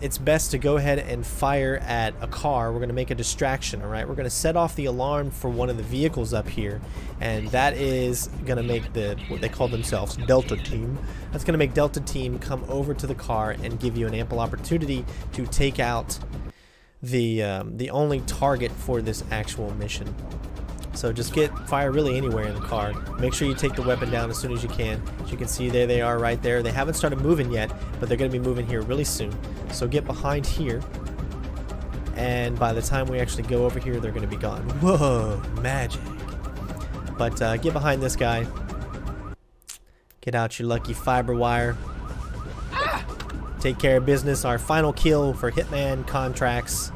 it's best to go ahead and fire at a car. We're going to make a distraction, alright? We're going to set off the alarm for one of the vehicles up here, and that is going to make what they call themselves, Delta Team. That's going to make Delta Team come over to the car and give you an ample opportunity to take out the only target for this actual mission. So just fire really anywhere in the car. Make sure you take the weapon down as soon as you can. As you can see, there they are right there. They haven't started moving yet, but they're going to be moving here really soon. So get behind here, and by the time we actually go over here, they're going to be gone. Whoa, magic. But get behind this guy. Get out your lucky fiber wire. Take care of business. Our final kill for Hitman Contracts.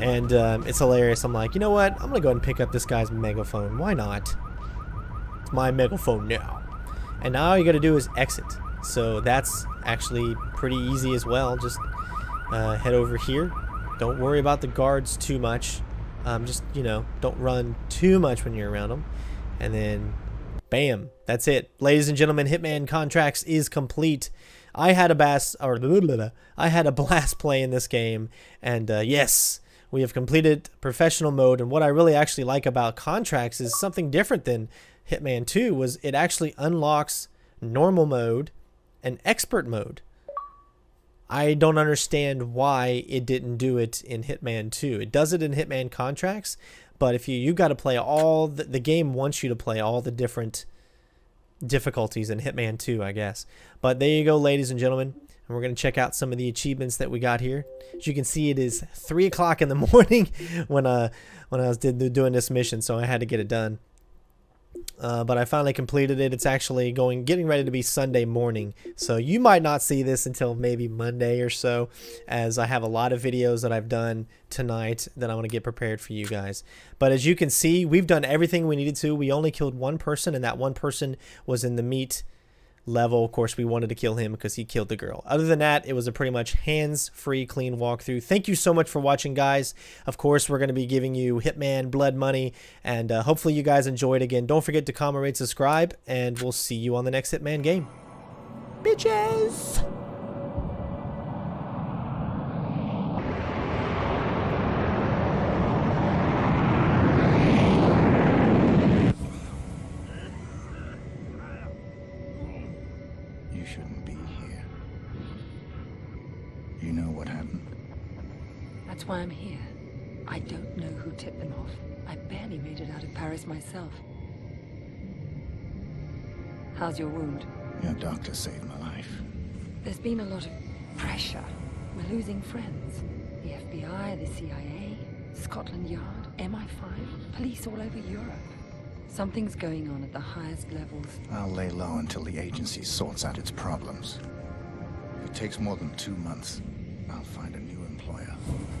And it's hilarious. I'm like, you know what? I'm going to go ahead and pick up this guy's megaphone. Why not? It's my megaphone now. And now all you got to do is exit. So that's actually pretty easy as well. Just head over here. Don't worry about the guards too much. Just, you know, don't run too much when you're around them. And then, Bam. That's it. Ladies and gentlemen, Hitman Contracts is complete. I had a blast playing this game, and yes, we have completed professional mode. And what I really actually like about Contracts is something different than Hitman 2 was it actually unlocks normal mode and expert mode. I don't understand why it didn't do it in Hitman 2. It does it in Hitman Contracts, but if you got to play all the game wants you to play all the different difficulties in Hitman 2, I guess. But there you go, ladies and gentlemen. And we're going to check out some of the achievements that we got here. As you can see, it is 3 o'clock in the morning when I was doing this mission, so I had to get it done. But I finally completed it. It's actually getting ready to be Sunday morning, so you might not see this until maybe Monday or so, as I have a lot of videos that I've done tonight that I want to get prepared for you guys. But as you can see, we've done everything we needed to. We only killed one person, and that one person was in the meat level. Of course, we wanted to kill him because he killed the girl. Other than that, it was a pretty much hands-free, clean walkthrough. Thank you so much for watching, guys. Of course, we're going to be giving you Hitman Blood Money, and hopefully you guys enjoyed. Again, don't forget to comment, rate, subscribe, and we'll see you on the next Hitman game. Bitches! You shouldn't be here. You know what happened? That's why I'm here. I don't know who tipped them off. I barely made it out of Paris myself. How's your wound? Your doctor saved my life. There's been a lot of pressure. We're losing friends. The FBI, the CIA, Scotland Yard, MI5, police all over Europe. Something's going on at the highest levels. I'll lay low until the agency sorts out its problems. If it takes more than 2 months, I'll find a new employer.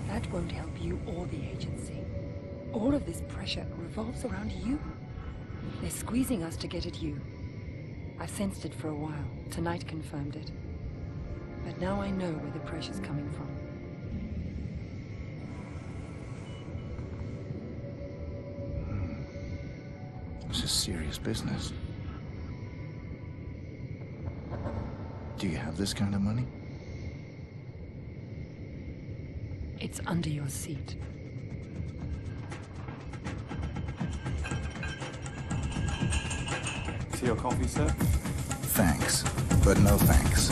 That won't help you or the agency. All of this pressure revolves around you. They're squeezing us to get at you. I've sensed it for a while. Tonight confirmed it. But now I know where the pressure's coming from. This is serious business. Do you have this kind of money? It's under your seat. See your coffee, sir? Thanks, but no thanks.